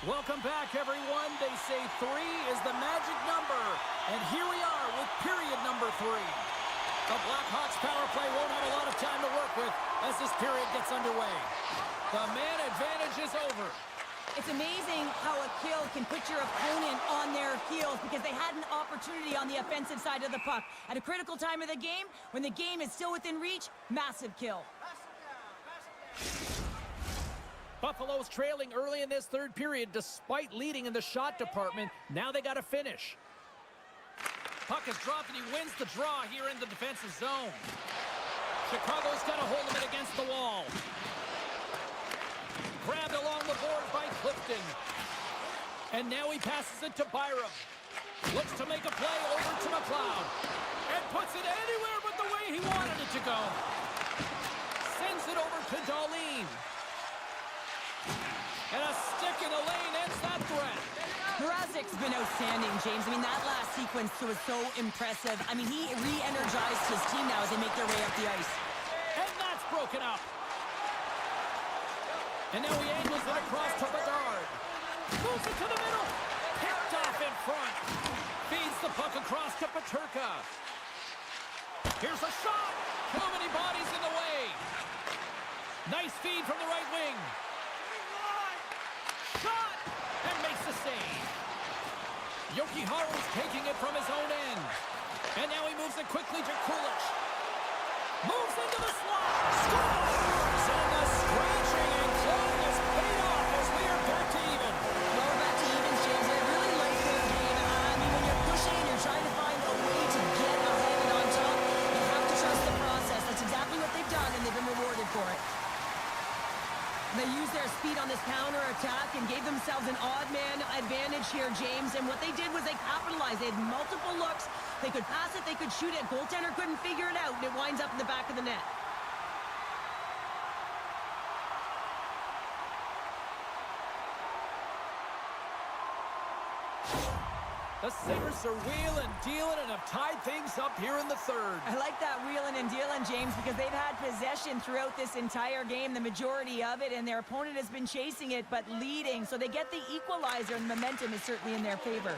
Welcome back, everyone. They say 3 is the magic number. And here we are with period number 3. The Blackhawks power play won't have a lot of time to work with as this period gets underway. The man advantage is over. It's amazing how a kill can put your opponent on their heels because they had an opportunity on the offensive side of the puck. At a critical time of the game, when the game is still within reach, massive kill. Buffalo's trailing early in this third period despite leading in the shot department. Now they got to finish. Puck is dropped and he wins the draw here in the defensive zone. Chicago's got a hold of it against the wall. Grabbed along the board by Clifton. And now he passes it to Byram. Looks to make a play over to McLeod. And puts it anywhere but the way he wanted it to go. Sends it over to Darlene. And a stick in the lane ends that threat. Mrazek's been outstanding, James. I mean, that last sequence was so impressive. I mean, he re-energized his team now as they make their way up the ice. And that's broken up. And now he angles it across to Bedard. Moves it to the middle. Picked off in front. Feeds the puck across to Peterka. Here's a shot. Too many bodies in the way. Nice feed from the right wing. Shot! And makes the save. Jokiharju's taking it from his own end. And now he moves it quickly to Kulich. Moves into the slot. Scores! And the scratching and clawing is paid off as we are back to even. Well, we're back to evens, James. I really like their game. I mean, when you're pushing and you're trying to find a way to get ahead and on top, you have to trust the process. That's exactly what they've done, and they've been rewarded for it. They used their speed on this counter-attack and gave themselves an odd-man advantage here, James. And what they did was they capitalized. They had multiple looks. They could pass it, they could shoot it. Goaltender couldn't figure it out, and it winds up in the back of the net. The Sabers are wheeling, dealing, and have tied things up here in the third. I like that wheeling and dealing, James, because they've had possession throughout this entire game, the majority of it, and their opponent has been chasing it, but leading. So they get the equalizer, and momentum is certainly in their favor.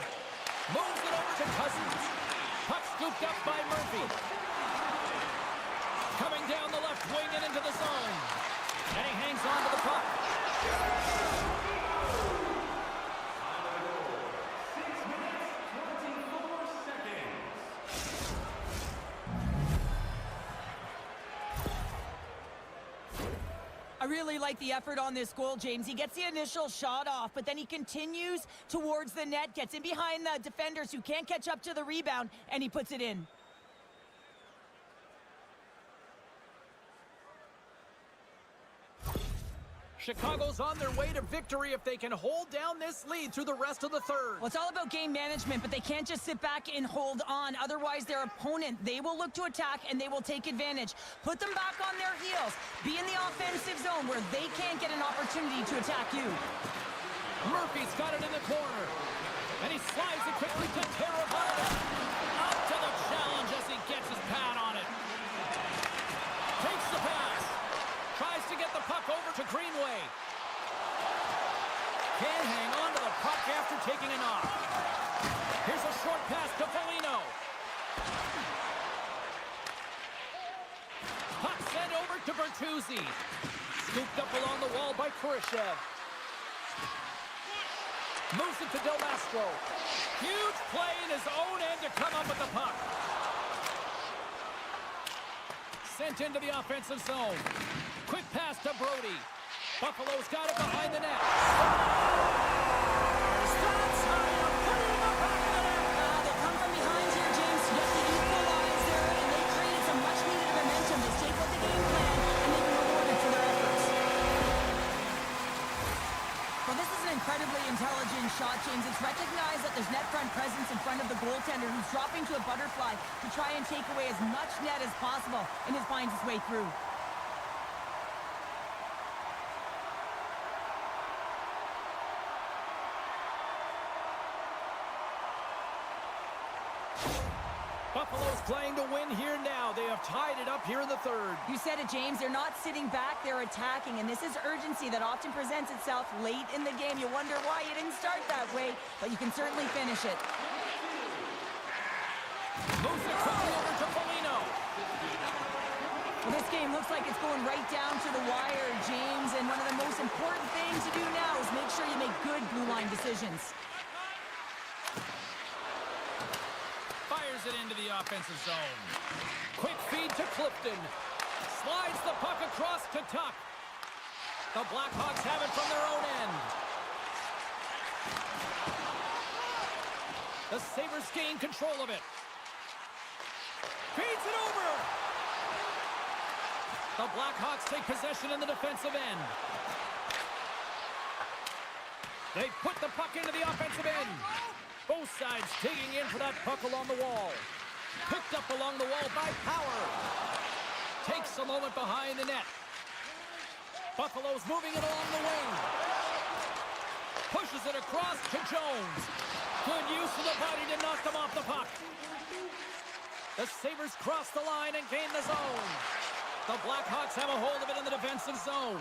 Moves it over to Cousins. Puck scooped up by Murphy. Coming down the left wing and into the zone. And he hangs on to the puck. I really like the effort on this goal, James. He gets the initial shot off, but then he continues towards the net, gets in behind the defenders who can't catch up to the rebound, and he puts it in. Chicago's on their way to victory if they can hold down this lead through the rest of the third. Well, it's all about game management, but they can't just sit back and hold on. Otherwise, their opponent, they will look to attack and they will take advantage. Put them back on their heels. Be in the offensive zone where they can't get an opportunity to attack you. Murphy's got it in the corner. And he slides it quickly to Teravainen. Up to the challenge as he gets his pad on it. Takes the pass. Tries to get the puck over to Greenway. Can't hang on to the puck after taking a knock. Here's a short pass to Foligno. Puck sent over to Bertuzzi. Scooped up along the wall by Khrushchev. Moves it to Del Mastro. Huge play in his own end to come up with the puck. Sent into the offensive zone. Quick pass to Brody. Buffalo's got it behind the net. That's how you put it in the back of the net. They come from behind here, James. Yes, the equalizer, and they created some much-needed momentum. They stayed with the game plan, and they've been rewarded for their efforts. Well, this is an incredibly intelligent shot, James. It's recognized that there's net front presence in front of the goaltender who's dropping to a butterfly to try and take away as much net as possible, and it finds its way through. Buffalo's playing to win here now. They have tied it up here in the third. You said it, James. They're not sitting back. They're attacking. And this is urgency that often presents itself late in the game. You wonder why you didn't start that way, but you can certainly finish it. Moves it quickly over to Foligno. Well, this game looks like it's going right down to the wire, James, and one of the most important things to do now is make sure you make good blue line decisions. Fires it into the offensive zone. Quick feed to Clifton. Slides the puck across to Tuck. The Blackhawks have it from their own end. The Sabres gain control of it. Feeds it over. The Blackhawks take possession in the defensive end. They put the puck into the offensive end. Both sides digging in for that puck along the wall. Picked up along the wall by Power. Takes a moment behind the net. Buffalo's moving it along the wing. Pushes it across to Jones. Good use of the body to knock them off the puck. The Sabres cross the line and gain the zone. The Blackhawks have a hold of it in the defensive zone.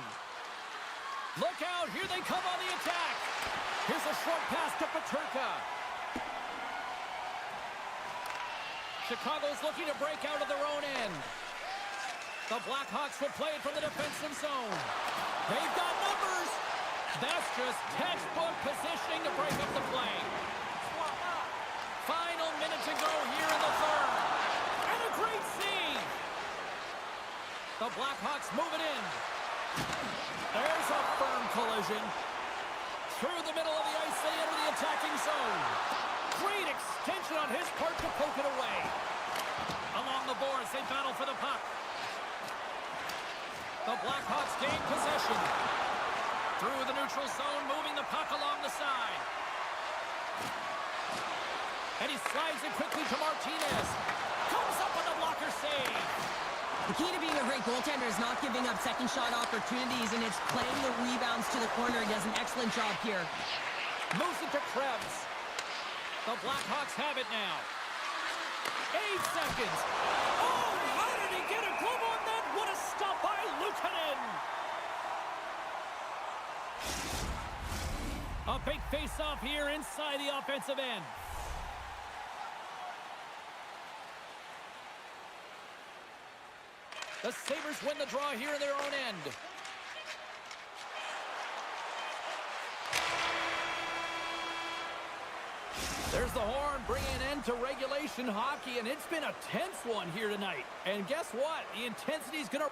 Look out, here they come on the attack. Here's a short pass to Peterka. Chicago's looking to break out of their own end. The Blackhawks will play it from the defensive zone. They've got numbers. That's just textbook positioning to break up the play. Final minute to go here in the third. And a great save. The Blackhawks move it in. There's a firm collision. Through the middle of the ice, they enter the attacking zone. Great extension on his part to poke it away. Along the boards, they battle for the puck. The Blackhawks gain possession. Through the neutral zone, moving the puck along the side. And he slides it quickly to Martinez. Comes up with a blocker save. The key to being a great goaltender is not giving up second shot opportunities, and it's playing the rebounds to the corner. He does an excellent job here. Moves it to Krebs. The Blackhawks have it now. 8 seconds. Oh, how did he get a glove on that? What a stop by Luukkonen. A big face-off here inside the offensive end. The Sabres win the draw here in their own end. There's the horn, bringing an end to regulation hockey, and it's been a tense one here tonight. And guess what? The intensity is going to...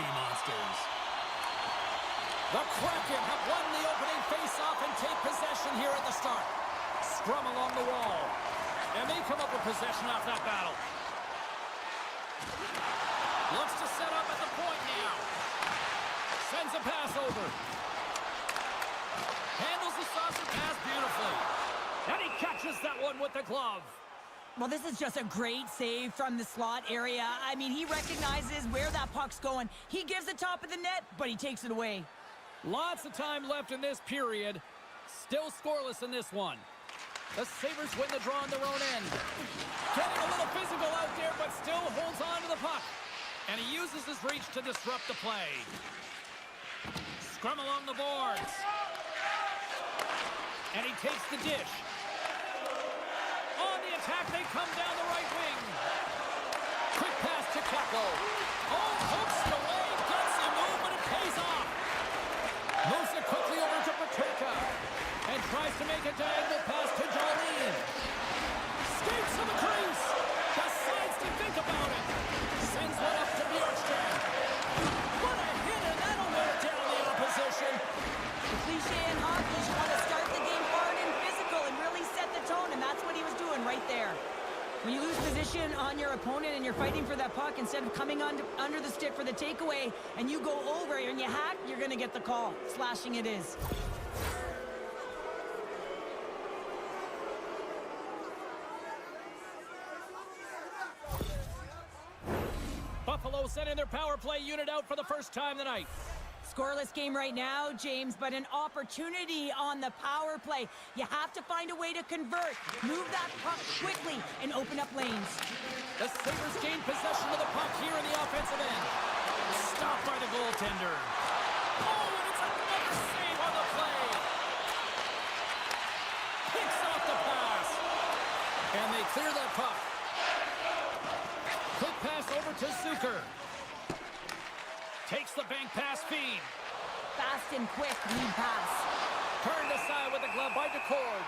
Sea Monsters. The Kraken have won the opening face-off and take possession here at the start. Scrum along the wall. And they come up with possession off that battle. Looks to set up at the point now. Sends a pass over. Handles the saucer pass beautifully. And he catches that one with the glove. Well, this is just a great save from the slot area. I mean, he recognizes where that puck's going. He gives the top of the net, but he takes it away. Lots of time left in this period. Still scoreless in this one. The Sabres win the draw on their own end. Getting a little physical out there, but still holds on to the puck. And he uses his reach to disrupt the play. Scrum along the boards. And he takes the dish. On the attack, they come down the right wing. Quick pass to Kako. Oh, hooks it away. Gutsy move, but it pays off. Moves it quickly over to Paterka. And tries to make a diagonal pass to Darlene. Skates to the crease. Decides to think about it. Sends one up to Bjorkstrand. What a hit, and that'll wear down the opposition. The cliche in hockey is you want to start the game hard and physical and really set the tone, and that's what he was doing right there. When you lose position on your opponent and you're fighting for that puck, instead of coming under the stick for the takeaway, and you go over and you hack, you're going to get the call. Slashing it is. Buffalo sending their power play unit out for the first time tonight. Scoreless game right now, James, but an opportunity on the power play. You have to find a way to convert. Move that puck quickly and open up lanes. The Sabres gain possession of the puck here in the offensive end. Stopped by the goaltender. Oh, and it's another save on the play. Picks off the pass. And they clear that puck. Quick pass over to Zucker. Takes the bank pass feed. Fast and quick lead pass. Turned aside with the glove by DeCord.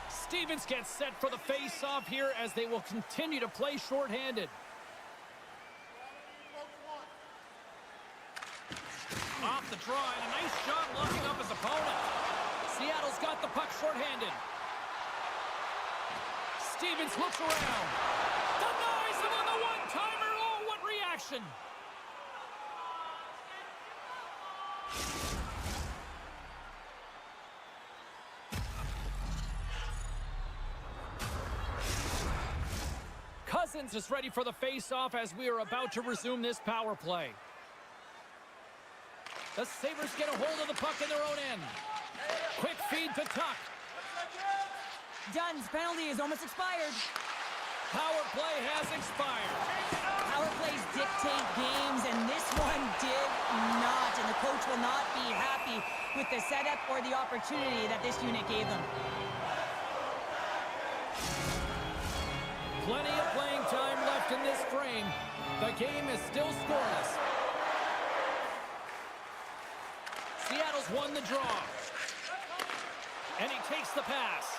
Stevens gets set for the face-off here as they will continue to play shorthanded. Off the draw, and a nice shot locking up his opponent. Seattle's got the puck shorthanded. Stevens looks around. Denies him on the one-timer. Oh, what reaction. Cousins is ready for the face-off as we are about to resume this power play. The Sabres get a hold of the puck in their own end. Quick feed to Tuck. Dunn's penalty is almost expired. Power play has expired. Power plays dictate games, and this one did not. And the coach will not be happy with the setup or the opportunity that this unit gave them. Plenty of playing time left in this frame. The game is still scoreless. Seattle's won the draw. And he takes the pass.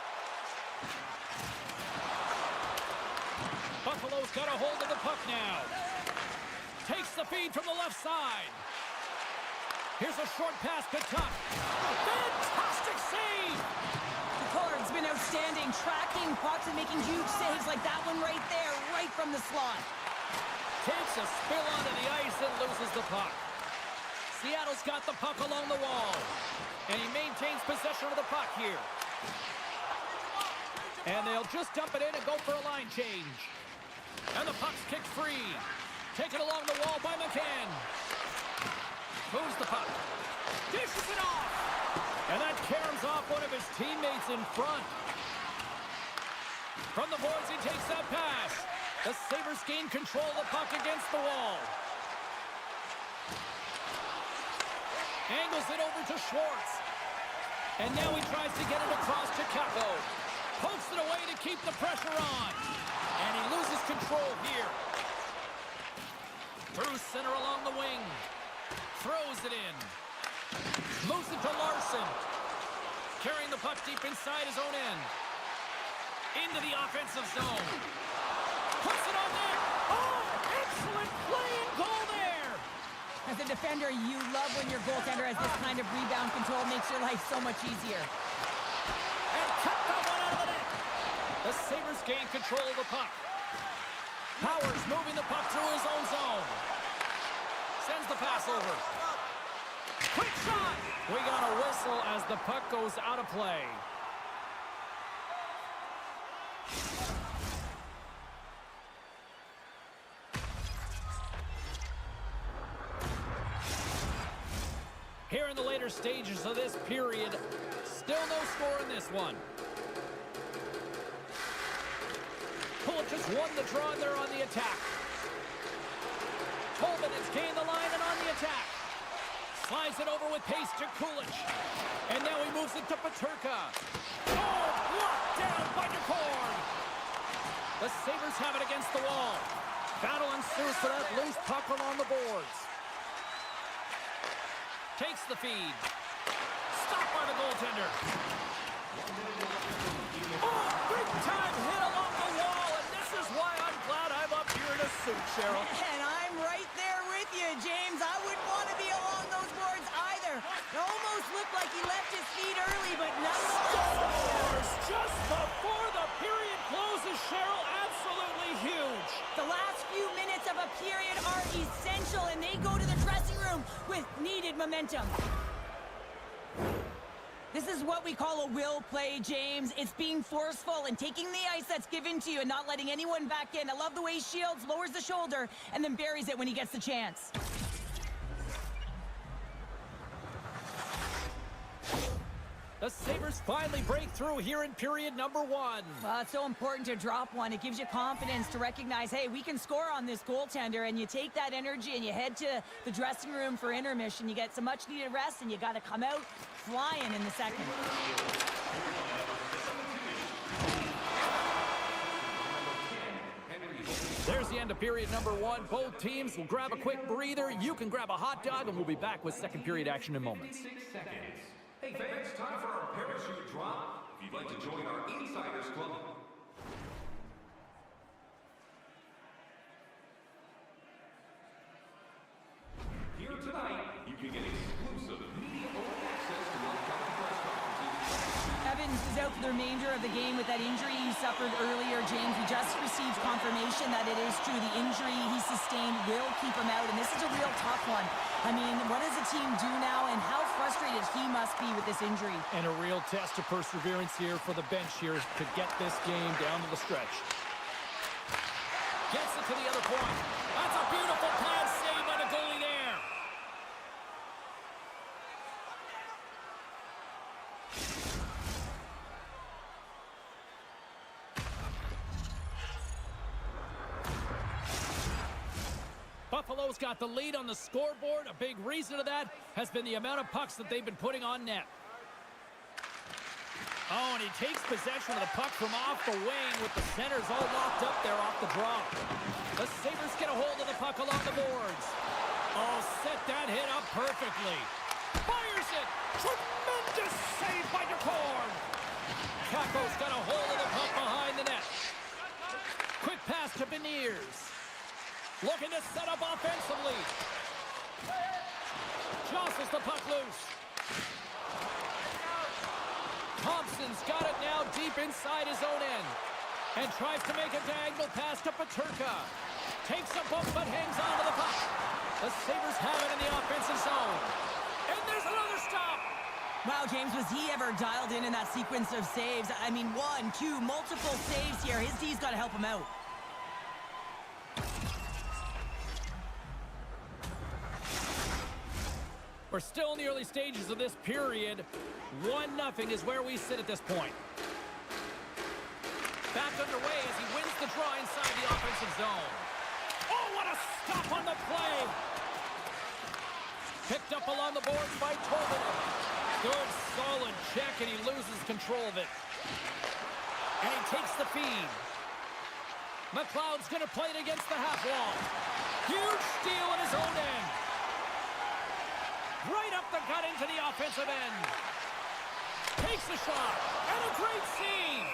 Buffalo's got a hold of the puck now. Takes the feed from the left side. Here's a short pass to Tuck. Fantastic save! DeCord's been outstanding, tracking pucks and making huge saves like that one right there, right from the slot. Takes a spill onto the ice and loses the puck. Seattle's got the puck along the wall. And he maintains possession of the puck here. And they'll just dump it in and go for a line change. And the puck's kicked free. Taken along the wall by McCann. Moves the puck. Dishes it off. And that caroms off one of his teammates in front. From the boards, he takes that pass. The Sabres gain control of the puck against the wall. Angles it over to Schwartz. And now he tries to get it across to Kako. Pokes it away to keep the pressure on. And he loses control here. Through center along the wing. Throws it in. Moves it to Larson. Carrying the puck deep inside his own end. Into the offensive zone. sure you love when your goaltender has this kind of rebound control. Makes your life so much easier. And kept that one out of the net. The Sabres gain control of the puck. Powers moving the puck through his own zone. Sends the pass over. Quick shot! We got a whistle as the puck goes out of play. Here in the later stages of this period, still no score in this one. Pulic just won the draw and they're on the attack. Tolman has gained the line and on the attack. Slides it over with pace to Kulich. And now he moves it to Peterka. Oh, blocked down by Ducorn. The Sabres have it against the wall. Battle ensues for that loose puck along the boards. Takes the feed. Stopped by the goaltender. Oh, big time hit along the wall, and this is why I'm glad I'm up here in a suit, Cheryl. And I'm right there with you, James. I wouldn't want to be along those boards either. It almost looked like he left his feet early, but nonetheless. Scores just before the period closes, Cheryl. Absolutely huge. The last few minutes of a period are essential, and they go to the dressing room with needed momentum. This is what we call a will play, James. It's being forceful and taking the ice that's given to you and not letting anyone back in. I love the way he shields, lowers the shoulder, and then buries it when he gets the chance. The Sabres finally break through here in period number one. Well, it's so important to drop one. It gives you confidence to recognize, hey, we can score on this goaltender, and you take that energy and you head to the dressing room for intermission. You get some much-needed rest, and you got to come out flying in the second. There's the end of period number one. Both teams will grab a quick breather. You can grab a hot dog, and we'll be back with second period action in moments. 6 seconds. Hey fans, time for our parachute drop. If you'd like to join our Insiders Club, here tonight, you can get exclusive media-only access to upcoming press conferences. Evans is out for the remainder of the game with that injury he suffered earlier, James. We just received confirmation that it is true. The injury he sustained will keep him out, and this is a real tough one. I mean, what does the team do now, and how frustrated he must be with this injury? And a real test of perseverance here for the bench here to get this game down to the stretch. Gets it to the other point. That's a beautiful pass save by the goalie there. Buffalo's got the lead on the scoreboard. A big reason of that has been the amount of pucks that they've been putting on net. Oh, and he takes possession of the puck from off the wing with the centers all locked up there off the draw. The Sabres get a hold of the puck along the boards. Oh, set that hit up perfectly. Fires it. Tremendous save by Ducorn. Caco's got a hold of the puck behind the net. Quick pass to Beniers. Looking to set up offensively. Jostles the puck loose. Thompson's got it now deep inside his own end. And tries to make a diagonal pass to Peterka. Takes a bump but hangs on to the puck. The Sabres have it in the offensive zone. And there's another stop. Wow, James, was he ever dialed in that sequence of saves? I mean, 1, 2, multiple saves here. His D's got to help him out. We're still in the early stages of this period. 1-0 is where we sit at this point. Back underway as he wins the draw inside the offensive zone. Oh, what a stop on the play! Picked up along the boards by Tolman. Good, solid check, and he loses control of it. And he takes the feed. McLeod's going to play it against the half wall. Huge steal in his own end. Right up the gut into the offensive end. Takes the shot, and a great save.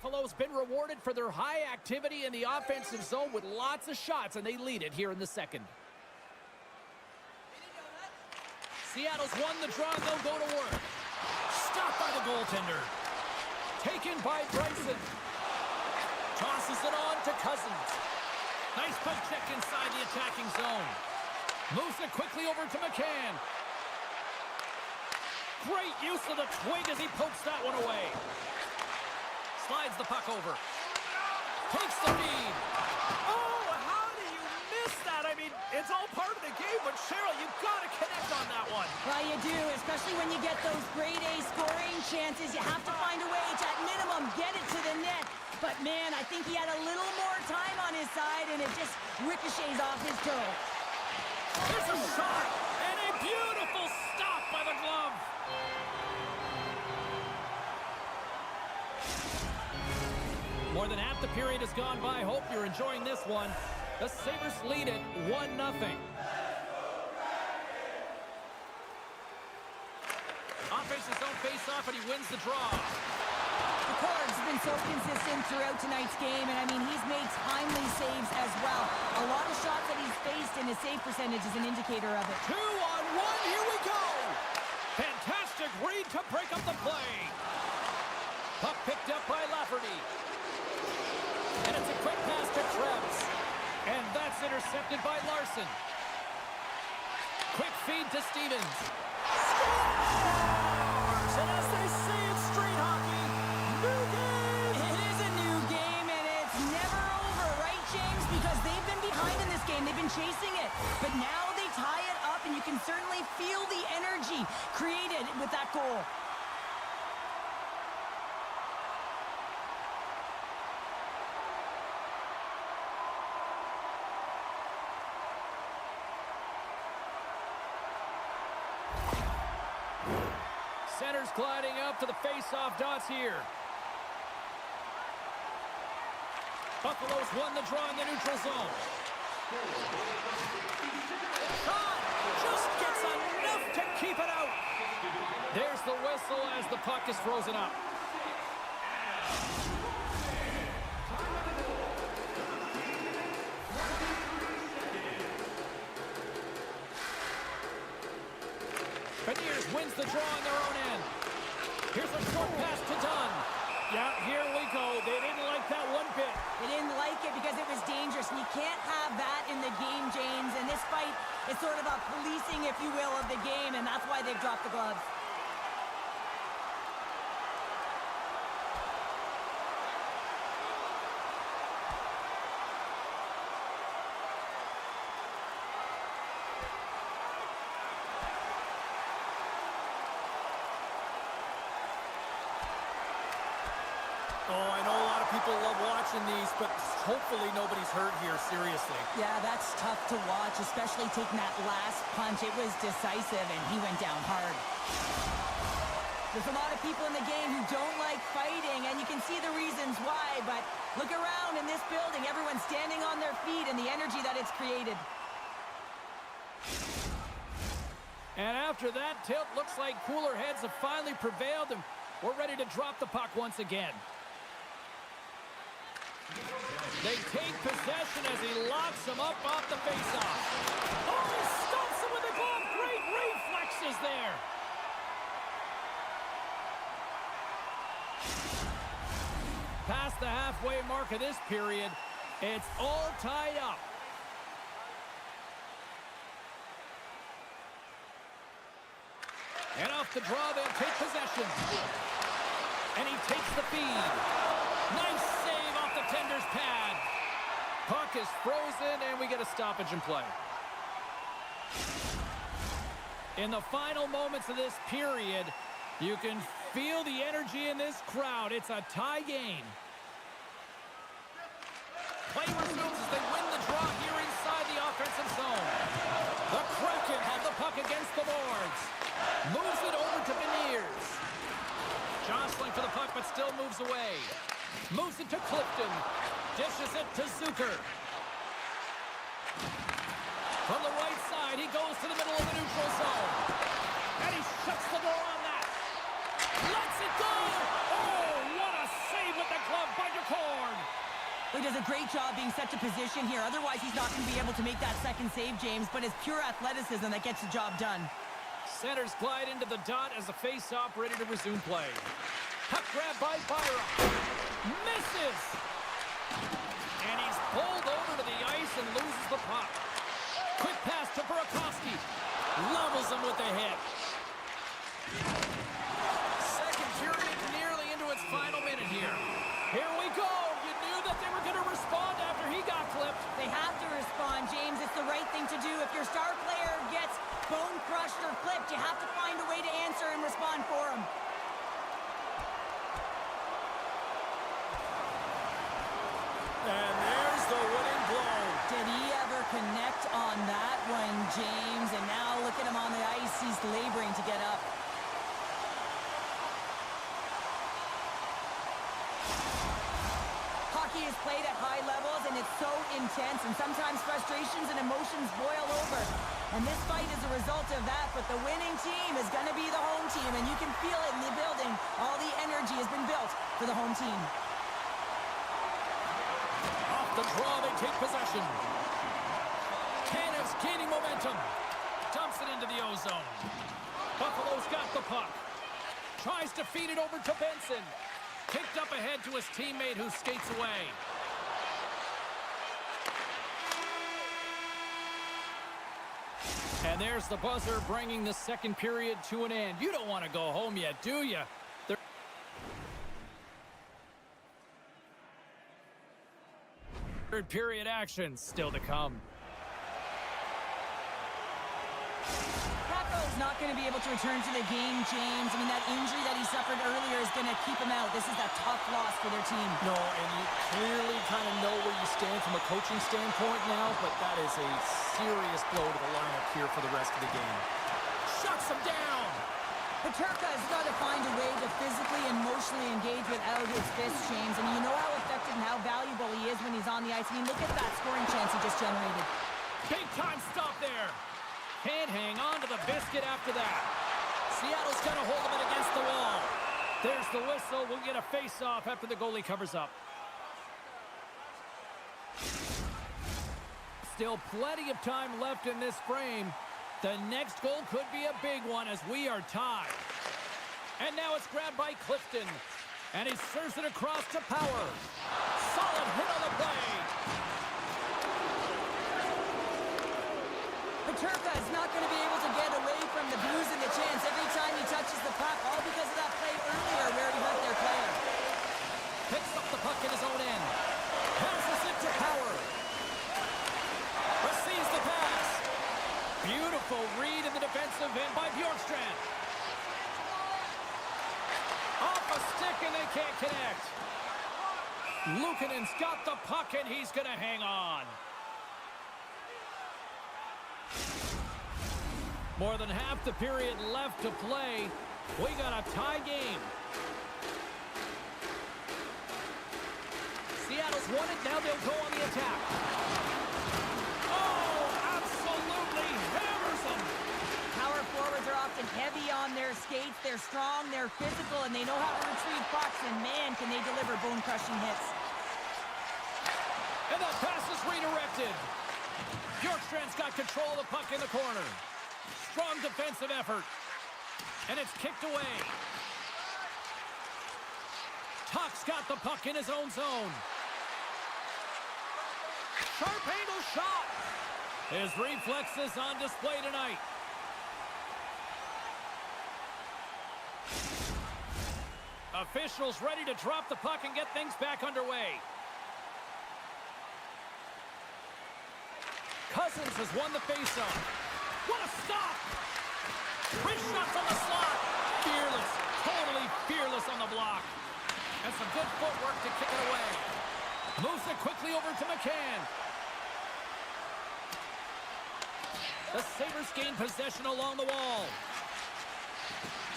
Buffalo's been rewarded for their high activity in the offensive zone with lots of shots, and they lead it here in the second. Seattle's won the draw, and they'll go to work. Stopped by the goaltender. Taken by Bryson. Tosses it on to Cousins. Nice poke check inside the attacking zone. Moves it quickly over to McCann. Great use of the twig as he pokes that one away. Slides the puck over. Takes the feed. Oh, how do you miss that? I mean, it's all part of the game, but Cheryl, you've got to connect on that one. Well, you do, especially when you get those grade A scoring chances. You have to find a way to, at minimum, get it to the net. But, man, I think he had a little more time on his side, and it just ricochets off his toe. There's a shot, and a beautiful stop by the glove. More than half the period has gone by. Hope you're enjoying this one. The Sabers lead it 1-0. Offensive zone face-off, and he wins the draw. The Cords have been so consistent throughout tonight's game, and I mean, he's made timely saves as well. A lot of shots that he's faced, and his save percentage is an indicator of it. 2-on-1, here we go! Fantastic read to break up the play. Puck picked up by Lafferty. And it's a quick pass to Krebs. And that's intercepted by Larson. Quick feed to Stevens. Scores! And as they say in street hockey, new game! It is a new game, and it's never over, right, James? Because they've been behind in this game. They've been chasing it. But now they tie it up, and you can certainly feel the energy created with that goal. Center's gliding up to the face-off dots here. Buffalo's won the draw in the neutral zone. Shot! Just gets enough to keep it out. There's the whistle as the puck is frozen up. Beniers wins the draw on their own end. Here's a short pass to Dunn. Yeah, here we go. They didn't like that one bit. They didn't like it because it was dangerous, and you can't have that in the game, James. And this fight is sort of a policing, if you will, of the game, and that's why they've dropped the gloves. Oh, I know a lot of people love watching these, but hopefully nobody's hurt here, seriously. Yeah, that's tough to watch, especially taking that last punch. It was decisive, and he went down hard. There's a lot of people in the game who don't like fighting, and you can see the reasons why, but look around in this building. Everyone's standing on their feet, and the energy that it's created. And after that tilt, looks like cooler heads have finally prevailed, and we're ready to drop the puck once again. They take possession as he locks him up off the faceoff. Oh, he stumps him with the glove. Great reflexes there. Past the halfway mark of this period, it's all tied up. And off the draw, they'll take possession. And he takes the feed. Nice save off the tender's pad. Puck is frozen, and we get a stoppage in play. In the final moments of this period, you can feel the energy in this crowd. It's a tie game. Play resumes as they win the draw here inside the offensive zone. The Kraken have the puck against the boards. Moves it over to Beniers. Jostling for the puck, but still moves away. Moves it to Clifton. Dishes it to Zucker. From the right side, he goes to the middle of the neutral zone. And he shuts the door on that. Lets it go. Oh, what a save with the glove by DeCorn. He does a great job being set to position here. Otherwise, he's not going to be able to make that second save, James. But it's pure athleticism that gets the job done. Centers glide into the dot as the face-off ready to resume play. Puck grab by Byram. Misses. And he's pulled over to the ice and loses the puck. Quick pass to Burakovsky. Levels him with the hit. Second period nearly into its final minute here. Here we go. You knew that they were going to respond after he got clipped. They have to respond, James. It's the right thing to do. If your star player gets bone crushed or clipped, you have to find a way to answer and respond for him. And there's the winning blow. Did he ever connect on that one, James? And now look at him on the ice. He's laboring to get up. Hockey is played at high levels, and it's so intense, and sometimes frustrations and emotions boil over. And this fight is a result of that, but the winning team is going to be the home team, and you can feel it in the building. All the energy has been built for the home team. Off the draw, they take possession. Canucks gaining momentum. Dumps it into the ozone. Buffalo's got the puck. Tries to feed it over to Benson. Kicked up ahead to his teammate who skates away. And there's the buzzer bringing the second period to an end. You don't want to go home yet, do you? Third period action still to come. Is not going to be able to return to the game, James. I mean, that injury that he suffered earlier is going to keep him out. This is a tough loss for their team. No, and you clearly kind of know where you stand from a coaching standpoint now, but that is a serious blow to the lineup here for the rest of the game. Shuts him down! Peterka has got to find a way to physically and emotionally engage without his fists, James. And you know how effective and how valuable he is when he's on the ice. I mean, look at that scoring chance he just generated. Big time stop there! Can't hang on to the biscuit after that. Seattle's got to hold him against the wall. There's the whistle. We'll get a face-off after the goalie covers up. Still plenty of time left in this frame. The next goal could be a big one as we are tied. And now it's grabbed by Clifton. And he serves it across to Power. Solid hit on the play. Peterka is not going to be able to get away from the booze and the chance every time he touches the puck, all because of that play earlier where he hurt their player. Picks up the puck in his own end. Passes it to Power. Receives the pass. Beautiful read in the defensive end by Bjorkstrand. Off a stick and they can't connect. Luukkonen's got the puck and he's going to hang on. More than half the period left to play. We got a tie game. Seattle's won it. Now they'll go on the attack. Oh, absolutely hammers them. Power forwards are often heavy on their skates. They're strong, they're physical, and they know how to retrieve pucks. And man, can they deliver bone-crushing hits. And that pass is redirected. Bjorkstrand's got control of the puck in the corner. Strong defensive effort. And it's kicked away. Tuck's got the puck in his own zone. Sharp angle shot. His reflexes on display tonight. Officials ready to drop the puck and get things back underway. Cousins has won the faceoff. What a stop! Wrist shots on the slot. Fearless, totally fearless on the block. And some good footwork to kick it away. Moves it quickly over to McCann. The Sabers gain possession along the wall.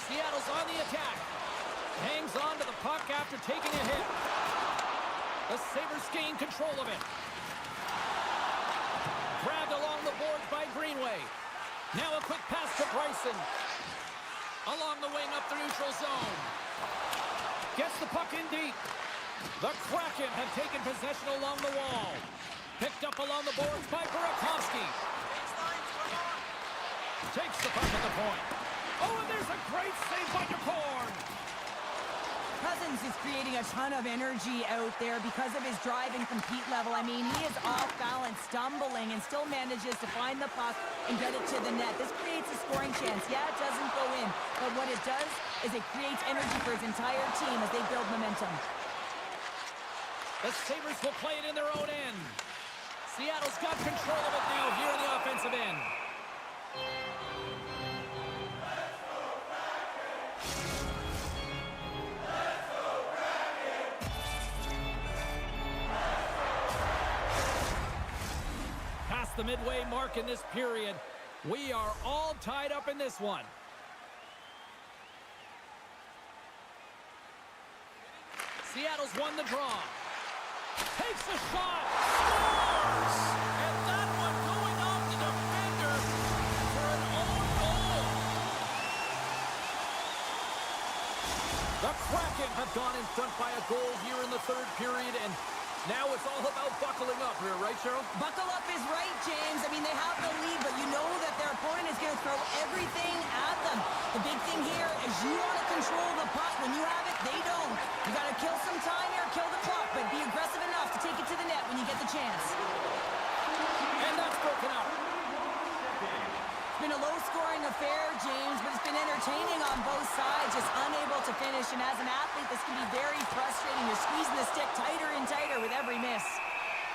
Seattle's on the attack. Hangs on to the puck after taking a hit. The Sabres gain control of it. Grabbed along the boards by Greenway. Now a quick pass to Bryson. Along the wing up the neutral zone. Gets the puck in deep. The Kraken have taken possession along the wall. Picked up along the boards by Burakovsky. Takes the puck at the point. Oh, and there's a great save by DeCorn. Cousins is creating a ton of energy out there because of his drive and compete level. I mean, he is off balance, stumbling, and still manages to find the puck and get it to the net. This creates a scoring chance. Yeah, it doesn't go in, but what it does is it creates energy for his entire team as they build momentum. The Sabers will play it in their own end. Seattle's got control of it now here in the offensive end. Past the midway mark in this period, we are all tied up in this one. Seattle's won the draw. Takes a shot. Scores! And that one going off the defender for an own goal. The Kraken have gone in front by a goal here in the third period, and now it's all about buckling up here, right, Cheryl? Buckle up is right, James. I mean, they have the lead, but you know that their opponent is going to throw everything at them. The big thing here is you want to control the puck. When you have it, they don't. You got to kill some time here, kill the clock, but be aggressive enough to take it to the net when you get the chance. And that's broken up. It's been a low-scoring affair, James, but it's been entertaining on both sides, just unable to finish. And as an athlete, this can be very frustrating. You're squeezing the stick tighter and tighter with every miss.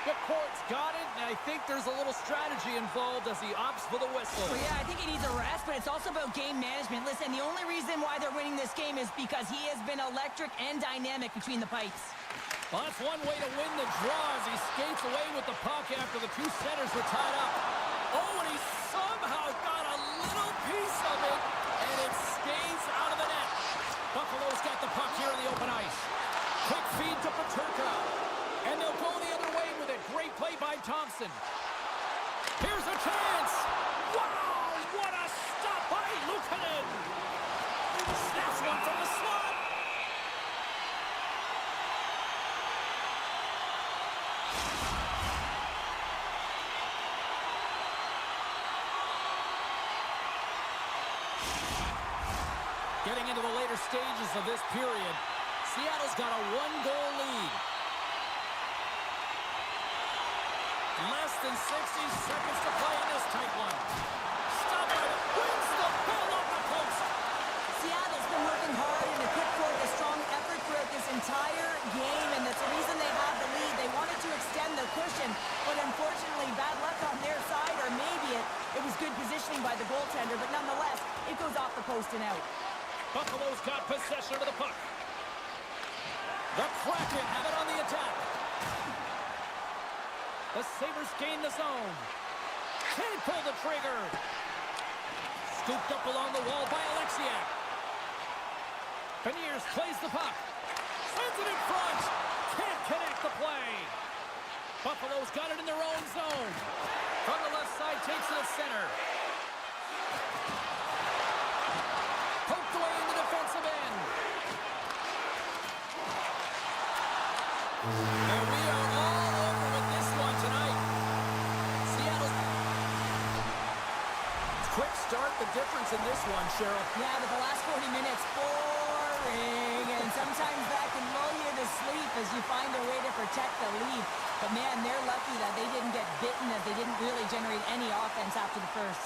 The court's got it, and I think there's a little strategy involved as he opts for the whistle. Well, yeah, I think he needs a rest, but it's also about game management. Listen, the only reason why they're winning this game is because he has been electric and dynamic between the pipes. Well, that's one way to win the draw as he skates away with the puck after the two centers were tied up. Oh, and he somehow got a little piece of it, and it skates out of the net. Buffalo's got the puck here in the open ice. Quick feed to Paterka, and they'll go the other way with it. Great play by Thompson. Here's a chance. Wow, what a stop by Luukkonen. Snaps one from the slot. Getting into the later stages of this period, Seattle's got a one-goal lead. Less than 60 seconds to play in this tight one. Stop it. Wins the ball off the post. Seattle's been working hard and have put forth a strong effort throughout this entire game, and that's the reason they have the lead. They wanted to extend their cushion, but unfortunately, bad luck on their side, or maybe it was good positioning by the goaltender, but nonetheless, it goes off the post and out. Buffalo's got possession of the puck. The Kraken have it on the attack. The Sabers gain the zone. Can't pull the trigger. Scooped up along the wall by Alexiak. Beniers plays the puck. Sends it in front. Can't connect the play. Buffalo's got it in their own zone. From the left side, takes it at center. Poked away in the defensive end. And we are all over with this one tonight. Seattle's quick start, the difference in this one, Cheryl. Yeah, but the last 40 minutes, boring, and sometimes that can lull you to sleep as you find a way to protect the lead. But man, they're lucky that they didn't get bitten, as they didn't really generate any offense after the first.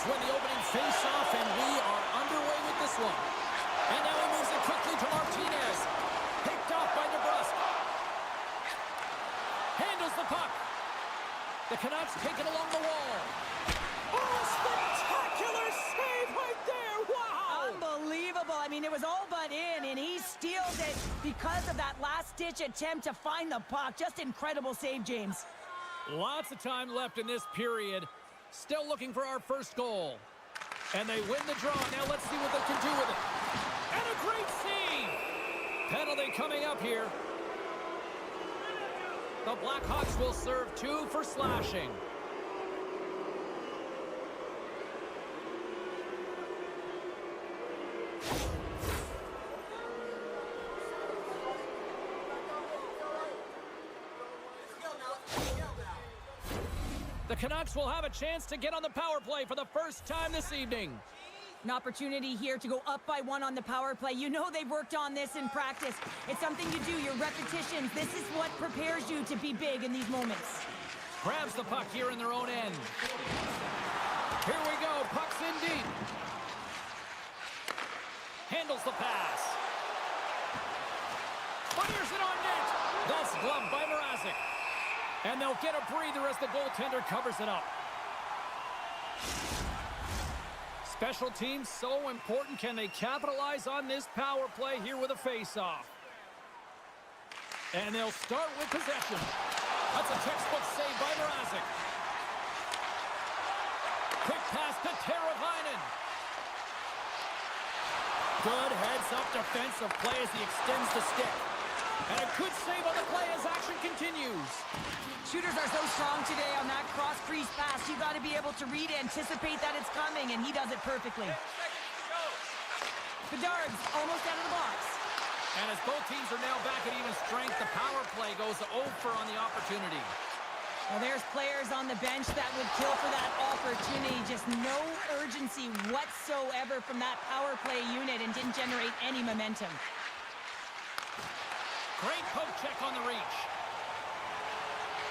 Canucks win the opening face-off, and we are underway with this one. And now he moves it quickly to Martinez. Picked off by DeBrusque. Handles the puck. The Canucks take it along the wall. Oh, spectacular save right there. Wow. Unbelievable. I mean, it was all but in, and he steals it because of that last-ditch attempt to find the puck. Just incredible save, James. Lots of time left in this period. Still looking for our first goal. And they win the draw. Now let's see what they can do with it. And a great save. Penalty coming up here. The Blackhawks will serve 2 for slashing. The Canucks will have a chance to get on the power play for the first time this evening. An opportunity here to go up by 1 on the power play. You know they've worked on this in practice. It's something you do, your repetitions. This is what prepares you to be big in these moments. Grabs the puck here in their own end. Here we go, puck's in deep. Handles the pass. Fires it on net. That's gloved by Mrazek. And they'll get a breather as the goaltender covers it up. Special teams so important. Can they capitalize on this power play here with a face-off? And they'll start with possession. That's a textbook save by Mrazek. Quick pass to Teravainen. Good heads-up defensive play as he extends the stick. And a good save on the play as action continues. Shooters are so strong today on that cross-crease pass. You got to be able to read, anticipate that it's coming, and he does it perfectly. Bedard's almost out of the box. And as both teams are now back at even strength, the power play goes 0 for on the opportunity. Well, there's players on the bench that would kill for that opportunity. Just no urgency whatsoever from that power play unit and didn't generate any momentum. Great poke check on the reach.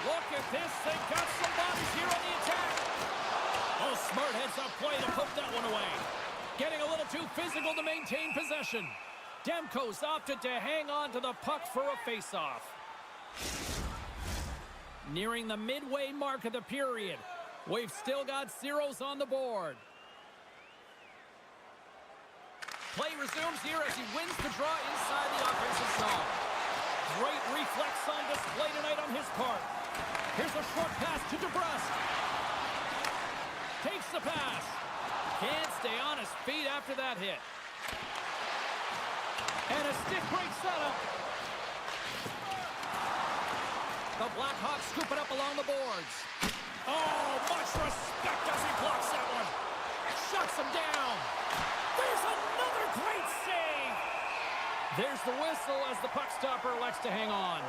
Look at this. They've got some bodies here on the attack. Oh, smart heads-up play to poke that one away. Getting a little too physical to maintain possession. Demko's opted to hang on to the puck for a face-off. Nearing the midway mark of the period. We've still got zeros on the board. Play resumes here as he wins the draw inside the offensive zone. Great reflex on display tonight on his part. Here's a short pass to DeBrusque. Takes the pass. Can't stay on his feet after that hit. And a stick break setup. The Blackhawks scoop it up along the boards. Oh, much respect as he blocks that one. Shuts him down. There's another great save. There's the whistle as the puck stopper elects to hang on.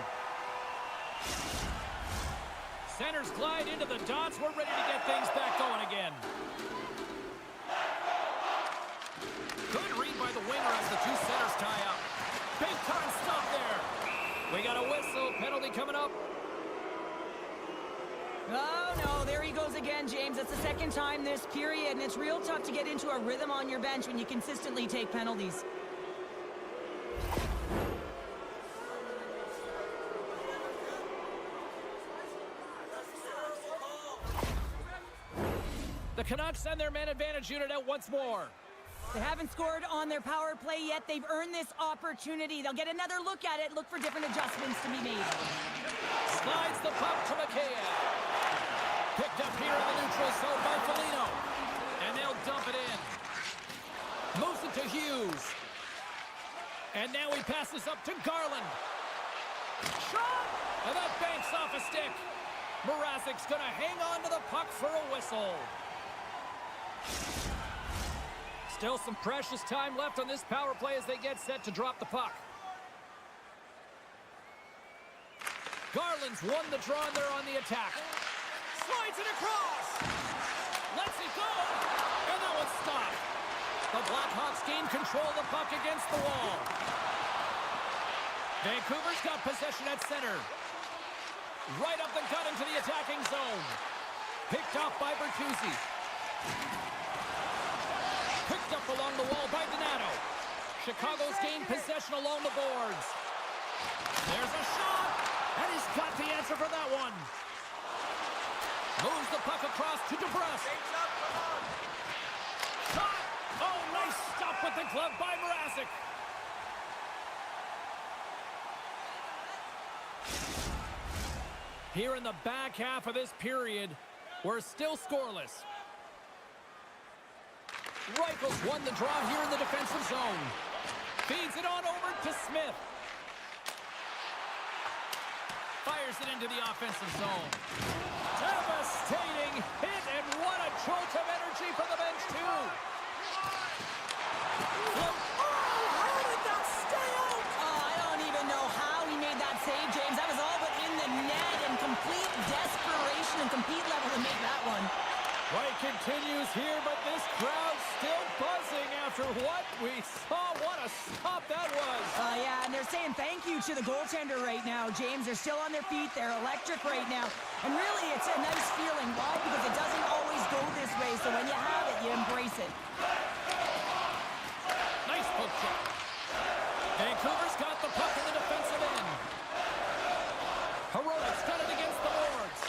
Centers glide into the dots. We're ready to get things back going again. Good read by the winger as the two centers tie up. Big time stop there. We got a whistle. Penalty coming up. Oh, no, there he goes again, James. It's the second time this period, and it's real tough to get into a rhythm on your bench when you consistently take penalties. The Canucks send their man advantage unit out once more. They haven't scored on their power play yet. They've earned this opportunity. They'll get another look at it, look for different adjustments to be made. Slides the puck to Mikheyev. Picked up here in the neutral zone by Foligno. And they'll dump it in. Moves it to Hughes. And now he passes up to Garland. Shot! And that banks off a stick. Mrazek's going to hang on to the puck for a whistle. Still some precious time left on this power play as they get set to drop the puck. Garland's won the draw and they're on the attack. Slides it across. Lets it go. And that one's stopped. The Blackhawks gain control of the puck against the wall. Vancouver's got possession at center. Right up the gut into the attacking zone. Picked off by Bertuzzi. Picked up along the wall by Donato. Chicago's gained possession along the boards. There's a shot, and he's got the answer for that one. Moves the puck across to DeBrusque. Shot! Oh, nice stop with the glove by Mrazek. Here in the back half of this period, we're still scoreless. Reichel's won the draw here in the defensive zone. Feeds it on over to Smith. Fires it into the offensive zone. Devastating hit, and what a jolt of energy for the bench, too. How did that stay out? Oh, I don't even know how he made that save, James. That was all but in the net, and complete desperation and compete level to make that one. Play continues here, but this crowd's still buzzing after what we saw. What a stop that was. Yeah, and they're saying thank you to the goaltender right now, James. They're still on their feet. They're electric right now. And really, it's a nice feeling. Why? Because it doesn't always go this way, so when you have it, you embrace it. Nice poke check. Vancouver's got the puck in the defensive end. Heroic's got it against the boards.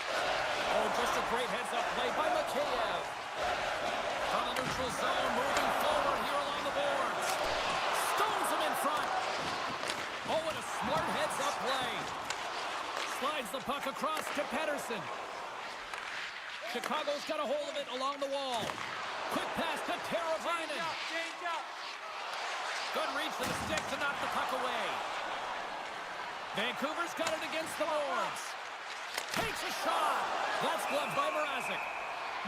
Oh, just a great heads-up play by Mikheyev. From the neutral zone, moving forward here along the boards. Stones him in front. Oh, and a smart heads-up play. Slides the puck across to Pettersson. Chicago's got a hold of it along the wall. Quick pass to Teravainen. Good reach to the stick to knock the puck away. Vancouver's got it against the boards. Takes a shot. That's gloved by Mrazek.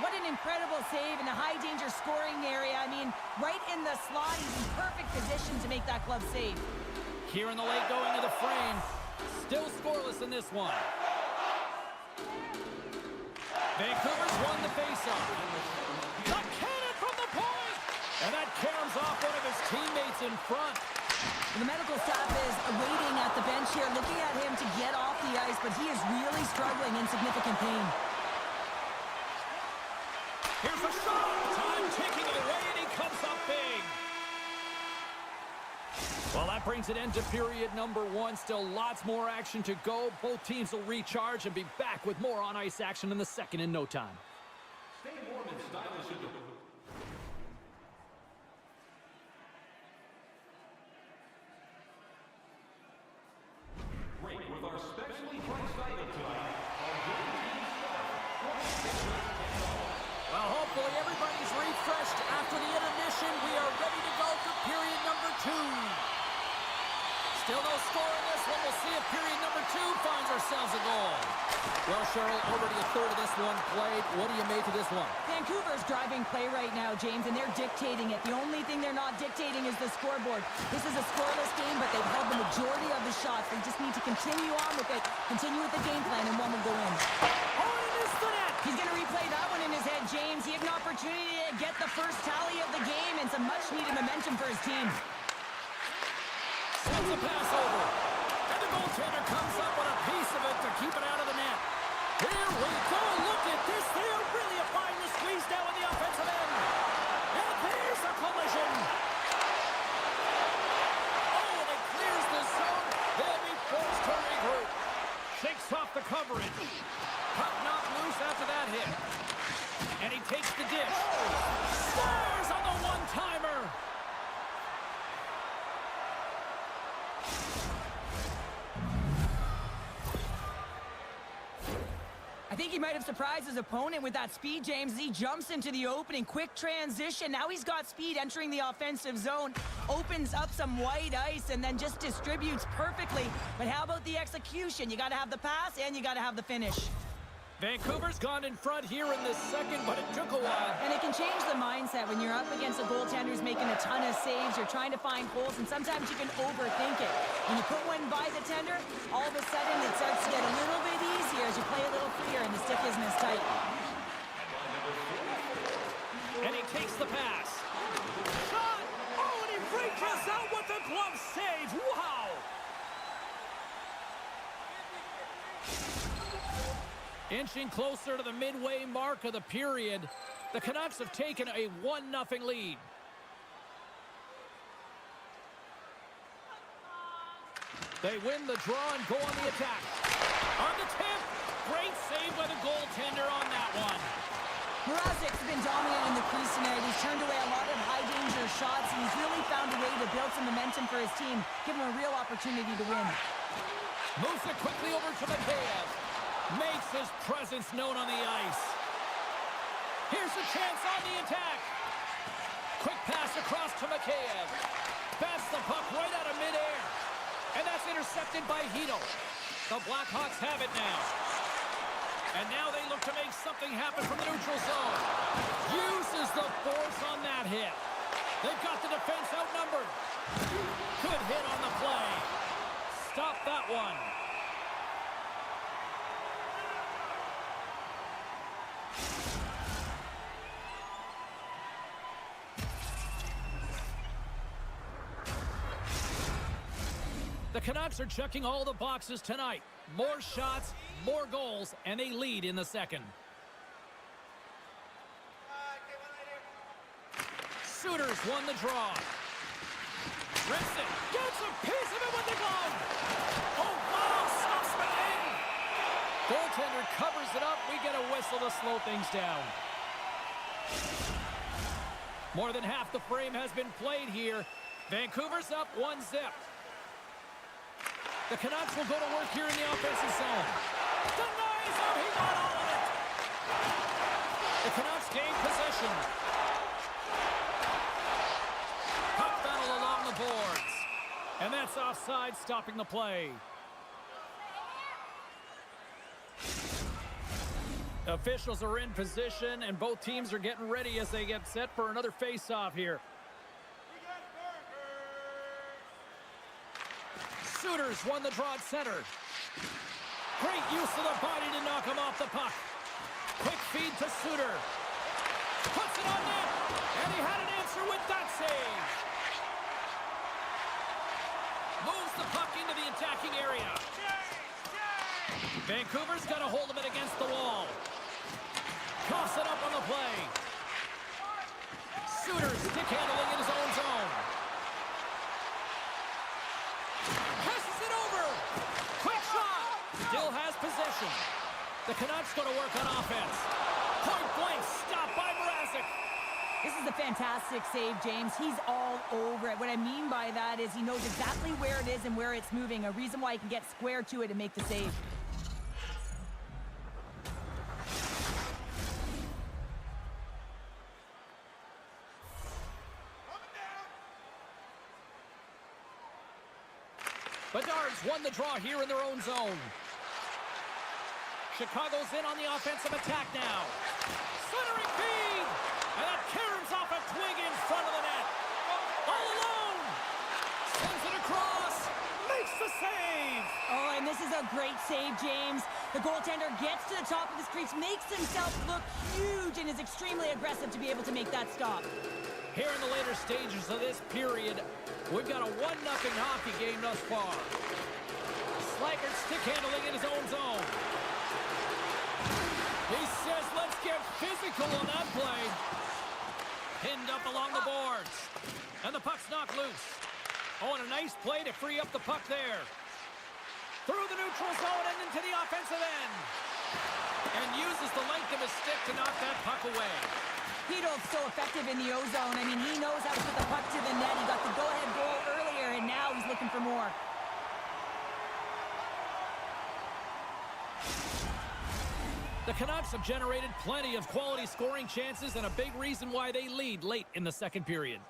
What an incredible save in a high-danger scoring area. I mean, right in the slot. He's in perfect position to make that glove save. Here in the late going of the frame. Still scoreless in this one. Vancouver's won the faceoff. The cannon from the point! And that caroms off one of his teammates in front. The medical staff is waiting at the bench here, looking at him to get off the ice, but he is really struggling in significant pain. Here's a shot! Time ticking away, and he comes up big. Well, that brings it into period number one. Still lots more action to go. Both teams will recharge and be back with more on-ice action in the second in no time. Stay warm and stylish in the break with our specially priced item tonight. Well, hopefully everybody's refreshed after the intermission. We are ready to go for period number two. Still no score in this one. We'll see if period number two finds ourselves a goal. Well, Cheryl, already a third of this one played. What do you make of this one? Vancouver's driving play right now, James, and they're dictating it. The only thing they're not dictating is the scoreboard. This is a scoreless game, but they've held the majority of the shots. They just need to continue on with it, continue with the game plan, and one will go in. Oh, and it is the net! He's going to replay that one in his head, James. He had an opportunity to get the first tally of the game and some much-needed momentum for his team. Sends a pass over. And the goaltender comes up with a piece of it to keep it out of the net. Here we go. Look at this. They are really applying the squeeze down on the offensive end. And there's a collision. Oh, and it clears the zone. They'll be forced to regroup. Shakes off the coverage. Puck knocked loose after that hit. And he takes the dish. Scores on the one-timer. I think he might have surprised his opponent with that speed, James, as he jumps into the opening. Quick transition. Now he's got speed entering the offensive zone. Opens up some white ice and then just distributes perfectly. But how about the execution? You got to have the pass and you got to have the finish. Vancouver's gone in front here in this second, but it took a while. And it can change the mindset when you're up against a goaltender who's making a ton of saves. You're trying to find holes, and sometimes you can overthink it. When you put one by the tender, all of a sudden it starts to get a little bit easier as you play a little freer and the stick isn't as tight. And he takes the pass. Shot! Oh, and he reaches out with the glove save. Wow! Inching closer to the midway mark of the period, the Canucks have taken a 1-0 lead. They win the draw and go on the attack. On the tip. Great save by the goaltender on that one. Mrazek's been dominant in the crease tonight. He's turned away a lot of high-danger shots, and he's really found a way to build some momentum for his team, give him a real opportunity to win. Moves it quickly over to Mikheyev. Makes his presence known on the ice. Here's a chance on the attack. Quick pass across to Mikheyev. Bats the puck right out of midair. And that's intercepted by Hito. The Blackhawks have it now. And now they look to make something happen from the neutral zone. Uses the force on that hit. They've got the defense outnumbered. Good hit on the play. Stop that one. The Canucks are checking all the boxes tonight. More shots, more goals, and they lead in the second. Suitors won the draw. Rips it. Gets a piece of it with the glove. Oh, wow. Stops the game. Goaltender covers it up. We get a whistle to slow things down. More than half the frame has been played here. Vancouver's up 1-0. The Canucks will go to work here in the offensive zone. Denies him. He got all of it. The Canucks gain possession. Puck battle along the boards. And that's offside, stopping the play. Officials are in position, and both teams are getting ready as they get set for another face-off here. Suitors won the draw at center. Great use of the body to knock him off the puck. Quick feed to Suter. Puts it on net. And he had an answer with that save. Moves the puck into the attacking area. Vancouver's got a hold of it against the wall. Coughs it up on the play. Suter stick handling in his own zone. Passes it over. Quick shot. Still has possession. The Canucks go to work on offense. Point blank stop by Mrazek. This is a fantastic save, James. He's all over it. What I mean by that is he knows exactly where it is and where it's moving. A reason why he can get square to it and make the save. Bedard's won the draw here in their own zone. Chicago's in on the offensive attack now. Centering feed! And that caroms off a twig in front of the net. All alone! Sends it across. Makes the save! Oh, and this is a great save, James. The goaltender gets to the top of his crease, makes himself look huge, and is extremely aggressive to be able to make that stop. Here in the later stages of this period, we've got a 1-0 hockey game thus far. Slaggert stick handling in his own zone. He says, let's get physical on that play. Pinned up along the boards. And the puck's knocked loose. Oh, and a nice play to free up the puck there. Through the neutral zone and into the offensive end. And uses the length of his stick to knock that puck away. Hito's so effective in the O-zone. I mean, he knows how to put the puck to the net. He got the go-ahead goal earlier, and now he's looking for more. The Canucks have generated plenty of quality scoring chances and a big reason why they lead late in the second period.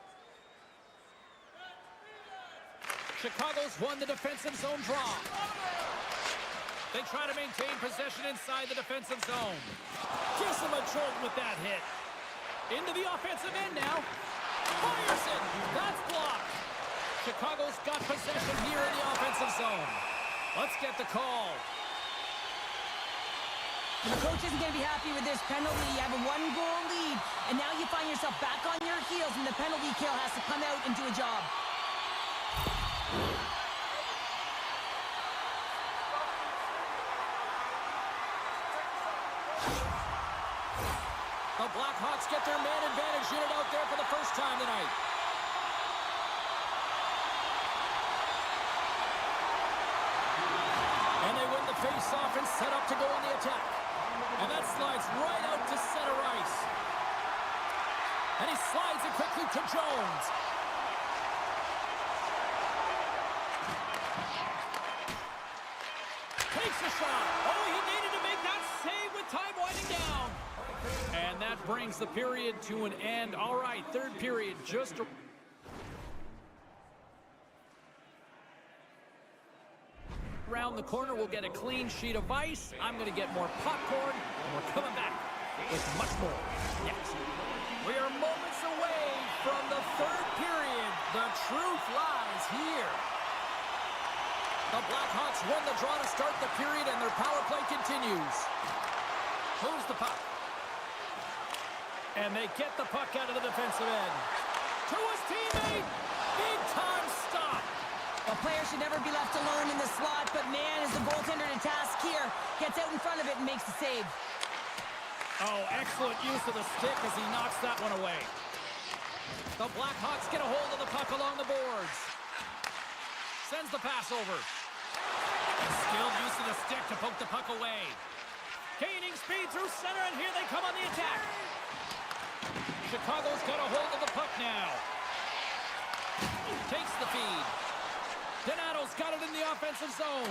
Chicago's won the defensive zone draw. They try to maintain possession inside the defensive zone. Gives them a jolt with that hit. Into the offensive end now. Fires it. That's blocked. Chicago's got possession here in the offensive zone. Let's get the call. The coach isn't going to be happy with this penalty. You have a 1-goal lead, and now you find yourself back on your heels, and the penalty kill has to come out and do a job. The Blackhawks get their man advantage unit out there for the first time tonight. Face off and set up to go on the attack. And that slides right out to center ice. And he slides it quickly to Jones. Takes a shot. Oh, he needed to make that save with time winding down. And that brings the period to an end. All right, third period just... Around the corner, we'll get a clean sheet of ice. I'm going to get more popcorn, and we're coming back with much more next. We are moments away from the third period. The truth lies here. The Blackhawks win the draw to start the period, and their power play continues. Moves the puck. And they get the puck out of the defensive end. To his teammate. Big time stop. The player should never be left alone in the slot, but man, is the goaltender to task here. Gets out in front of it and makes the save. Oh, excellent use of the stick as he knocks that one away. The Blackhawks get a hold of the puck along the boards. Sends the pass over. Skilled use of the stick to poke the puck away. Gaining speed through center, and here they come on the attack. Chicago's got a hold of the puck now. Takes the feed. Donato's got it in the offensive zone.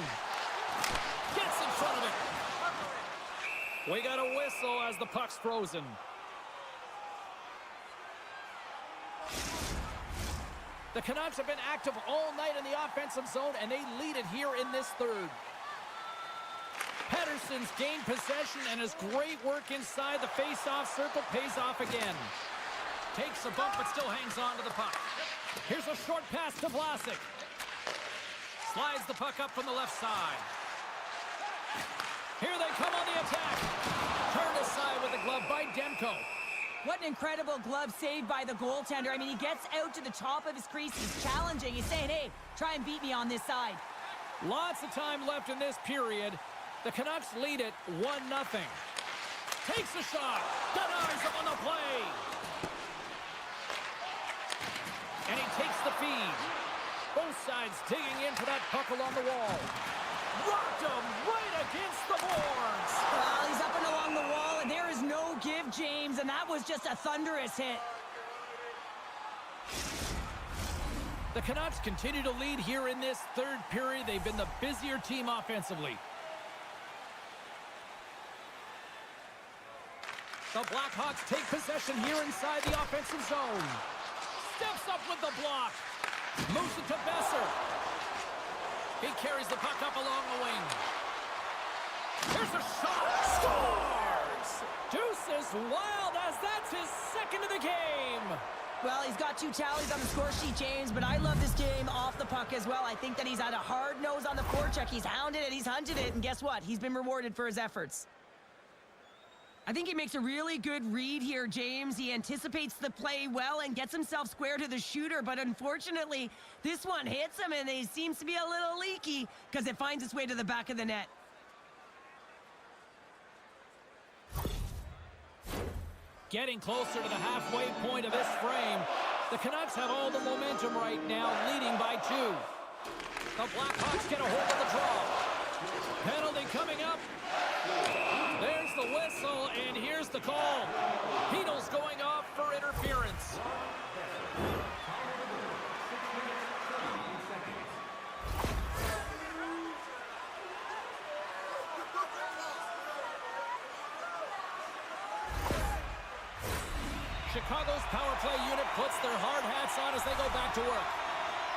Gets in front of it. We got a whistle as the puck's frozen. The Canucks have been active all night in the offensive zone, and they lead it here in this third. Pettersson's gained possession, and his great work inside the face-off circle pays off again. Takes a bump, but still hangs on to the puck. Here's a short pass to Vlasic. Slides the puck up from the left side. Here they come on the attack. Turned aside with the glove by Demko. What an incredible glove save by the goaltender. I mean, he gets out to the top of his crease. He's challenging. He's saying, hey, try and beat me on this side. Lots of time left in this period. The Canucks lead it 1-0. Takes a shot. Denies him on the play. And he takes the feed. Both sides digging into that puck along the wall. Rocked him right against the boards. Well, he's up and along the wall, and there is no give, James, and that was just a thunderous hit. The Canucks continue to lead here in this third period. They've been the busier team offensively. The Blackhawks take possession here inside the offensive zone. Steps up with the block. Moves it to Besser. He carries the puck up along the wing. Here's a shot. Scores! Deuces wild as that's his second of the game. Well, he's got 2 tallies on the score sheet, James, but I love this game off the puck as well. I think that he's had a hard nose on the forecheck. He's hounded it, he's hunted it, and guess what? He's been rewarded for his efforts. I think he makes a really good read here, James. He anticipates the play well and gets himself square to the shooter, but unfortunately, this one hits him, and he seems to be a little leaky because it finds its way to the back of the net. Getting closer to the halfway point of this frame. The Canucks have all the momentum right now, leading by 2. The Blackhawks get a hold of the draw. Penalty coming up. There's the whistle, and here's the call. Heedle's going off for interference. Chicago's power play unit puts their hard hats on as they go back to work.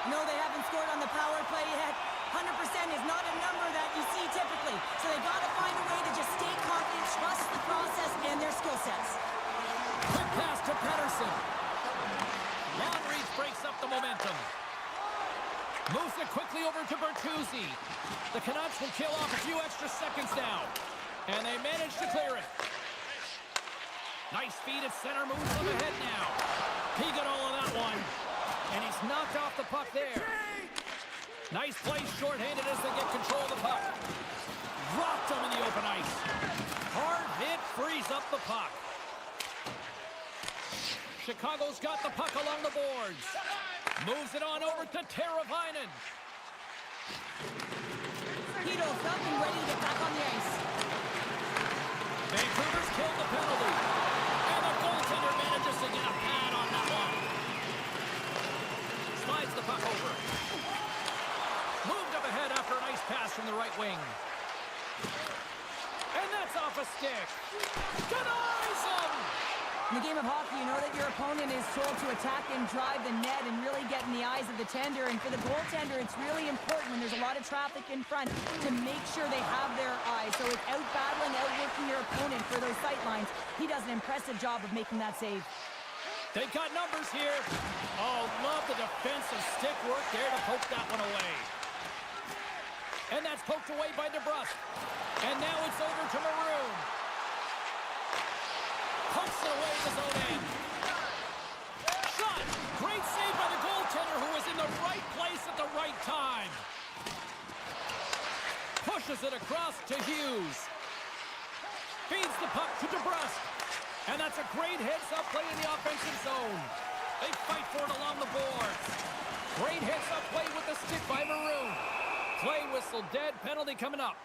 No, they haven't scored on the power play yet. 100% is not a number that you see typically. So they've got to find a way to just stay confident, trust the process and their skill sets. Quick pass to Pettersson. Long reach breaks up the momentum. Moves it quickly over to Bertuzzi. The Canucks will kill off a few extra seconds now. And they manage to clear it. Nice feed at center, moves them ahead now. He got all of that one. And he's knocked off the puck there. Nice play shorthanded as they get control of the puck. Dropped him in the open ice. Hard hit frees up the puck. Chicago's got the puck along the boards. Moves it on over to Teravainen. He Needles up and ready to get back on the ice. Vancouver's killed the penalty. And the goaltender manages to get a pad on that one. Slides the puck over. Moved up ahead after a nice pass from the right wing. And that's off a stick. Denies him! In the game of hockey, you know that your opponent is told to attack and drive the net and really get in the eyes of the tender. And for the goaltender, it's really important when there's a lot of traffic in front to make sure they have their eyes. So it's out-battling, outworking your opponent for those sight lines. He does an impressive job of making that save. They've got numbers here. Oh, love the defensive stick work there to poke that one away. And that's poked away by DeBrusque. And now it's over to Maroon. Pokes it away at his own end. Shot! Great save by the goaltender who was in the right place at the right time. Pushes it across to Hughes. Feeds the puck to DeBrusque. And that's a great heads-up play in the offensive zone. They fight for it along the boards. Great heads-up play with the stick by Maroon. Play whistle dead, penalty coming up.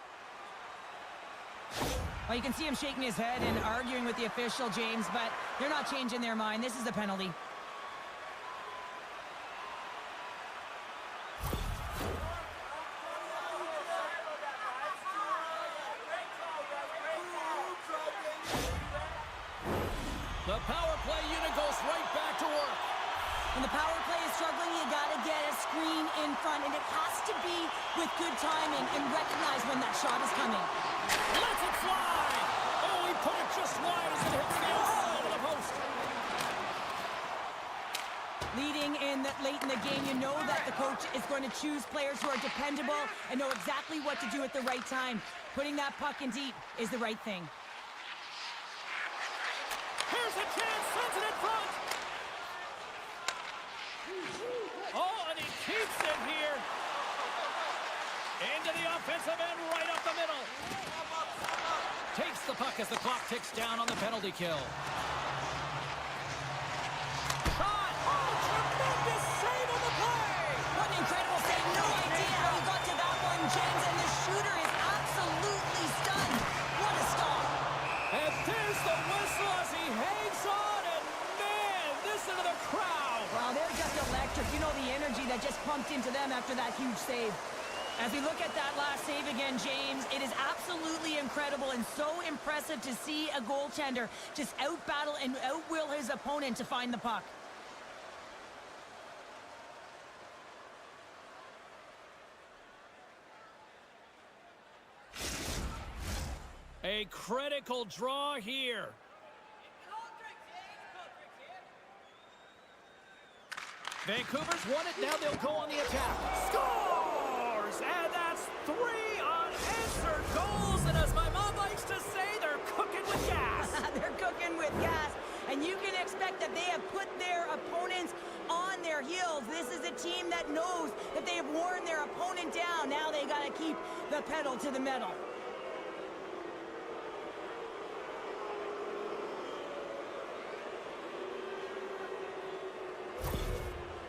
Well, you can see him shaking his head and arguing with the official, James, but they're not changing their mind. This is a penalty. The power play unit goes right back to work. When the power play is struggling, you got to get a screen in front, and it has to be with good timing and recognize when that shot is coming. Lets it fly! Oh, he put it just wide as it hits the outside of the post. Leading in late in the game, you know that the coach is going to choose players who are dependable and know exactly what to do at the right time. Putting that puck in deep is the right thing. Here's a chance, sends it in front. Oh, and he keeps it here. Into the offensive end, right up the middle. Takes the puck as the clock ticks down on the penalty kill. Shot! Oh, tremendous save on the play! What an incredible save. No idea how he got to that one, James, and the shooter is absolutely stunned. What a stop. And there's the whistle as he hangs on, and man, this into the crowd. Wow, they're just electric. You know the energy that just pumped into them after that huge save. As we look at that last save again, James, it is absolutely incredible and so impressive to see a goaltender just out-battle and out-will his opponent to find the puck. A critical draw here. Vancouver's won it, now they'll go on the attack. Scores! And that's 3 unanswered goals, and as my mom likes to say, they're cooking with gas. They're cooking with gas, and you can expect that they have put their opponents on their heels. This is a team that knows that they have worn their opponent down. Now they got to keep the pedal to the metal.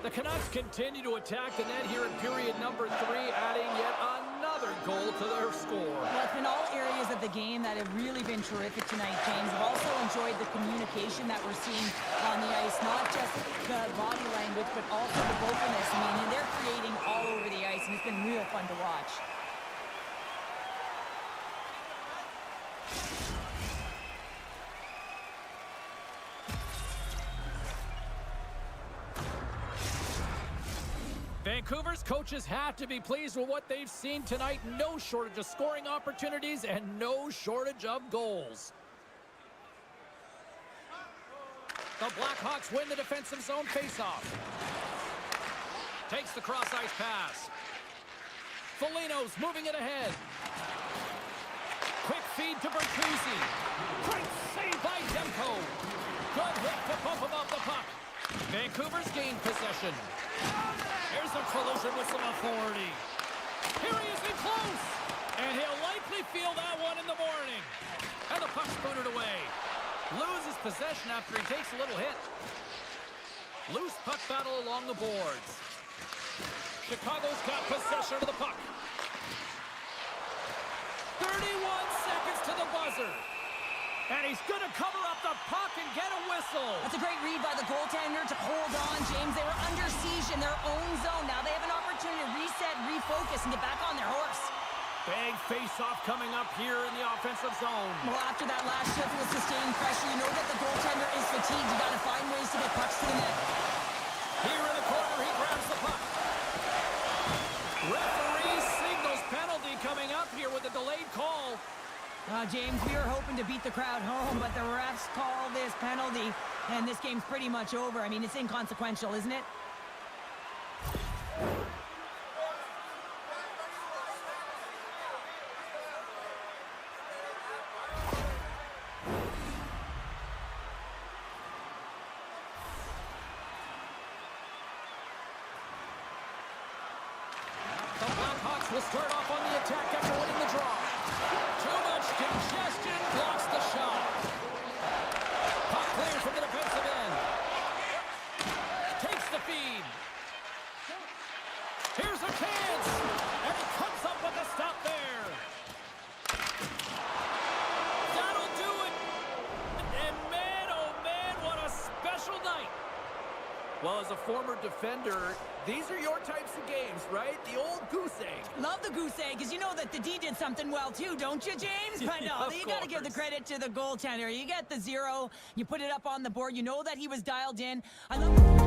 The Canucks continue to attack the net here in period number 3, adding yet another goal to their score. Well, it's been all areas of the game that have really been terrific tonight, James. I've also enjoyed the communication that we're seeing on the ice, not just the body language, but also the vocalness. I mean, they're creating all over the ice, and it's been real fun to watch. Vancouver's coaches have to be pleased with what they've seen tonight. No shortage of scoring opportunities and no shortage of goals. The Blackhawks win the defensive zone faceoff. Takes the cross-ice pass. Foligno's moving it ahead. Quick feed to Bertuzzi. Great save by Demko. Good hit to bump him off the puck. Vancouver's gained possession. Here's a collision with some authority. Here he is in close. And he'll likely feel that one in the morning. And the puck's booted away. Loses possession after he takes a little hit. Loose puck battle along the boards. Chicago's got possession of the puck. buzzer. And he's going to cover up the puck and get a whistle. That's a great read by the goaltender to hold on, James. They were under siege in their own zone. Now they have an opportunity to reset, refocus, and get back on their horse. Big face-off coming up here in the offensive zone. Well, after that last shift with sustained pressure, you know that the goaltender is fatigued. You got to find ways to get pucks to the net. Here in the corner, he grabs the puck. Referee signals penalty coming up here with a delayed call. James, we were hoping to beat the crowd home, but the refs call this penalty, and this game's pretty much over. I mean, it's inconsequential, isn't it? The Blackhawks will start off on the attack after winning the draw. Too much congestion blocks the shot. Puck clear from the defensive end. Takes the feed. Here's a chance. And he comes up with a stop there. That'll do it. And man, oh man, what a special night. Well, as a former defender, these are your types of games, right? The old goose egg. Love the goose egg, because you know that the D did something well too, don't you, James? But no, Of you got to give the course. credit to the goaltender. You get the 0, you put it up on the board, you know that he was dialed in. I love...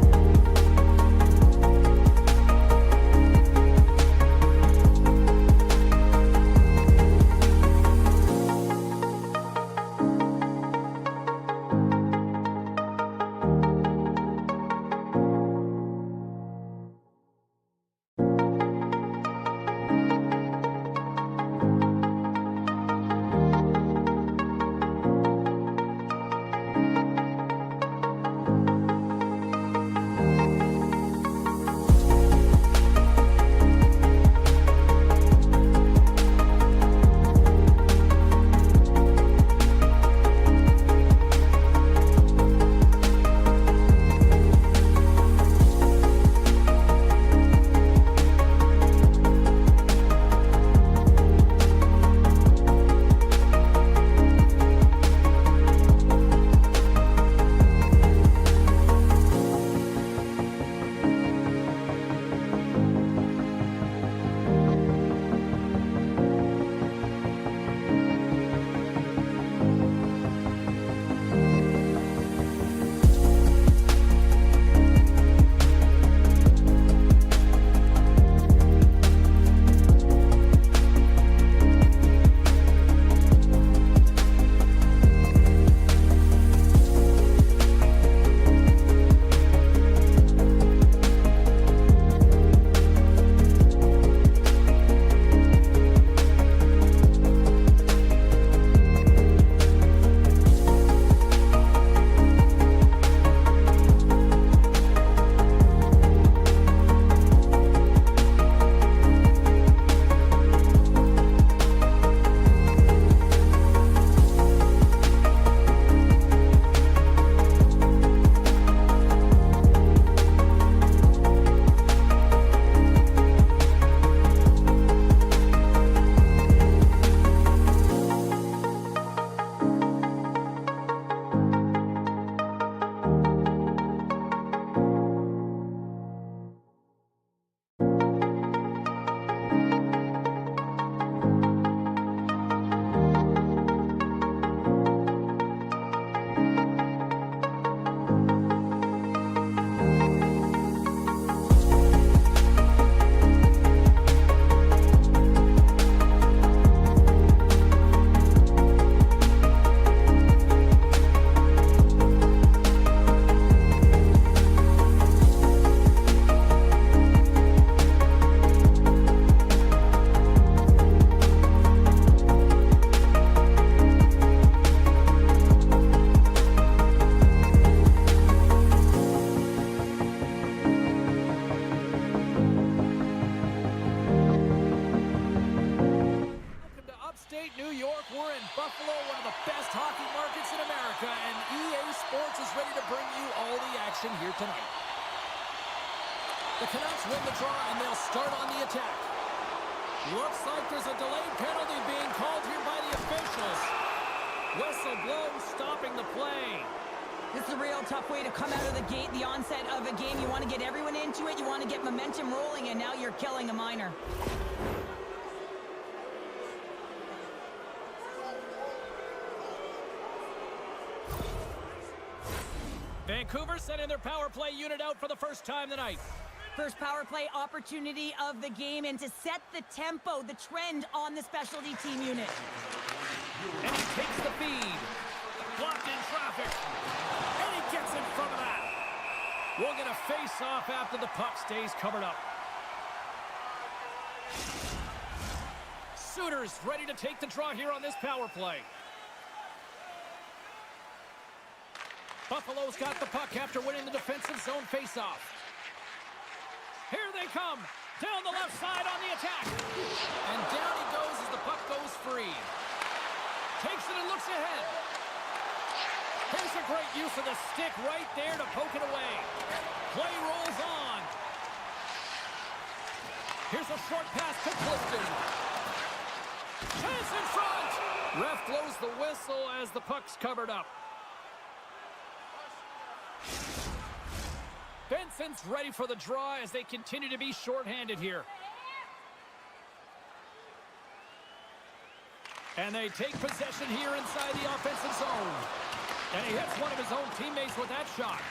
Buffalo, one of the best hockey markets in America, and EA Sports is ready to bring you all the action here tonight. The Canucks win the draw, and they'll start on the attack. Looks like there's a delayed penalty being called here by the officials. Whistle blows, stopping the play. This is a real tough way to come out of the gate, the onset of a game. You want to get everyone into it, you want to get momentum rolling, and now you're killing a minor. Vancouver sending their power play unit out for the first time tonight. First power play opportunity of the game, and to set the tempo, the trend on the specialty team unit. And he takes the feed. Blocked in traffic. And he gets in front of that. We'll get a face-off after the puck stays covered up. Sooners ready to take the draw here on this power play. Buffalo's got the puck after winning the defensive zone face-off. Here they come. Down the left side on the attack. And down he goes as the puck goes free. Takes it and looks ahead. Here's a great use of the stick right there to poke it away. Play rolls on. Here's a short pass to Clifton. Chance in front. Ref blows the whistle as the puck's covered up. Benson's ready for the draw as they continue to be shorthanded here. And they take possession here inside the offensive zone. And he hits one of his own teammates with that shot.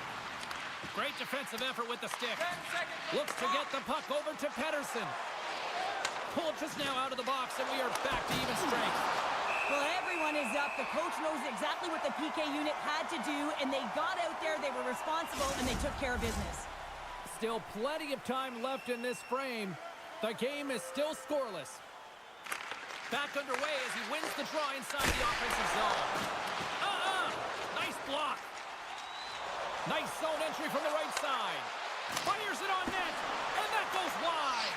Great defensive effort with the stick. Looks to get the puck over to Pettersson. Pulled just now out of the box, and we are back to even strength. Well, everyone is up. The coach knows exactly what the PK unit had to do, and they got out there, they were responsible, and they took care of business. Still plenty of time left in this frame. The game is still scoreless. Back underway as he wins the draw inside the offensive zone. Nice block. Nice zone entry from the right side. Fires it on net, and that goes wide.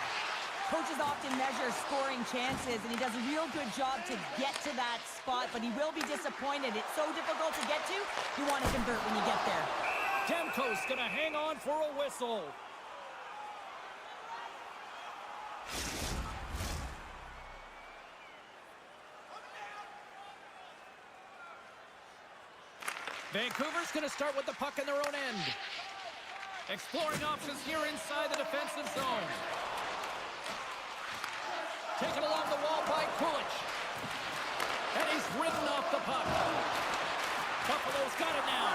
Coaches often measure scoring chances, and he does a real good job to get to that spot, but he will be disappointed. It's so difficult to get to, you want to convert when you get there. Demko's going to hang on for a whistle. Vancouver's going to start with the puck in their own end. Exploring options here inside the defensive zone. Taken along the wall by Kulich. And he's ridden off the puck. Buffalo's got it now.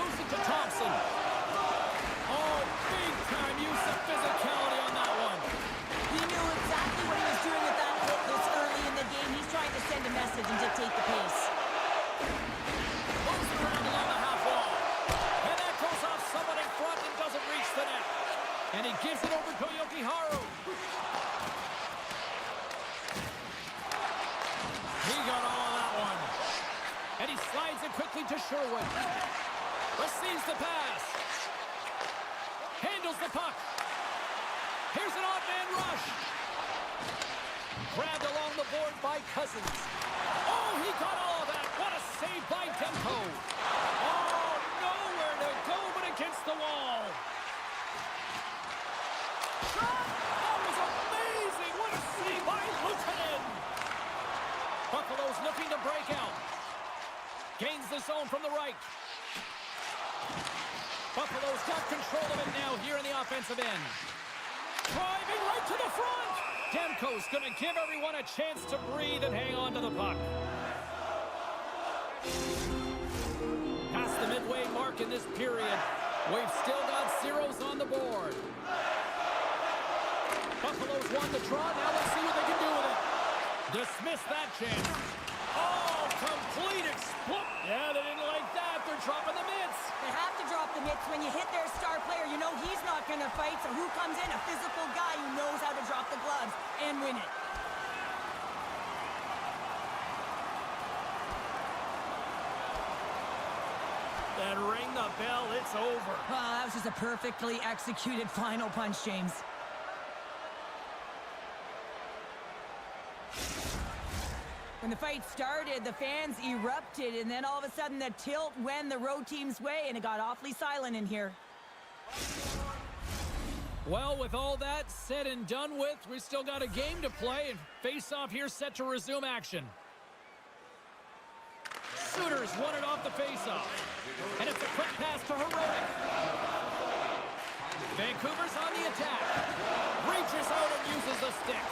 Moves it to Thompson. Oh, big-time use of physicality on that one. He knew exactly what he was doing with that hit this early in the game. He's trying to send a message and dictate the pace. Moves it around along the half wall. And that goes off someone in front and doesn't reach the net. And he gives it over to Yokiharu. He got all of that one. And he slides it quickly to Sherwood. Receives the pass. Handles the puck. Here's an odd man rush. Grabbed along the board by Cousins. Oh, he got all of that. What a save by Demko. Oh, nowhere to go but against the wall. That was amazing! What a save by Luukkonen! Buffalo's looking to break out. Gains the zone from the right. Buffalo's got control of it now here in the offensive end. Driving right to the front! Demko's going to give everyone a chance to breathe and hang on to the puck. Past the midway mark in this period. We've still got zeros on the board. Buffalo's won the draw. Now let's see what they can do with it. Dismiss that chance. Oh, complete explosion. Yeah, they didn't like that. They're dropping the mitts. They have to drop the mitts. When you hit their star player, you know he's not going to fight. So who comes in? A physical guy who knows how to drop the gloves and win it. Then ring the bell. It's over. That was just a perfectly executed final punch, James. When the fight started, the fans erupted, and then all of a sudden the tilt went the road team's way, and it got awfully silent in here. Well, with all that said and done with, we still got a game to play, and face-off here set to resume action. Suter's won it off the faceoff. And it's a quick pass to Heroic. Vancouver's on the attack. Reaches out and uses the stick.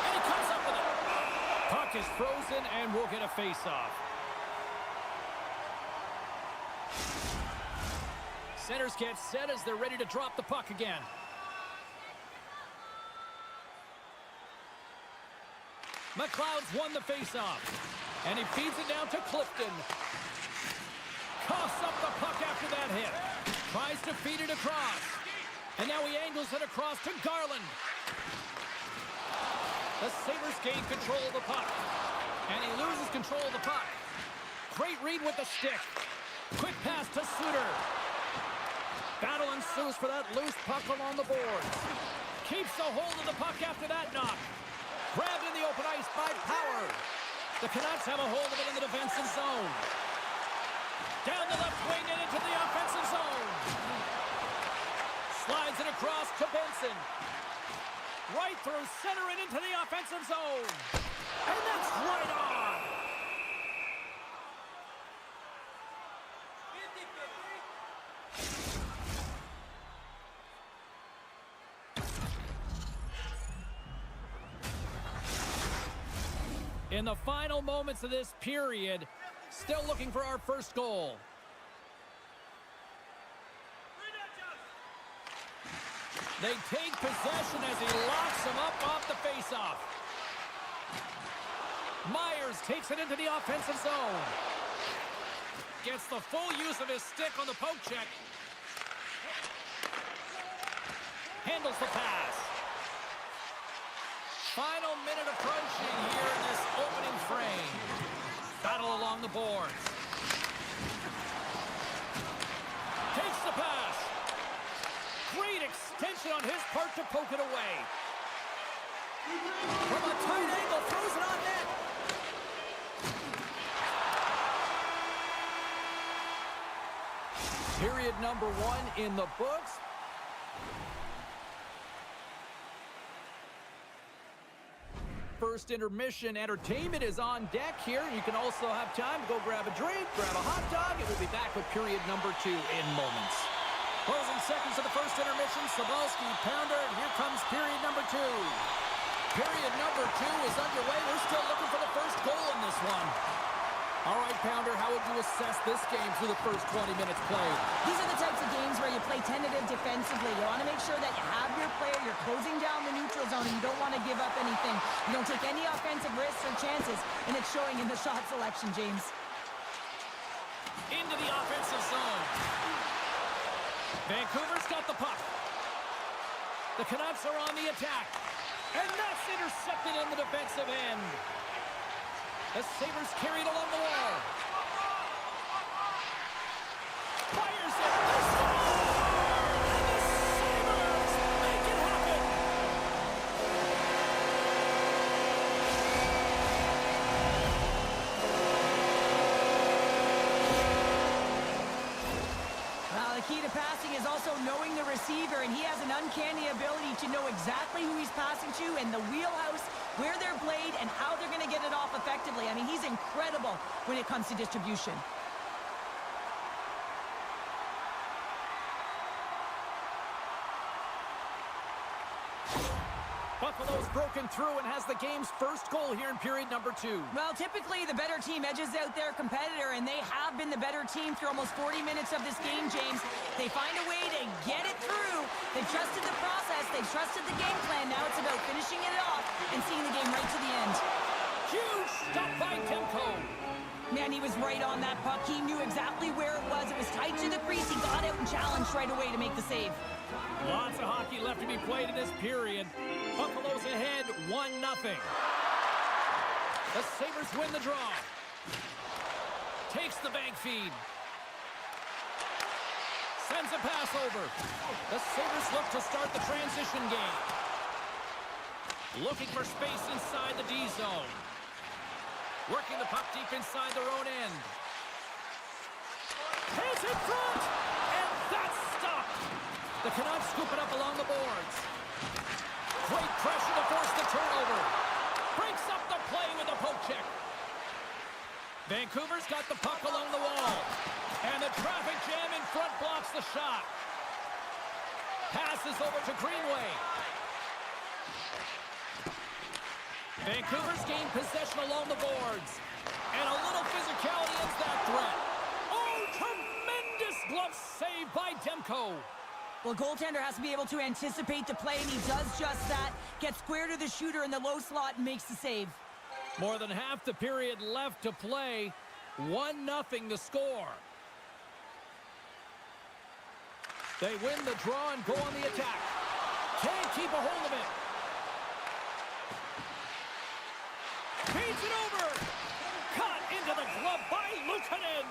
And he comes up with it. Puck is frozen and we'll get a faceoff. Centers get set as they're ready to drop the puck again. McLeod's won the faceoff. And he feeds it down to Clifton. Coughs up the puck after that hit. Tries to feed it across. And now he angles it across to Garland. The Sabres gain control of the puck. And he loses control of the puck. Great read with the stick. Quick pass to Suter. Battle ensues for that loose puck along the boards. Keeps a hold of the puck after that knock. Grabbed in the open ice by Power. The Canucks have a hold of it in the defensive zone. Down the left wing and into the offensive zone. Slides it across to Benson. Right through center and into the offensive zone. And that's right on. In the final moments of this period, still looking for our first goal. They take possession as he locks him up off the faceoff. Myers takes it into the offensive zone. Gets the full use of his stick on the poke check. Handles the pass. Final minute approaching here in this opening frame. Battle along the boards. Takes the pass. Great extension on his part to poke it away. From a tight angle, throws it on net. Period number 1 in the books. First intermission entertainment is on deck here. You can also have time to go grab a drink, grab a hot dog, and we'll be back with period number 2 in moments. Closing seconds of the first intermission, Sabalski, Pounder, and here comes period number 2. Period number 2 is underway. We're still looking for the first goal in this one. All right, Pounder, how would you assess this game through the first 20 minutes played? These are the types of games where you play tentative defensively. You want to make sure that you have your player, you're closing down the neutral zone, and you don't want to give up anything. You don't take any offensive risks or chances, and it's showing in the shot selection, James. Into the offensive zone. Vancouver's got the puck. The Canucks are on the attack. And that's intercepted in the defensive end. The Sabres carried along the wall. Fires it. They score! And the Sabres make it happen. Well, the key to passing is also knowing the receiver, and he has an uncanny ability to know exactly who he's passing to and the wheelhouse, where they're played, and how they're going to get it off effectively. I mean, he's incredible when it comes to distribution. Buffalo's broken through and has the game's first goal here in period number 2. Well, typically the better team edges out their competitor, and they have been the better team through almost 40 minutes of this game, James. They find a way to get it through. They've trusted the process. They've trusted the game plan. Now it's about finishing it off and seeing the game right to the end. Huge stop by Demko. Man, he was right on that puck. He knew exactly where it was. It was tight to the crease. He got out and challenged right away to make the save. Lots of hockey left to be played in this period. Buffalo's ahead 1-0. The Sabres win the draw. Takes the bank feed. Sends a pass over. The Sabres look to start the transition game. Looking for space inside the D zone. Working the puck deep inside their own end. Pace in front! And that's stopped! The Canucks scoop it up along the boards. Great pressure to force the turnover. Breaks up the play with a poke check. Vancouver's got the puck along the wall. And the traffic jam in front blocks the shot. Passes over to Greenway. Vancouver's gained possession along the boards. And a little physicality ends that threat. Oh, tremendous glove save by Demko. Well, goaltender has to be able to anticipate the play, and he does just that. Gets square to the shooter in the low slot and makes the save. More than half the period left to play. 1-0 to score. They win the draw and go on the attack. Can't keep a hold of it. Feeds it over. Cut into the glove by Luukkonen.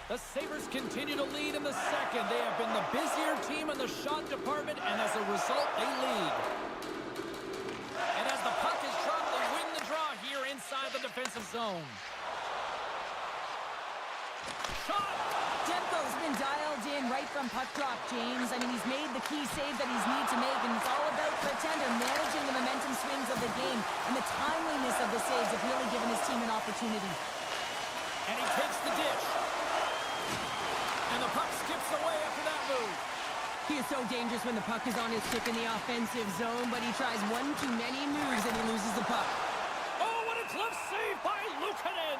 The Sabres continue to lead in the second. They have been the busier team in the shot department, and as a result, they lead. And as the puck is dropped, they win the draw here inside the defensive zone. Shot! Demko's been dialed in right from puck drop, James. I mean, he's made the key save that he's need to make, and it's all about Contender managing the momentum swings of the game, and the timeliness of the saves have really given his team an opportunity. And he takes the dish. And the puck skips away after that move. He is so dangerous when the puck is on his stick in the offensive zone, but he tries one too many moves and he loses the puck. Oh, what a glove save by Luukkonen!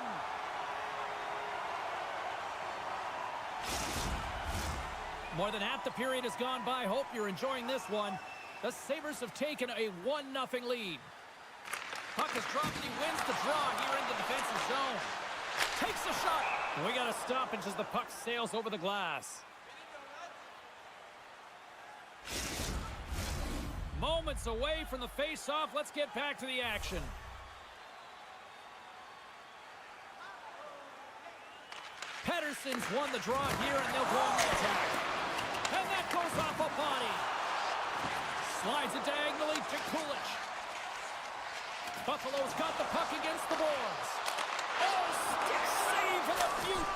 More than half the period has gone by. Hope you're enjoying this one. The Sabres have taken a 1-0 lead. Puck is dropped and he wins the draw here in the defensive zone. Takes a shot. We got to stop as the puck sails over the glass. Moments away from the face-off. Let's get back to the action. Pettersson's won the draw here, and they'll go on the attack. And that goes off a body. Slides it diagonally to Kulich. Buffalo's got the puck against the boards. Oh, stick save for the Butte.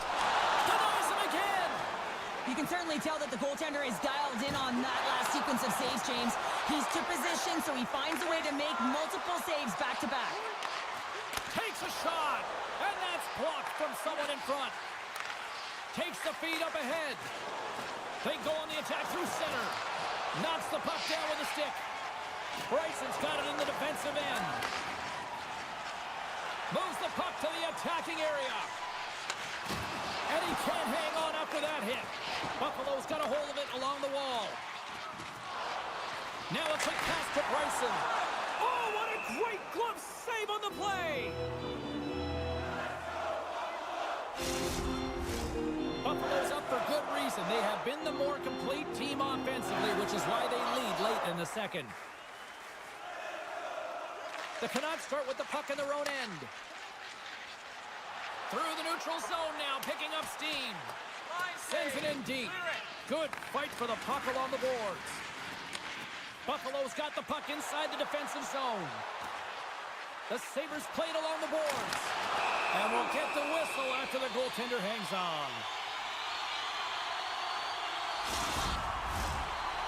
Denies him again. You can certainly tell that the goaltender is dialed in on that last sequence of saves, James. He's to position, so he finds a way to make multiple saves back-to-back. Takes a shot, and that's blocked from someone in front. Takes the feed up ahead. They go on the attack through center. Knocks the puck down with a stick. Bryson's got it in the defensive end. Moves the puck to the attacking area. And he can't hang on after that hit. Buffalo's got a hold of it along the wall. Now it's a pass to Bryson. Oh, what a great glove save on the play! Buffalo's up for good reason. They have been the more complete team offensively, which is why they lead late in the second. The Canucks start with the puck in their own end. Through the neutral zone now, picking up steam. Sends it in deep. Good fight for the puck along the boards. Buffalo's got the puck inside the defensive zone. The Sabres played along the boards. And will get the whistle after the goaltender hangs on.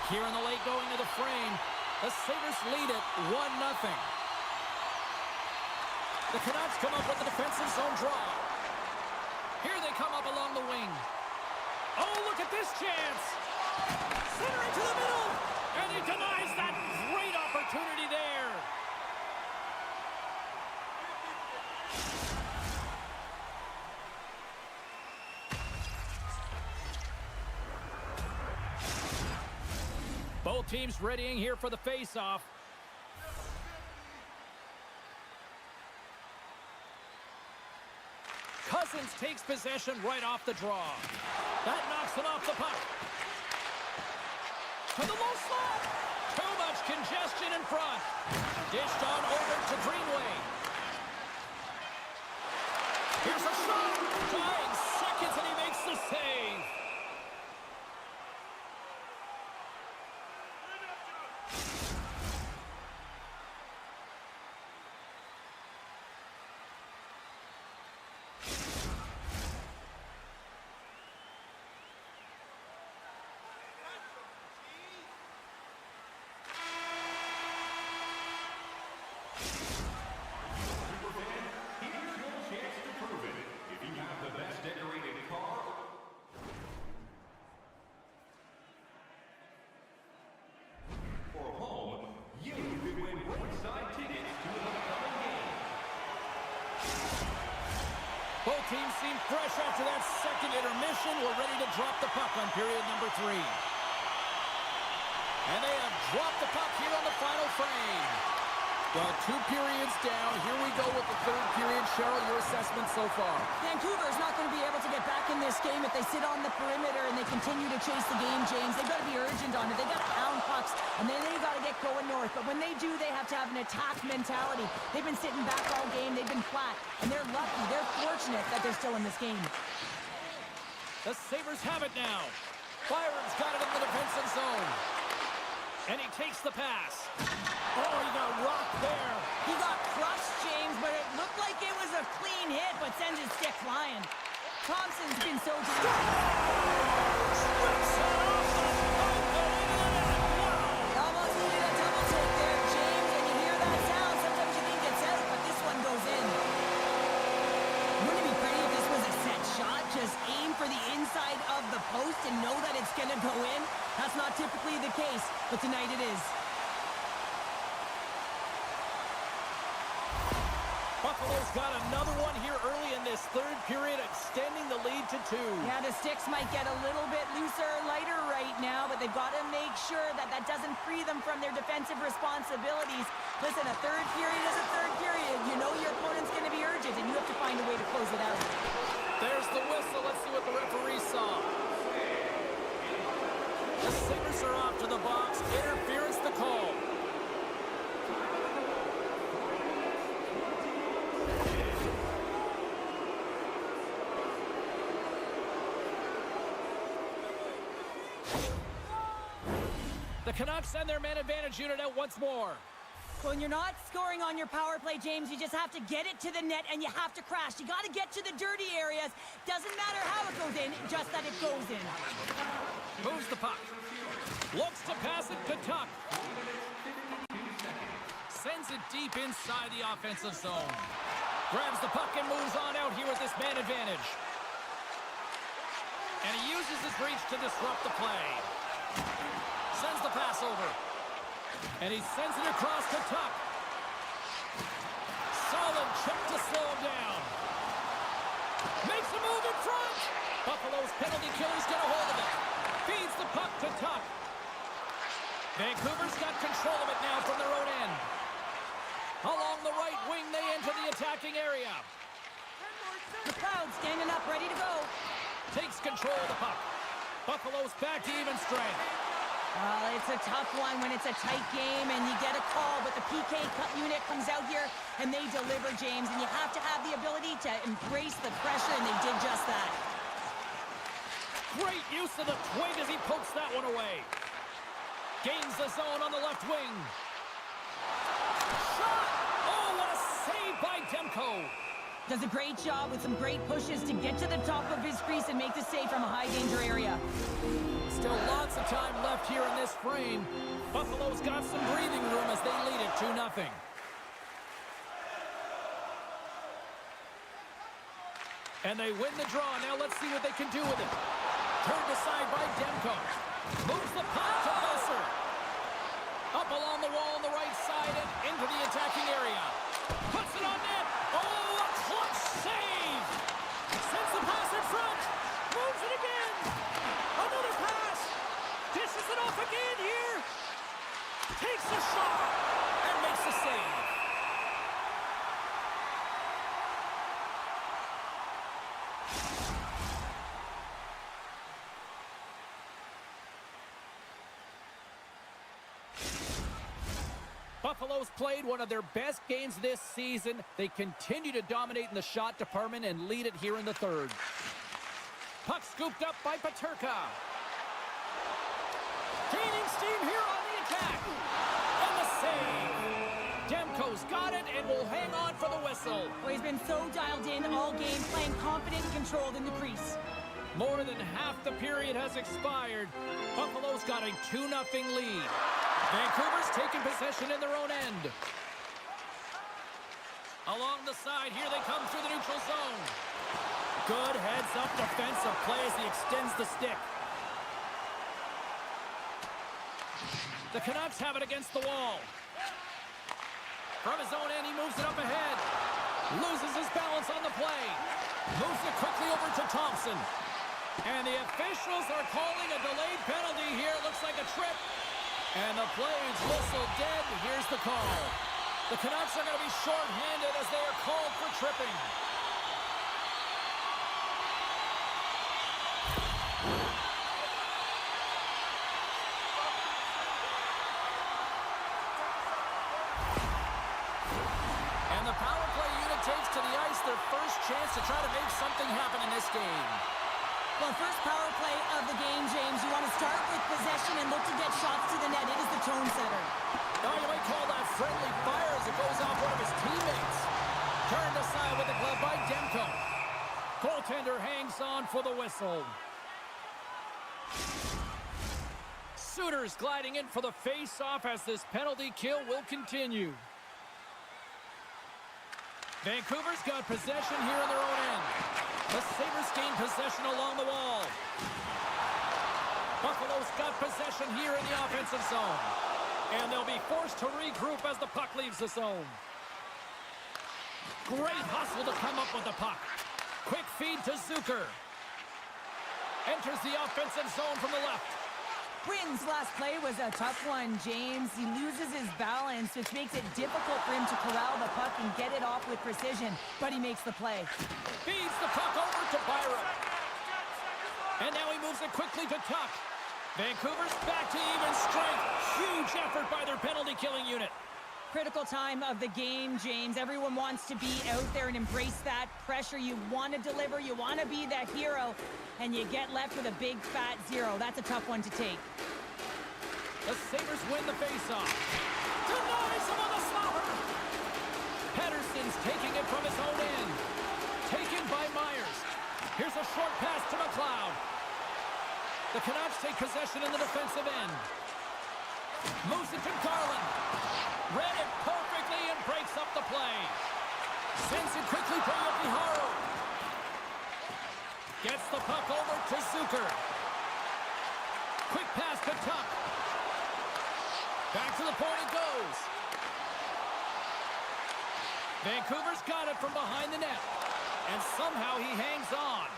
Here in the late going to the frame, the Sabres lead it 1-0. The Canucks come up with the defensive zone draw. Here they come up along the wing. Oh, look at this chance. Center into the middle. And he denies that great opportunity there. Both teams readying here for the face-off. Cousins takes possession right off the draw. That knocks it off the puck. To the low slot. Too much congestion in front. Dished on over to Greenway. Here's a shot. 5 seconds and he makes the save. Both teams seem fresh after that second intermission. We're ready to drop the puck on period number 3. And they have dropped the puck here on the final frame. Well, 2 periods down. Here we go with the 3rd period. Cheryl, your assessment so far? Vancouver's not going to be able to get back in this game if they sit on the perimeter and they continue to chase the game, James. They've got to be urgent on it. They've got to pound pucks, and then they've got to get going north. But when they do, they have to have an attack mentality. They've been sitting back all game. They've been flat, and they're lucky. They're fortunate that they're still in this game. The Sabers have it now. Byron's got it in the defensive zone. And he takes the pass. Oh, he got rocked there. He got crushed, James, but it looked like it was a clean hit, but sends his stick flying. Thompson's been so good. Almost needed a double take there, James, and you hear that sound. Sometimes you think it's out, but this one goes in. Wouldn't it be pretty if this was a set shot? Just aim for the inside of the post and know that it's going to go in? That's not typically the case, but tonight it is. Buffalo's got another one here early in this 3rd period, extending the lead to 2. Yeah, the sticks might get a little bit looser, lighter right now, but they've got to make sure that that doesn't free them from their defensive responsibilities. Listen, a 3rd period is a 3rd period. You know your opponent's going to be urgent, and you have to find a way to close it out. There's the whistle. Let's see what the referee saw. The Sabres are off to the box. Interference the call. The Canucks and their man advantage unit out once more. When you're not scoring on your power play, James, you just have to get it to the net and you have to crash. You got to get to the dirty areas. Doesn't matter how it goes in, just that it goes in. Moves the puck. Looks to pass it to Tuck. Sends it deep inside the offensive zone. Grabs the puck and moves on out here with this man advantage. And he uses his reach to disrupt the play. Sends the pass over. And he sends it across to Tuck. Solid chip to slow him down. Makes a move in front. Buffalo's penalty killer's got a hold of it. Feeds the puck to Tuck. Vancouver's got control of it now from their own end. Along the right wing, they enter the attacking area. The crowd standing up, ready to go. Takes control of the puck. Buffalo's back to even strength. It's a tough one when it's a tight game and you get a call, but the PK cut unit comes out here and they deliver, James, and you have to have the ability to embrace the pressure, and they did just that. Great use of the twig as he pokes that one away. Gains the zone on the left wing. Shot! Oh, what a save by Demko. Does a great job with some great pushes to get to the top of his crease and make the save from a high-danger area. Still lots of time left here in this frame. Buffalo's got some breathing room as they lead it 2-0. And they win the draw. Now let's see what they can do with it. Turned aside by Demko. Moves the puck to Besser. Up along the wall on the right side and into the attacking area. Puts it on net. Oh, a clutch save. Sends the pass in front. Moves it again. Another pass. Dishes it off again here. Takes a shot and makes the save. Buffalo's played one of their best games this season. They continue to dominate in the shot department and lead it here in the 3rd. Puck scooped up by Peterka. Gaining steam here on the attack. And the save. Demko's got it and will hang on for the whistle. Well, he's been so dialed in all game, playing confident and controlled in the crease. More than half the period has expired. Buffalo's got a 2-0 lead. Vancouver's taking possession in their own end. Along the side, here they come through the neutral zone. Good heads-up defensive play as he extends the stick. The Canucks have it against the wall. From his own end, he moves it up ahead. Loses his balance on the play. Moves it quickly over to Thompson. And the officials are calling a delayed penalty here. Looks like a trip. And the play's whistle dead. Here's the call. The Canucks are going to be short-handed as they are called for tripping. And the power play unit takes to the ice their first chance to try to make something happen in this game. Well, first power play of the game, James. You want to start with possession and look to get shots to the net. It is the tone setter. Now you might call that friendly fire as it goes off one of his teammates. Turned aside with the glove by Demko. Goaltender hangs on for the whistle. Sooners gliding in for the face-off as this penalty kill will continue. Vancouver's got possession here in their own end. The Sabers gain possession along the wall. Buffalo's got possession here in the offensive zone. And they'll be forced to regroup as the puck leaves the zone. Great hustle to come up with the puck. Quick feed to Zucker. Enters the offensive zone from the left. Quinton's last play was a tough one, James. He loses his balance, which makes it difficult for him to corral the puck and get it off with precision, but he makes the play. Feeds the puck over to Byron. And now he moves it quickly to Tuck. Vancouver's back to even strength. Huge effort by their penalty-killing unit. Critical time of the game, James. Everyone wants to be out there and embrace that pressure. You want to deliver, you want to be that hero, and you get left with a big fat zero. That's a tough one to take. The Sabres win the faceoff. Denies him on the slobber. Pettersson's taking it from his own end. Taken by Myers. Here's a short pass to McLeod. The Canucks take possession in the defensive end. Moves it to Garland. Read it perfectly and breaks up the play. Sends it quickly to Yokiharu. Gets the puck over to Zucker. Quick pass to Tuck. Back to the point it goes. Vancouver's got it from behind the net. And somehow he hangs on.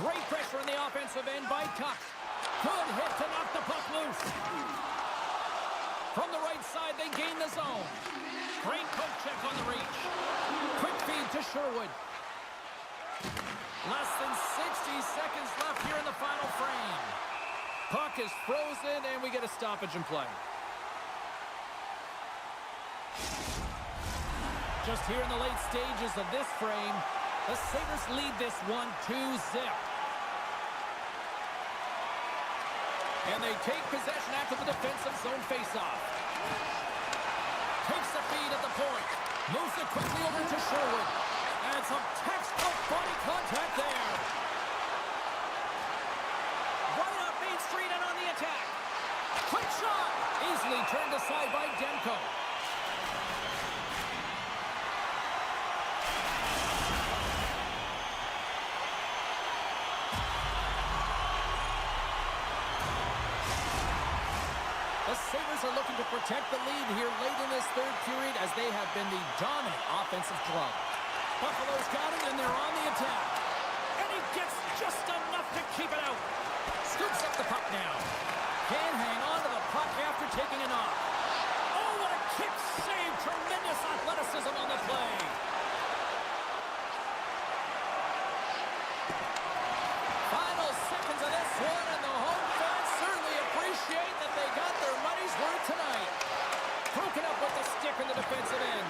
Great pressure in the offensive end by Tuck. Good hit to knock the puck loose. From the right side, they gain the zone. Great poke check on the reach. Quick feed to Sherwood. Less than 60 seconds left here in the final frame. Puck is frozen, and we get a stoppage in play. Just here in the late stages of this frame, the Sabres lead this one 2-0. And they take possession after the defensive zone faceoff. Takes the feed at the point. Moves it quickly over to Sherwood. And some textbook body contact there. Right up Main Street and on the attack. Quick shot. Easily turned aside by Demko. The Sabres are looking to protect the lead here late in this third period as they have been the dominant offensive club. Buffalo's got it, and they're on the attack. And he gets just enough to keep it out. Scoops up the puck now. Can hang on to the puck after taking it off. Oh, what a kick save. Tremendous athleticism on the play. Final seconds of this one, and the home fans certainly appreciate that they got their money's worth tonight. Broken up with the stick in the defensive end.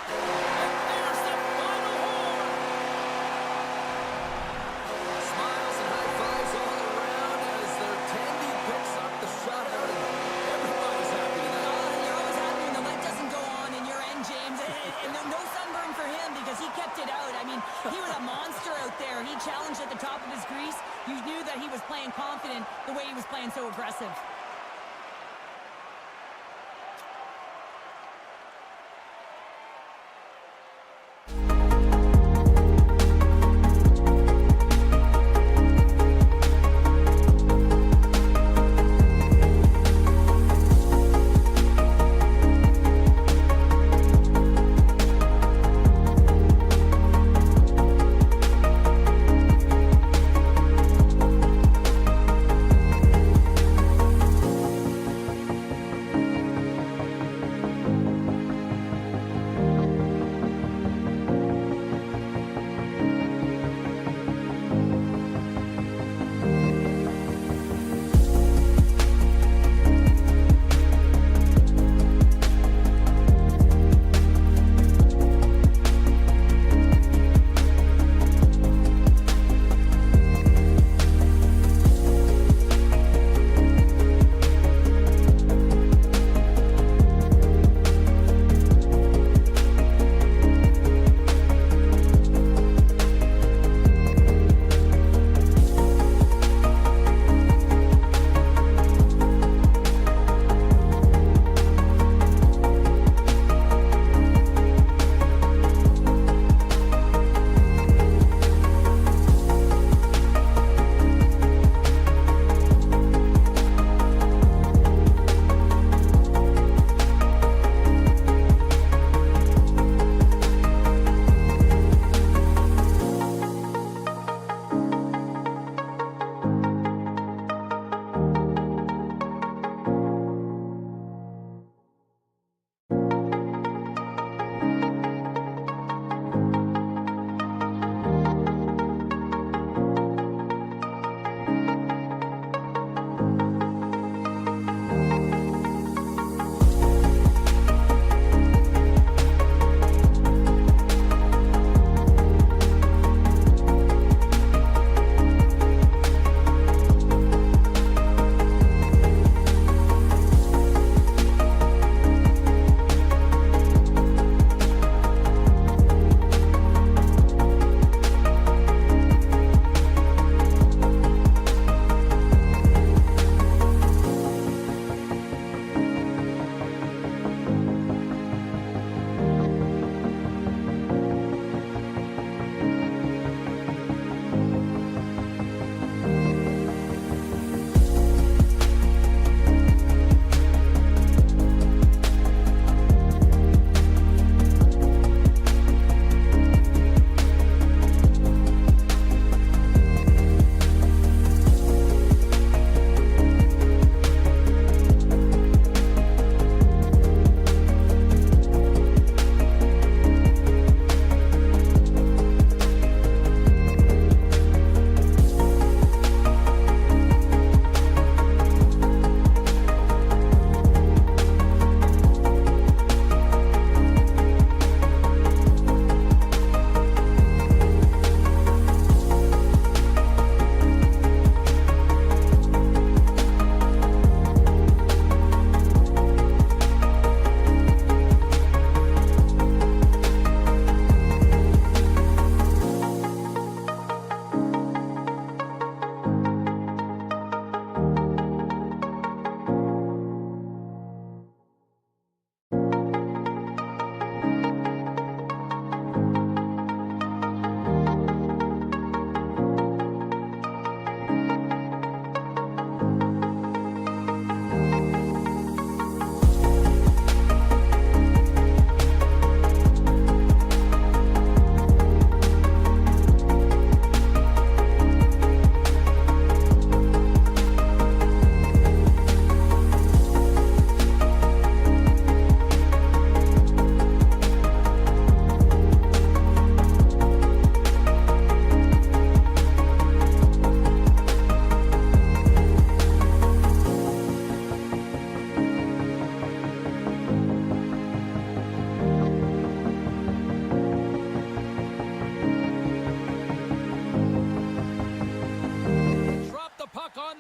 And there's the final horn. Smiles and high fives all around as their Tandy picks up the shutout. Everybody's happy tonight. You're always happy when the light doesn't go on in your end, James. And no sunburn for him because he kept it out. I mean, he was a monster out there. He challenged at the top of his crease. You knew that he was playing confident the way he was playing so aggressive.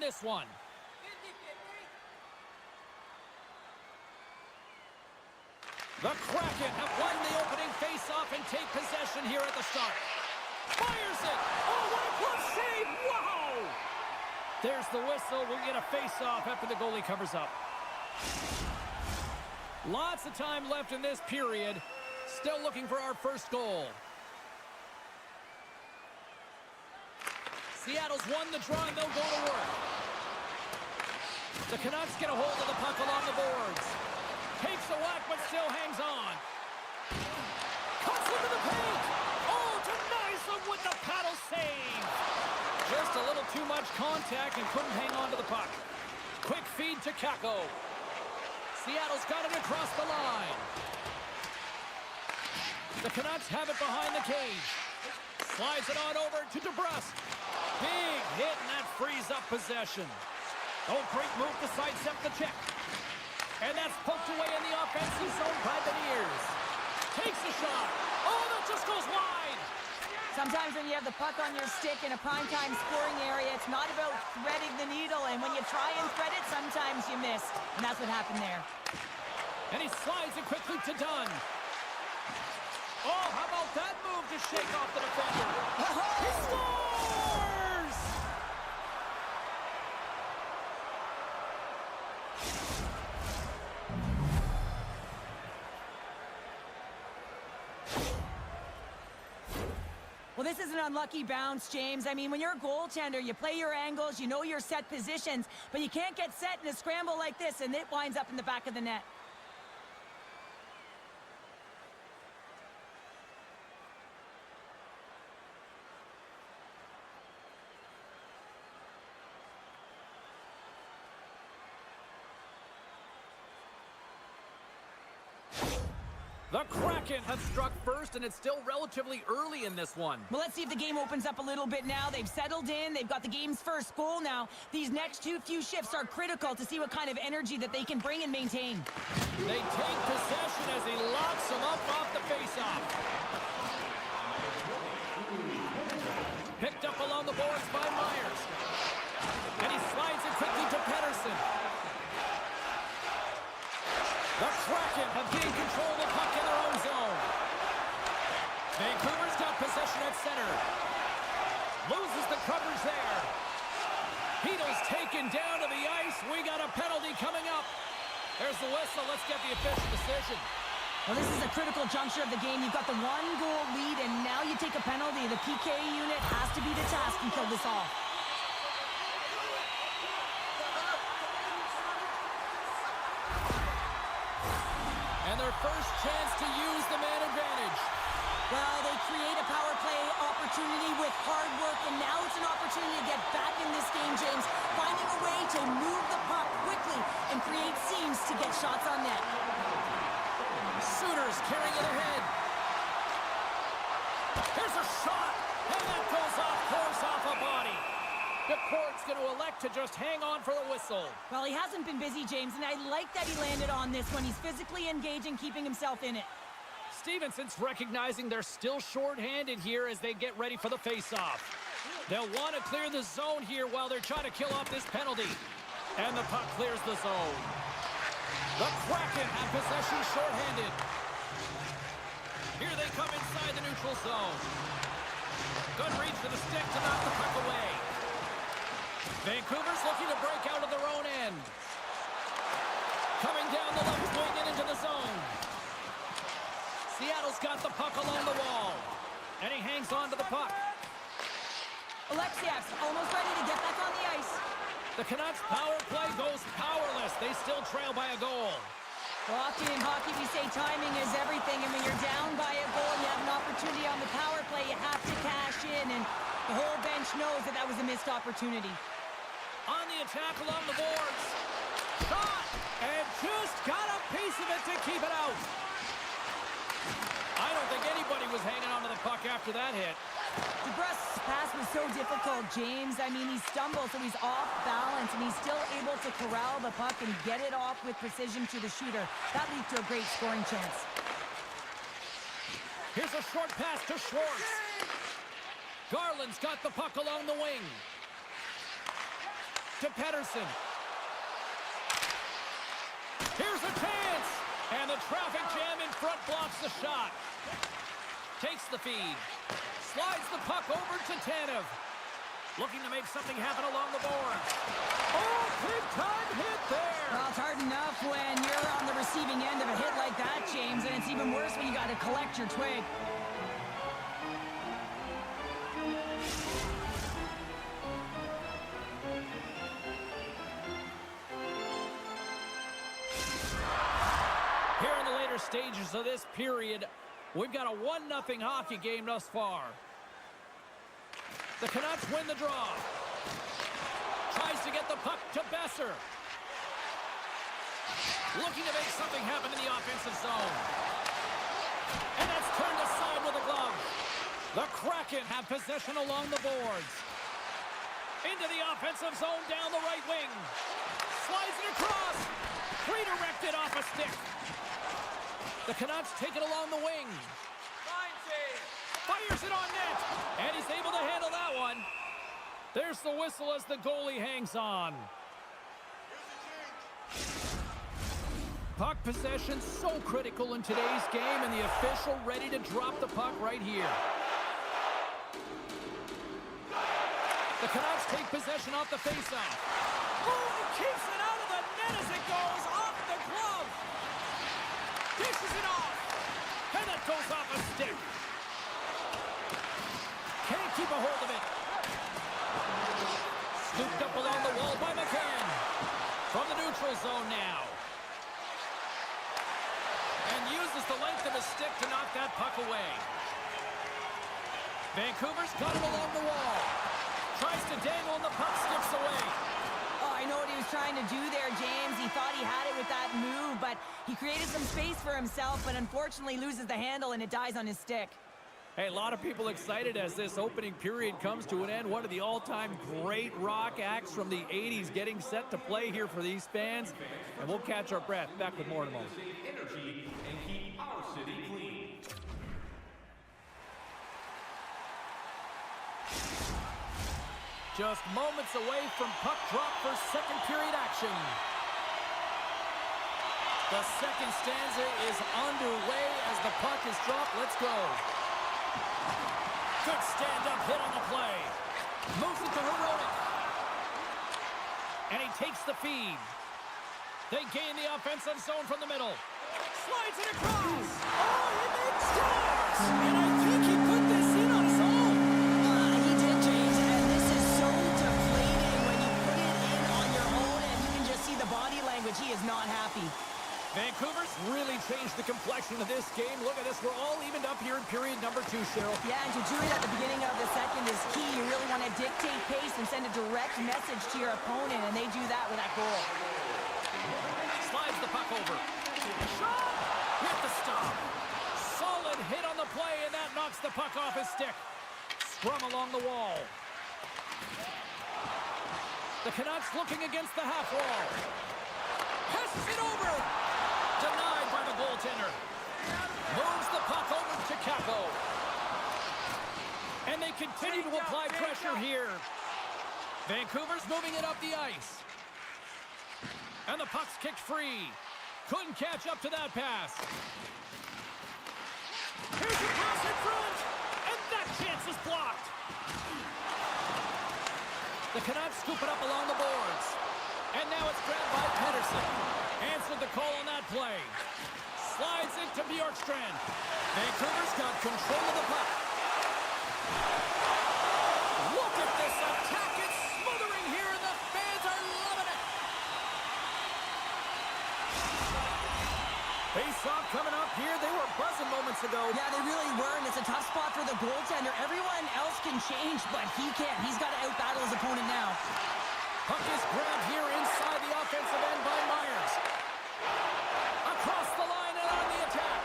this one. The Kraken have won the opening face-off and take possession here at the start. Fires it! Oh, what a close save! Wow! There's the whistle. We'll get a face-off after the goalie covers up. Lots of time left in this period. Still looking for our first goal. Seattle's won the draw, and they'll go to work. The Canucks get a hold of the puck along the boards. Takes a whack, but still hangs on. Cuts into the paint. Oh, denies them with the paddle save. Just a little too much contact and couldn't hang on to the puck. Quick feed to Kako. Seattle's got it across the line. The Canucks have it behind the cage. Slides it on over to DeBrusque. Big hit, and that frees up possession. Oh, great move to sidestep the check. And that's poked away in the offensive zone by Beniers. Takes a shot. Oh, that just goes wide. Sometimes when you have the puck on your stick in a primetime scoring area, it's not about threading the needle. And when you try and thread it, sometimes you miss. And that's what happened there. And he slides it quickly to Dunn. Oh, how about that move to shake off the defender? He scores! Well, this is an unlucky bounce, James. I mean, when you're a goaltender, you play your angles, you know your set positions, but you can't get set in a scramble like this, and it winds up in the back of the net. The Kraken have struck first, and it's still relatively early in this one. Well, let's see if the game opens up a little bit now. They've settled in. They've got the game's first goal now. These next few shifts are critical to see what kind of energy that they can bring and maintain. They take possession as he locks them up off the faceoff. Picked up along the boards by Myers. And he slides it quickly to Pettersson. The Kraken have gained control of the puck in their own zone. Vancouver's got possession at center. Loses the coverage there. Heedle's taken down to the ice. We got a penalty coming up. There's the whistle. Let's get the official decision. Well, this is a critical juncture of the game. You've got the one-goal lead, and now you take a penalty. The PK unit has to be the task and kill this off. And their first chance to use the man advantage. Well, they create a power play opportunity with hard work, and now it's an opportunity to get back in this game, James. Finding a way to move the puck quickly and create seams to get shots on net. Sooners carrying it ahead. Here's a shot, and that goes off course off a body. DeCourt's going to elect to just hang on for the whistle. Well, he hasn't been busy, James, and I like that he landed on this one. He's physically engaging, keeping himself in it. Stevenson's recognizing they're still short-handed here as they get ready for the face-off. They'll want to clear the zone here while they're trying to kill off this penalty. And the puck clears the zone. The Kraken have possession short-handed. Here they come inside the neutral zone. Good reach for the stick to knock the puck away. Vancouver's looking to break out of their own end. Coming down the left wing and into the zone. Seattle's got the puck along the wall. And he hangs on to the puck. Alexiev's almost ready to get back on the ice. The Canucks power play goes powerless. They still trail by a goal. Well, often in hockey we say timing is everything, and when you're down by a goal and you have an opportunity on the power play, you have to cash in, and the whole bench knows that that was a missed opportunity. On the attack along the boards. Shot! And just got a piece of it to keep it out. I don't think anybody was hanging on to the puck after that hit. DeBrusque's pass was so difficult, James. I mean, he stumbles, so he's off balance, and he's still able to corral the puck and get it off with precision to the shooter. That leads to a great scoring chance. Here's a short pass to Schwartz. Garland's got the puck along the wing. to Pedersen. Here's a chance. And the traffic jam in front blocks the shot. Takes the feed. Slides the puck over to Tanev. Looking to make something happen along the boards. Oh, big-time hit there. Well, it's hard enough when you're on the receiving end of a hit like that, James, and it's even worse when you got to collect your twig. Here in the later stages of this period, we've got a 1-0 hockey game thus far. The Canucks win the draw. Tries to get the puck to Besser. Looking to make something happen in the offensive zone. And that's turned aside with a glove. The Kraken have possession along the boards. Into the offensive zone down the right wing. Slides it across. Redirected off a stick. The Canucks take it along the wing. Fires it on net. And he's able to handle that one. There's the whistle as the goalie hangs on. Puck possession so critical in today's game, and the official ready to drop the puck right here. The Canucks take possession off the faceoff. Oh, he keeps it out of the net as it goes off the glove. Dishes it off. And that goes off a stick. Can't keep a hold of it. Scooped up along the wall by McCann. From the neutral zone now. And uses the length of his stick to knock that puck away. Vancouver's got him along the wall. Tries to dangle and the puck skips away. Oh, I know what he was trying to do there, James. He thought he had it with that move, but he created some space for himself, but unfortunately loses the handle and it dies on his stick. Hey, a lot of people excited as this opening period comes to an end. One of the all-time great rock acts from the 80s getting set to play here for these fans. And we'll catch our breath. Back with more in a moment. Energy and keep our city clean. Just moments away from puck drop for second period action. The second stanza is underway as the puck is dropped. Let's go. Good stand-up hit on the play. Moves it to Herodic. And he takes the feed. They gain the offensive zone from the middle. Slides it across. Oh, he makes scores! And I think he put this in on his own. He did, James, and this is so deflating when you put it in on your own and you can just see the body language. He is not happy. Vancouver's really changed the complexion of this game. Look at this. We're all evened up here in period number 2, Cheryl. Yeah, and to do it at the beginning of the second is key. You really want to dictate pace and send a direct message to your opponent, and they do that with that goal. Slides the puck over. Shot! With the stop. Solid hit on the play, and that knocks the puck off his stick. Scrum along the wall. The Canucks looking against the half wall. Passes it over. Denied by the goaltender. Moves the puck over to Capo. And they continue to apply pressure here. Vancouver's moving it up the ice. And the puck's kicked free. Couldn't catch up to that pass. Here's a pass in front. And that chance is blocked. The Canucks scoop it up along the boards. And now it's grabbed by Pedersen. Answered the call on that play. Slides into Bjorkstrand. Vancouver's got control of the puck. Look at this attack. It's smothering here, and the fans are loving it. Face-off coming up here. They were buzzing moments ago. Yeah, they really were, and it's a tough spot for the goaltender. Everyone else can change, but he can't. He's got to out-battle his opponent now. Puck is grabbed here inside the offensive end by Myers. Across the line and on the attack.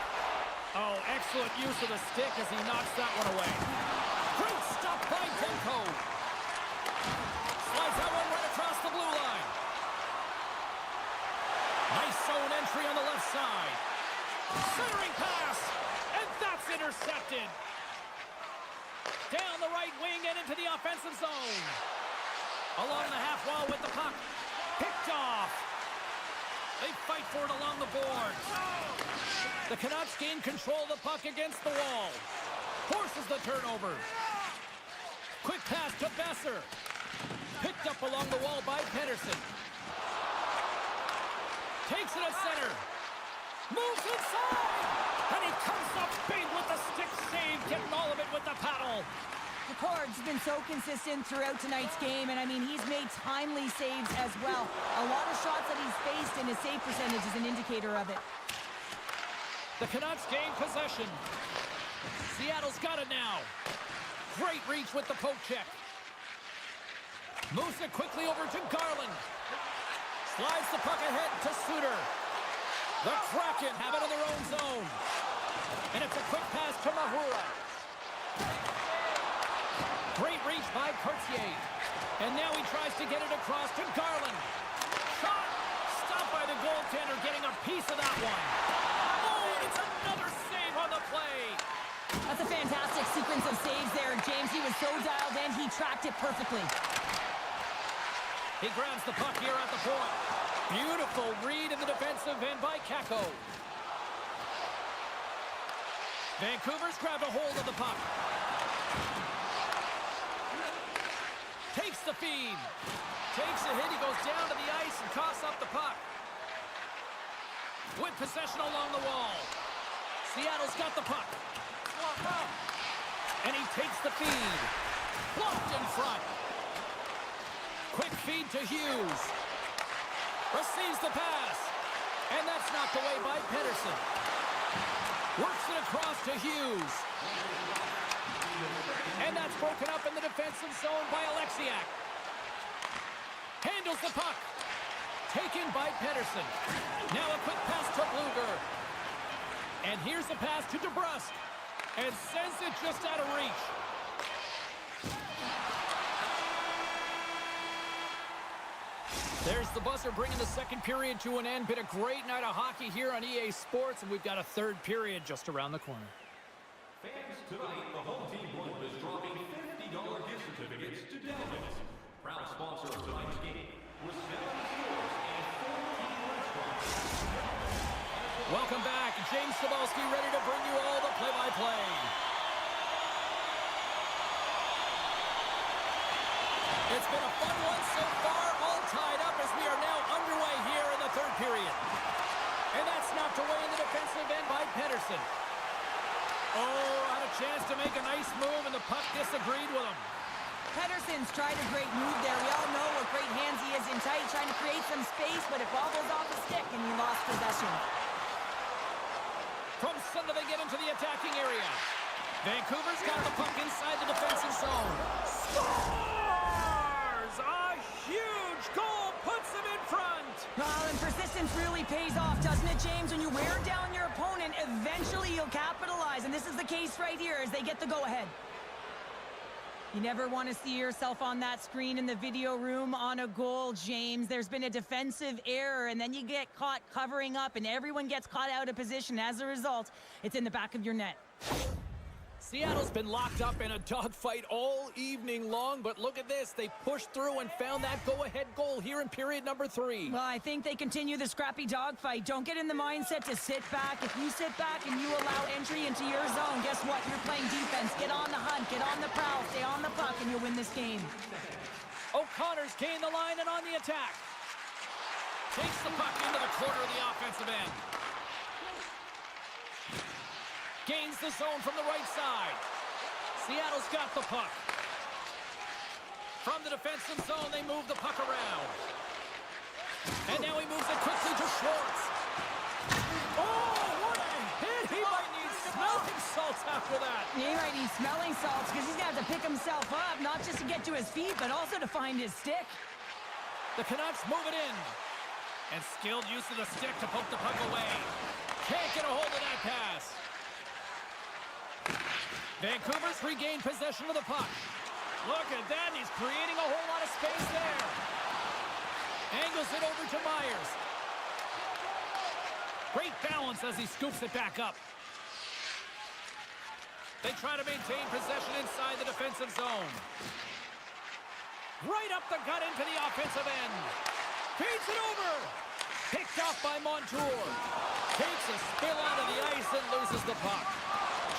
Oh, excellent use of the stick as he knocks that one away. Great stop by Demko. Slides that one right across the blue line. Nice zone entry on the left side. Centering pass. And that's intercepted. Down the right wing and into the offensive zone. Along the half wall with the puck. Picked off. They fight for it along the boards. The Canucks gain control of the puck against the wall. Forces the turnover. Quick pass to Besser. Picked up along the wall by Pedersen. Takes it at center. Moves inside. And he comes up big with the stick save. Getting all of it with the paddle. McCord's been so consistent throughout tonight's game, and I mean, he's made timely saves as well. A lot of shots that he's faced, and his save percentage is an indicator of it. The Canucks gain possession. Seattle's got it now. Great reach with the poke check. Moves it quickly over to Garland. Slides the puck ahead to Suter. The Kraken have it in their own zone. And it's a quick pass to Mahura. Great reach by Cartier. And now he tries to get it across to Garland. Shot! Stopped by the goaltender, getting a piece of that one. Oh, and it's another save on the play. That's a fantastic sequence of saves there, James. He was so dialed in, he tracked it perfectly. He grabs the puck here at the point. Beautiful read in the defensive end by Kakko. Vancouver's grabbed a hold of the puck. Takes the feed. Takes a hit. He goes down to the ice and coughs up the puck. With possession along the wall. Seattle's got the puck. And he takes the feed. Blocked in front. Quick feed to Hughes. Receives the pass. And that's knocked away by Pedersen. Works it across to Hughes. And that's broken up in the defensive zone by Alexiak. Handles the puck. Taken by Pedersen. Now a quick pass to Bluger. And here's the pass to DeBrusque. And sends it just out of reach. There's the buzzer bringing the second period to an end. Been a great night of hockey here on EA Sports, and we've got a third period just around the corner. Fans, tonight the home team Blue is dropping $50 gift certificates to Delvin's. Proud sponsor of tonight's game with 7 stores and 14 restaurants. Welcome back. James Cebulski ready to bring you all the play-by-play. It's been a fun one so far, all tied up as we are now underway here in the third period. And that's knocked away in the defensive end by Pedersen. Oh, had a chance to make a nice move, and the puck disagreed with him. Pedersen's tried a great move there. We all know what great hands he is in tight, trying to create some space, but it bobbles off the stick, and he lost possession. From center, they get into the attacking area. Vancouver's got the puck inside the defensive zone. Scores! A huge goal puts them in front. Well, and persistence really pays off, doesn't it, James? When you wear down your opponent, eventually you'll capitalize, and this is the case right here as they get the go-ahead. You never want to see yourself on that screen in the video room on a goal, James. There's been a defensive error, and then you get caught covering up, and everyone gets caught out of position. As a result, it's in the back of your net. Seattle's been locked up in a dogfight all evening long, but look at this. They pushed through and found that go-ahead goal here in period number 3. Well, I think they continue the scrappy dogfight. Don't get in the mindset to sit back. If you sit back and you allow entry into your zone, guess what? You're playing defense. Get on the hunt, get on the prowl, stay on the puck, and you'll win this game. O'Connor's gained the line and on the attack. Takes the puck into the corner of the offensive end. Gains the zone from the right side. Seattle's got the puck. From the defensive zone, they move the puck around. And now he moves it quickly to Schwartz. Oh, what a hit! He might need smelling salts after that. He might need smelling salts because he's going to have to pick himself up, not just to get to his feet, but also to find his stick. The Canucks move it in. And skilled use of the stick to poke the puck away. Can't get a hold of that pass. Vancouver's regained possession of the puck. Look at that, he's creating a whole lot of space there. Angles it over to Myers. Great balance as he scoops it back up. They try to maintain possession inside the defensive zone. Right up the gut into the offensive end. Feeds it over. Picked off by Montour. Takes a spill onto the ice and loses the puck.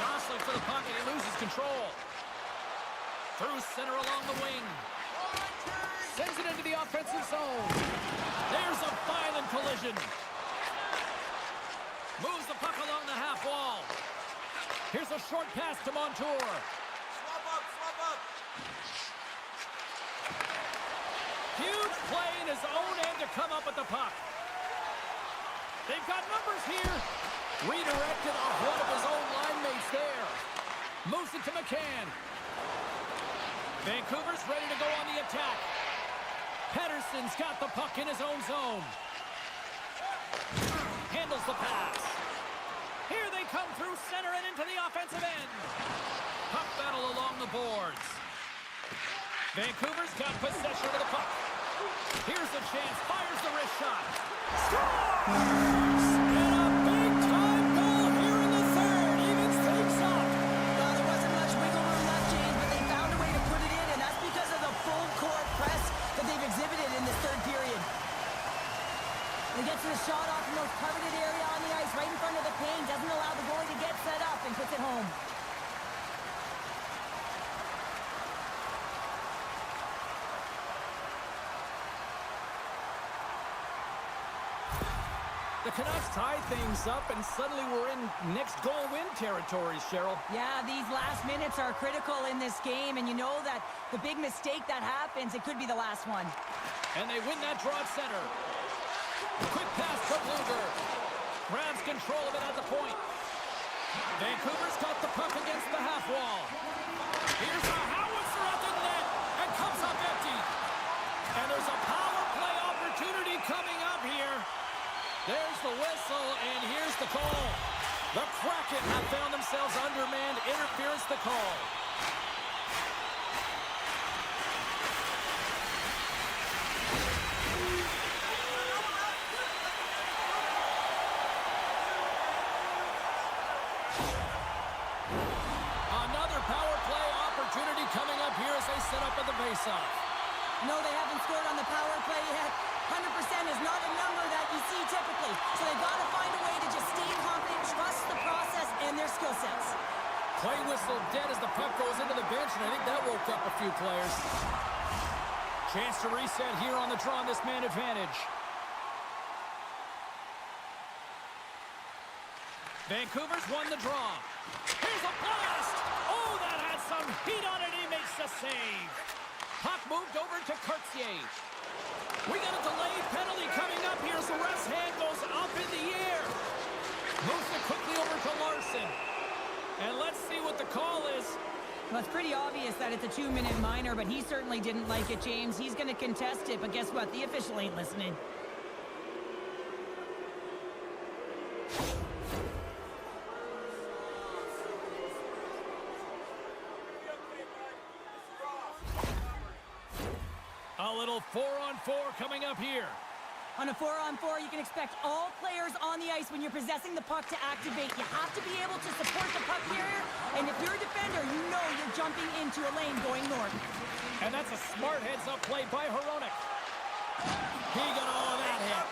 Jostling for the puck and he loses control. Through center along the wing. Sends it into the offensive zone. There's a violent collision. Moves the puck along the half wall. Here's a short pass to Montour. Swap up. Huge play in his own end to come up with the puck. They've got numbers here. Redirected off one of his own line mates there. Moves it to McCann. Vancouver's ready to go on the attack. Pettersson's got the puck in his own zone. Handles the pass. Here they come through center and into the offensive end. Puck battle along the boards. Vancouver's got possession of the puck. Here's the chance. Fires the wrist shot. Scores! And a big-time goal here in the third. Evens things up. Well, there wasn't much wiggle room left, James, but they found a way to put it in, and that's because of the full court press that they've exhibited in this third period. He gets the shot off the most coveted area on the ice, right in front of the paint, doesn't allow the goalie to get set up, and puts it home. The Canucks tie things up, and suddenly we're in next goal win territory, Cheryl. Yeah, these last minutes are critical in this game, and you know that the big mistake that happens, it could be the last one. And they win that draw at center. Quick pass to Blueger. Grabs control of it at the point. Vancouver's got the puck against the half wall. Here's a howitzer at the net, and comes up empty. And there's a power play opportunity coming up here. There's the whistle, and here's the call. The Kraken have found themselves undermanned. Interference the call. Another power play opportunity coming up here as they set up at the faceoff. No, they haven't scored on the power play yet. 100% is not a number that you see typically. So they've got to find a way to just stay confident, trust the process and their skill sets. Play whistle dead as the puck goes into the bench, and I think that woke up a few players. Chance to reset here on the draw on this man advantage. Vancouver's won the draw. Here's a blast! Oh, that had some heat on it. He makes the save. Puck moved over to Cartier. We got a delayed penalty coming up here as the ref's hand goes up in the air. Moves it quickly over to Larson. And let's see what the call is. Well, it's pretty obvious that it's a 2-minute minor, but he certainly didn't like it, James. He's going to contest it, but guess what? The official ain't listening. A little 4-on-4 coming up here. On a 4-on-4, you can expect all players on the ice when you're possessing the puck to activate. You have to be able to support the puck carrier, and if you're a defender, you know you're jumping into a lane going north. And that's a smart heads-up play by Hronek. He got all of that hit.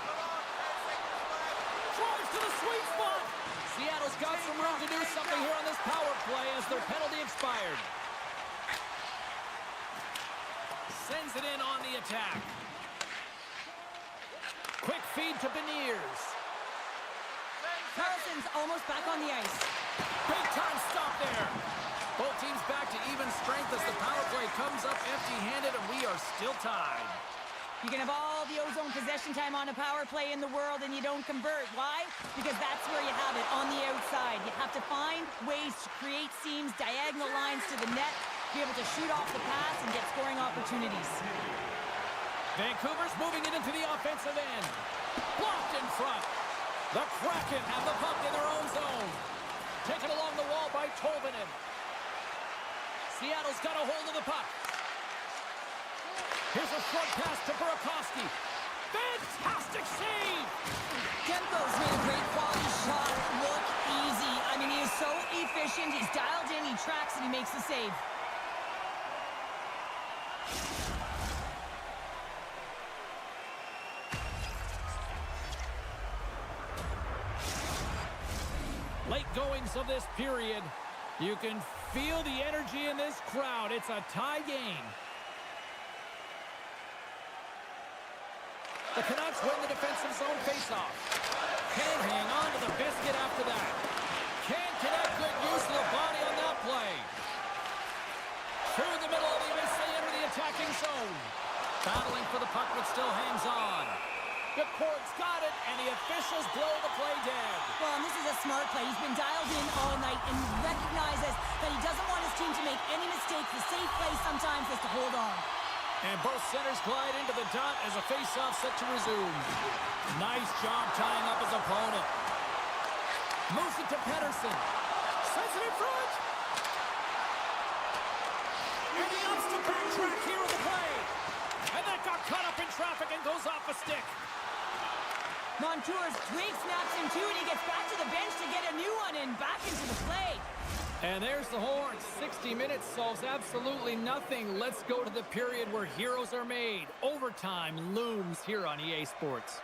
Drives to the sweet spot. Seattle's got some room to do something here on this power play as their penalty expired. Sends it in on the attack. Quick feed to Beniers. Carlson's almost back on the ice. Big time stop there. Both teams back to even strength as the power play comes up empty-handed, and we are still tied. You can have all the ozone possession time on a power play in the world and you don't convert. Why? Because that's where you have it, on the outside. You have to find ways to create seams, diagonal lines to the net, be able to shoot off the pass and get scoring opportunities. Vancouver's moving it into the offensive end. Blocked in front. The Kraken have the puck in their own zone. Taken along the wall by Tolvanen. Seattle's got a hold of the puck. Here's a short pass to Burakovsky. Fantastic save! Kempo's made a great quality shot look easy. I mean, he is so efficient. He's dialed in, he tracks, and he makes the save. legs of this period. You can feel the energy in this crowd. It's a tie game. The Canucks win the defensive zone faceoff. Can't hang on to the biscuit after that. Can't connect. Good use of the body on that play. Through the middle, they eventually into the attacking zone. Battling for the puck, but still hangs on. The court's got it, and the officials blow the play dead. Well, and this is a smart play. He's been dialed in all night and recognizes that he doesn't want his team to make any mistakes. The safe play sometimes is to hold on. And both centers glide into the dot as a face-off set to resume. Nice job tying up his opponent. Moves it to Pedersen. Sends it in front. And he opts to backtrack here with the play. And that got caught up in traffic and goes off a stick. Montour's twig snaps in two, and he gets back to the bench to get a new one and back into the play. And there's the horn. 60 minutes solves absolutely nothing. Let's go to the period where heroes are made. Overtime looms here on EA Sports.